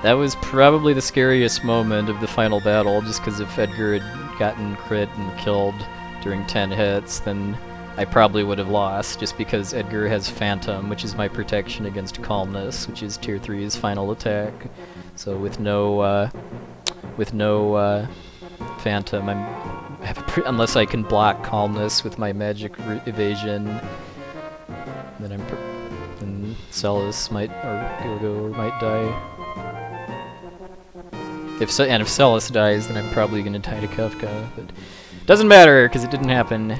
That was probably the scariest moment of the final battle, just because if Edgar had gotten crit and killed during 10 hits, then I probably would have lost, just because Edgar has Phantom, which is my protection against Calmness, which is Tier 3's final attack. So with no Phantom, unless I can block Calmness with my magic evasion, then then Celis might, or Gogo might die. If Celis dies, then I'm probably gonna die to Kefka, but doesn't matter because it didn't happen.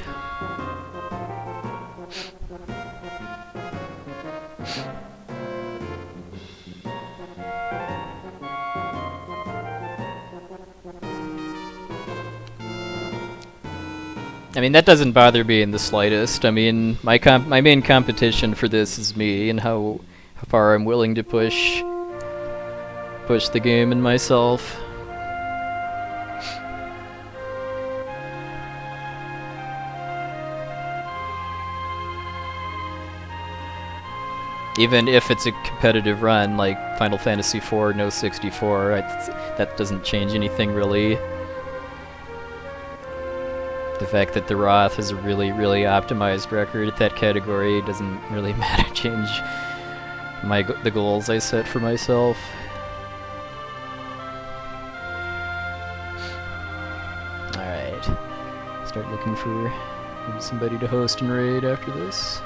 I mean, that doesn't bother me in the slightest. I mean, my main competition for this is me and how far I'm willing to push the game and myself. Even if it's a competitive run like Final Fantasy IV No 64, that doesn't change anything really. The fact that the Roth is a really, really optimized record at that category doesn't really change the goals I set for myself. Alright. Start looking for maybe somebody to host and raid after this.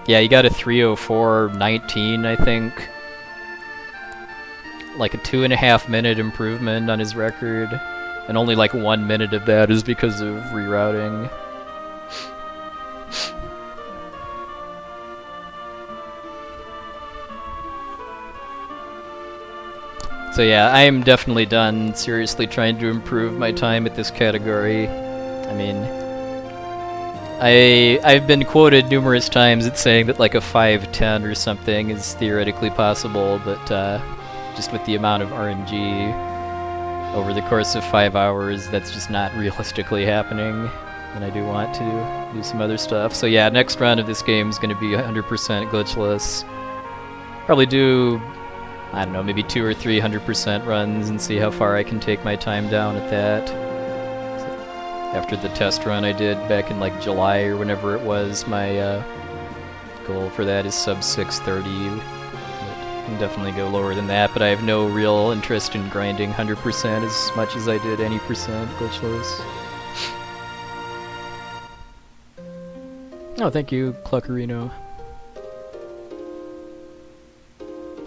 Yeah, you got a 304.19, I think. Like a 2.5 minute improvement on his record, and only like 1 minute of that is because of rerouting. So yeah, I am definitely done seriously trying to improve my time at this category. I mean, I've been quoted numerous times at saying that like a 510 or something is theoretically possible, but just with the amount of RNG over the course of 5 hours, that's just not realistically happening, and I do want to do some other stuff. So yeah, next round of this game is going to be 100% glitchless. Probably do, I don't know, maybe 2 or 3 100% runs and see how far I can take my time down at that. After the test run I did back in like July or whenever it was, my goal for that is sub 630. I can definitely go lower than that, but I have no real interest in grinding 100% as much as I did any percent glitchless. Oh, thank you, Cluckerino.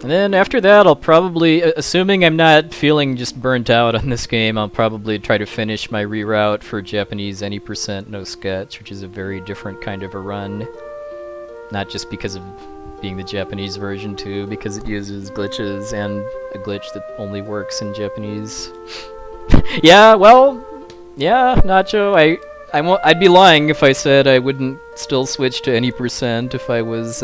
And then after that, I'll probably, assuming I'm not feeling just burnt out on this game, I'll probably try to finish my reroute for Japanese any percent no sketch, which is a very different kind of a run. Not just because of being the Japanese version too, because it uses glitches and a glitch that only works in Japanese. Yeah, well, yeah, Nacho, I'd be lying if I said I wouldn't still switch to any percent if I was,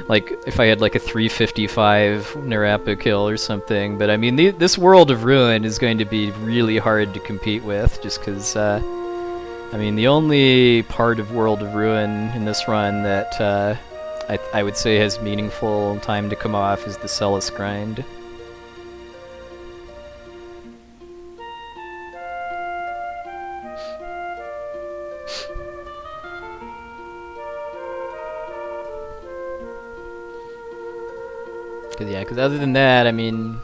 like, if I had like a 355 Narapa kill or something, but I mean, this World of Ruin is going to be really hard to compete with, just because, I mean, the only part of World of Ruin in this run that I would say has meaningful time to come off is the Celis grind. yeah, because other than that, I mean,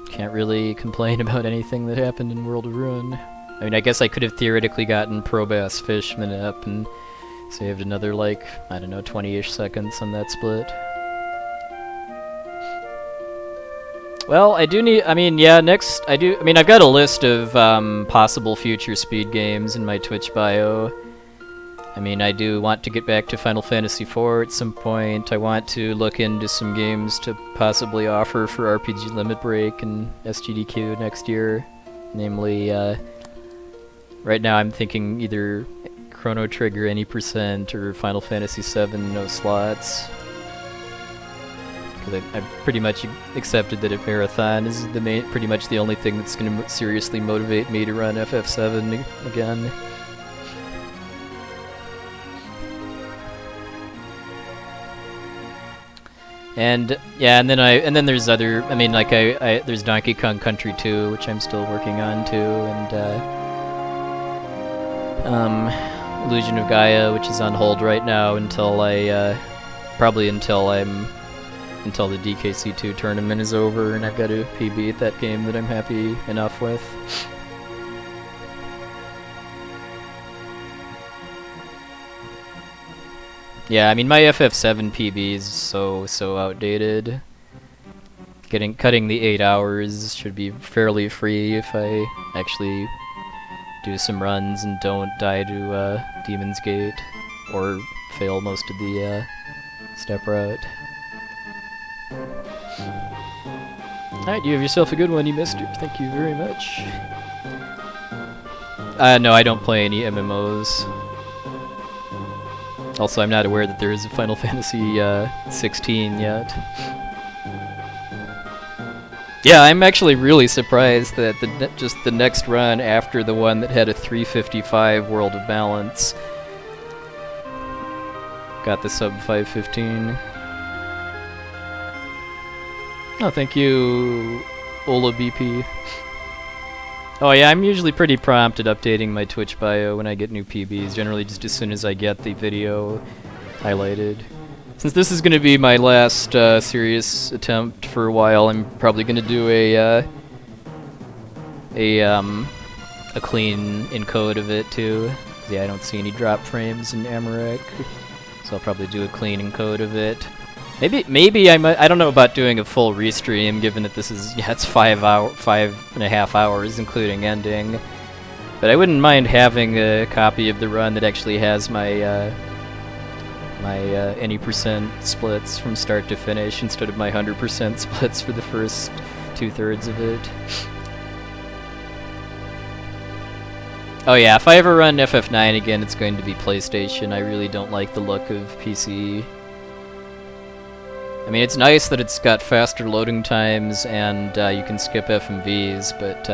can't really complain about anything that happened in World of Ruin. I mean, I guess I could have theoretically gotten Pro Bass Fishman up and saved another, like, I don't know, 20-ish seconds on that split. Well, I do need, I mean, yeah, next, I mean, I've got a list of possible future speed games in my Twitch bio. I mean, I do want to get back to Final Fantasy IV at some point. I want to look into some games to possibly offer for RPG Limit Break and SGDQ next year. Namely, right now I'm thinking either Chrono Trigger Any % or Final Fantasy VII No Slots. Because I've pretty much accepted that a marathon is pretty much the only thing that's going to seriously motivate me to run FF7 again. And yeah, and then there's other. I mean, like there's Donkey Kong Country 2, which I'm still working on too, and Illusion of Gaia, which is on hold right now until probably until the DKC2 tournament is over, and I've got a PB at that game that I'm happy enough with. Yeah, I mean, my FF7 PB is so outdated. Cutting the 8 hours should be fairly free if I actually do some runs and don't die to Demon's Gate or fail most of the step route. Alright, you have yourself a good one, you mister. Thank you very much. No, I don't play any MMOs. Also, I'm not aware that there is a Final Fantasy 16 yet. Yeah, I'm actually really surprised that just the next run after the one that had a 355 World of Balance got the sub 515. Oh, thank you, Ola BP. Oh yeah, I'm usually pretty prompt at updating my Twitch bio when I get new PBs, generally just as soon as I get the video highlighted. Since this is going to be my last serious attempt for a while, I'm probably going to do a clean encode of it too. Yeah, I don't see any drop frames in Amarek, so I'll probably do a clean encode of it. Maybe I might. I don't know about doing a full restream, given that this is it's 5.5 hours, including ending. But I wouldn't mind having a copy of the run that actually has my any percent splits from start to finish instead of my 100% splits for the first 2/3 of it. Oh yeah, if I ever run FF9 again, it's going to be PlayStation. I really don't like the look of PC. I mean, it's nice that it's got faster loading times and you can skip FMVs, but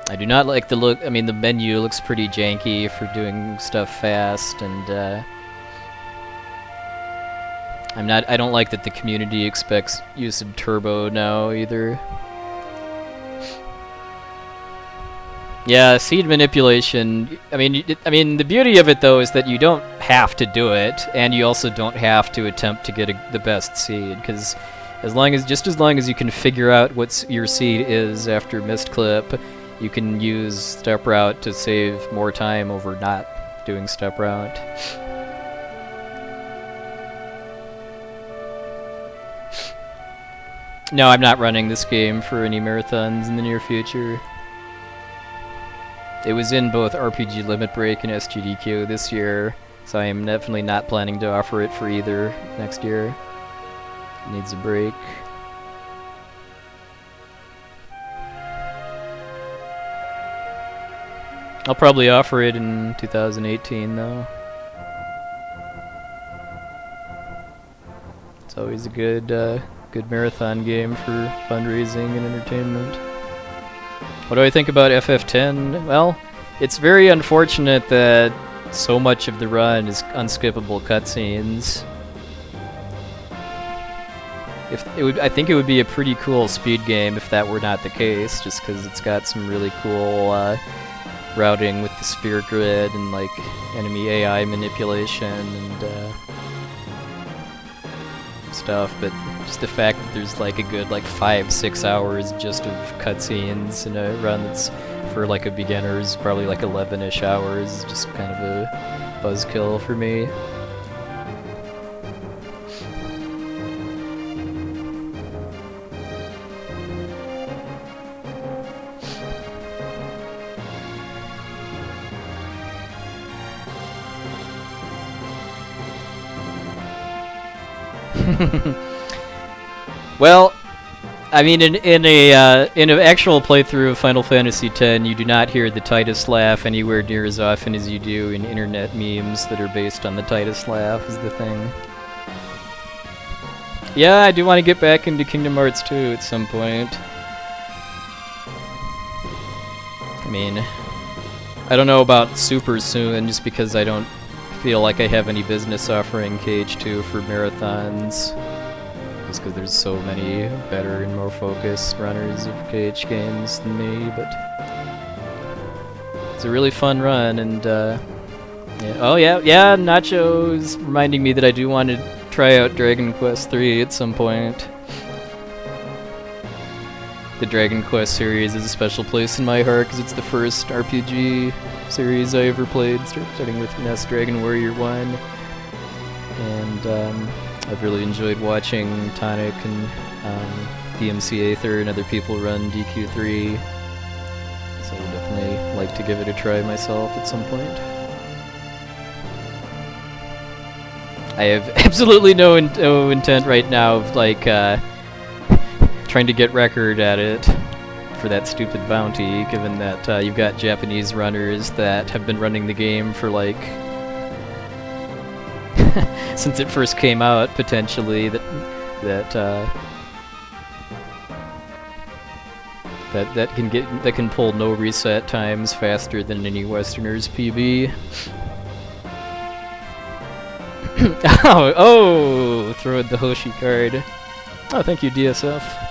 I do not like the look. I mean, the menu looks pretty janky for doing stuff fast, and I don't like that the community expects use of turbo now either. Yeah, seed manipulation. I mean, the beauty of it though is that you don't have to do it, and you also don't have to attempt to get the best seed, because just as long as you can figure out what your seed is after missed clip, you can use step route to save more time over not doing step route. No, I'm not running this game for any marathons in the near future. It was in both RPG Limit Break and SGDQ this year, so I am definitely not planning to offer it for either next year. It needs a break. I'll probably offer it in 2018 though. It's always a good marathon game for fundraising and entertainment. What do I think about FF10? Well, it's very unfortunate that so much of the run is unskippable cutscenes. I think it would be a pretty cool speed game if that were not the case, just because it's got some really cool routing with the spear grid and like enemy AI manipulation, and stuff, but just the fact that there's like a good like 5-6 hours just of cutscenes in a run that's for like a beginner is probably like 11-ish hours, is just kind of a buzzkill for me. Well, I mean, in an actual playthrough of Final Fantasy X, you do not hear the Titus laugh anywhere near as often as you do in internet memes that are based on the Titus laugh, is the thing. Yeah, I do want to get back into Kingdom Hearts 2 at some point. I mean, I don't know about super soon, just because I don't feel like I have any business offering KH2 for marathons. Just because there's so many better and more focused runners of KH games than me, but it's a really fun run, and yeah. Oh yeah, Nacho's reminding me that I do want to try out Dragon Quest III at some point. The Dragon Quest series is a special place in my heart because it's the first RPG series I ever played, starting with NES Dragon Warrior 1, and I've really enjoyed watching Tonic and DMC Aether and other people run DQ3, so I would definitely like to give it a try myself at some point. I have absolutely no intent right now of like trying to get record at it for that stupid bounty, given that you've got Japanese runners that have been running the game for like since it first came out, potentially, that can pull no reset times faster than any Westerner's PB. oh, throw in the Hoshi card. Oh, thank you, DSF.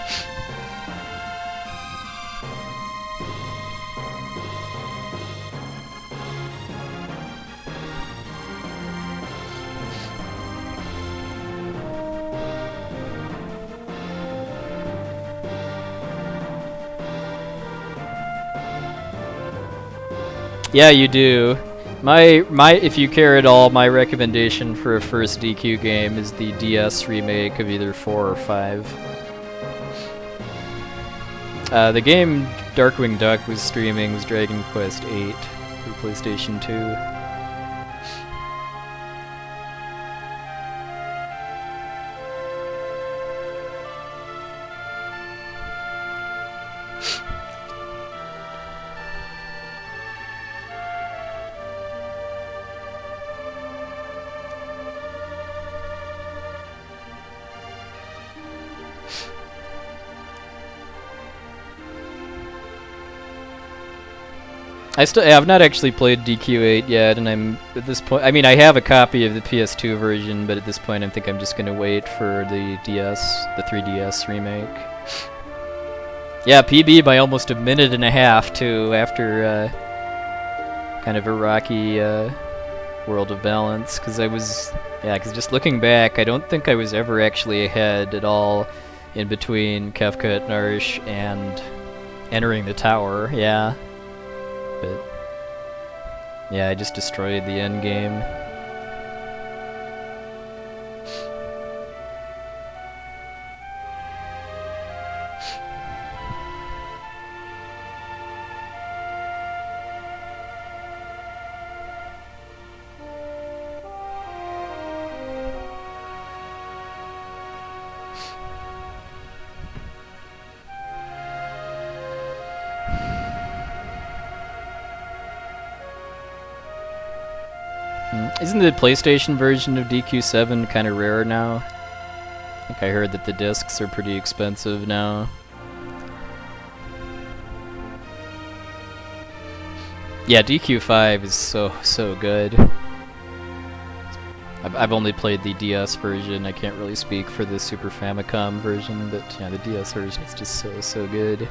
Yeah, you do. If you care at all, my recommendation for a first DQ game is the DS remake of either 4 or 5. The game Darkwing Duck was streaming was Dragon Quest VIII for PlayStation 2. I've not actually played DQ8 yet, and I'm at this point. I mean, I have a copy of the PS2 version, but at this point, I think I'm just gonna wait for the 3DS remake. Yeah, PB by almost a minute and a half too, after kind of a rocky World of Balance, because because just looking back, I don't think I was ever actually ahead at all in between Kefka at Narsh and entering the tower. Yeah. But yeah, I just destroyed the end game. Isn't the PlayStation version of DQ7 kind of rare now? I think I heard that the discs are pretty expensive now. Yeah, DQ5 is so good. I've only played the DS version. I can't really speak for the Super Famicom version, but yeah, the DS version is just so good.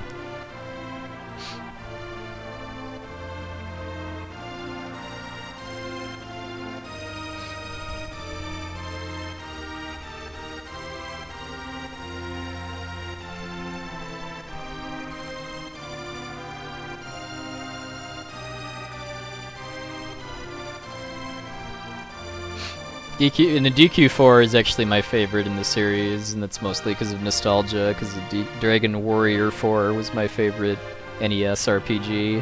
DQ and the DQ4 is actually my favorite in the series, and that's mostly because of nostalgia. Because Dragon Warrior 4 was my favorite NES RPG.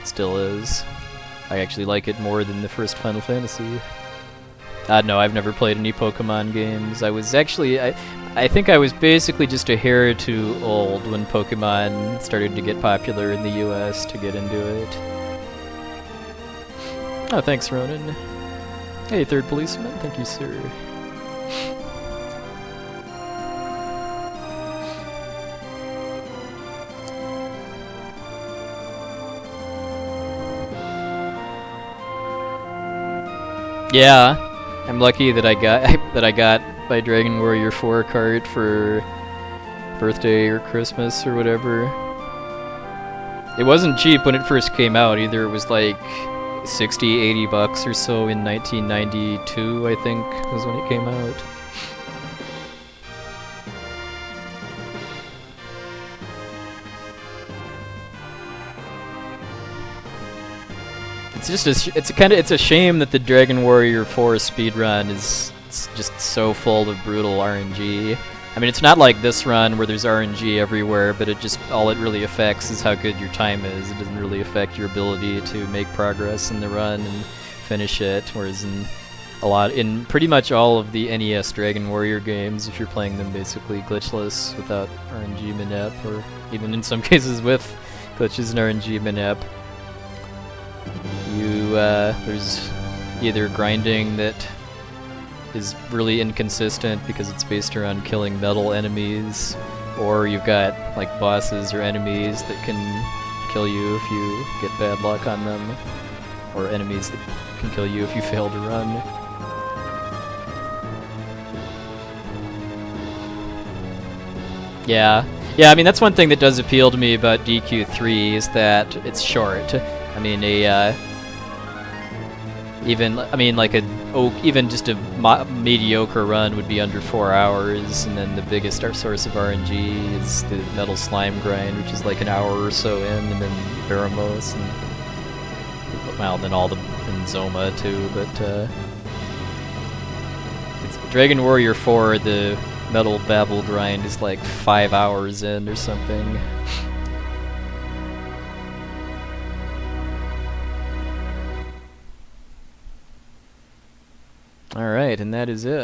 Still is. I actually like it more than the first Final Fantasy. No, I've never played any Pokemon games. I was actually, I think I was basically just a hair too old when Pokemon started to get popular in the US to get into it. Oh, thanks, Ronan. Hey, third policeman. Thank you, sir. Yeah, I'm lucky that I got my Dragon Warrior 4 cart for birthday or Christmas or whatever. It wasn't cheap when it first came out either. It was like 60, 80 bucks or so in 1992, I think, was when it came out. It's just it's a shame that the Dragon Warrior 4 speedrun is just so full of brutal RNG. I mean, it's not like this run where there's RNG everywhere, but all it really affects is how good your time is. It doesn't really affect your ability to make progress in the run and finish it. Whereas in pretty much all of the NES Dragon Warrior games, if you're playing them basically glitchless without RNG min-app, or even in some cases with glitches and RNG min-app, there's either grinding that is really inconsistent because it's based around killing metal enemies, or you've got like bosses or enemies that can kill you if you get bad luck on them, or enemies that can kill you if you fail to run. Yeah, I mean, that's one thing that does appeal to me about DQ3 is that it's short. I mean, even just a mediocre run would be under 4 hours, and then the biggest source of RNG is the metal slime grind, which is like an hour or so in, and then Baramos, and well, then and Zoma too. But it's Dragon Warrior 4. The metal babble grind is like 5 hours in or something. Alright, and that is it.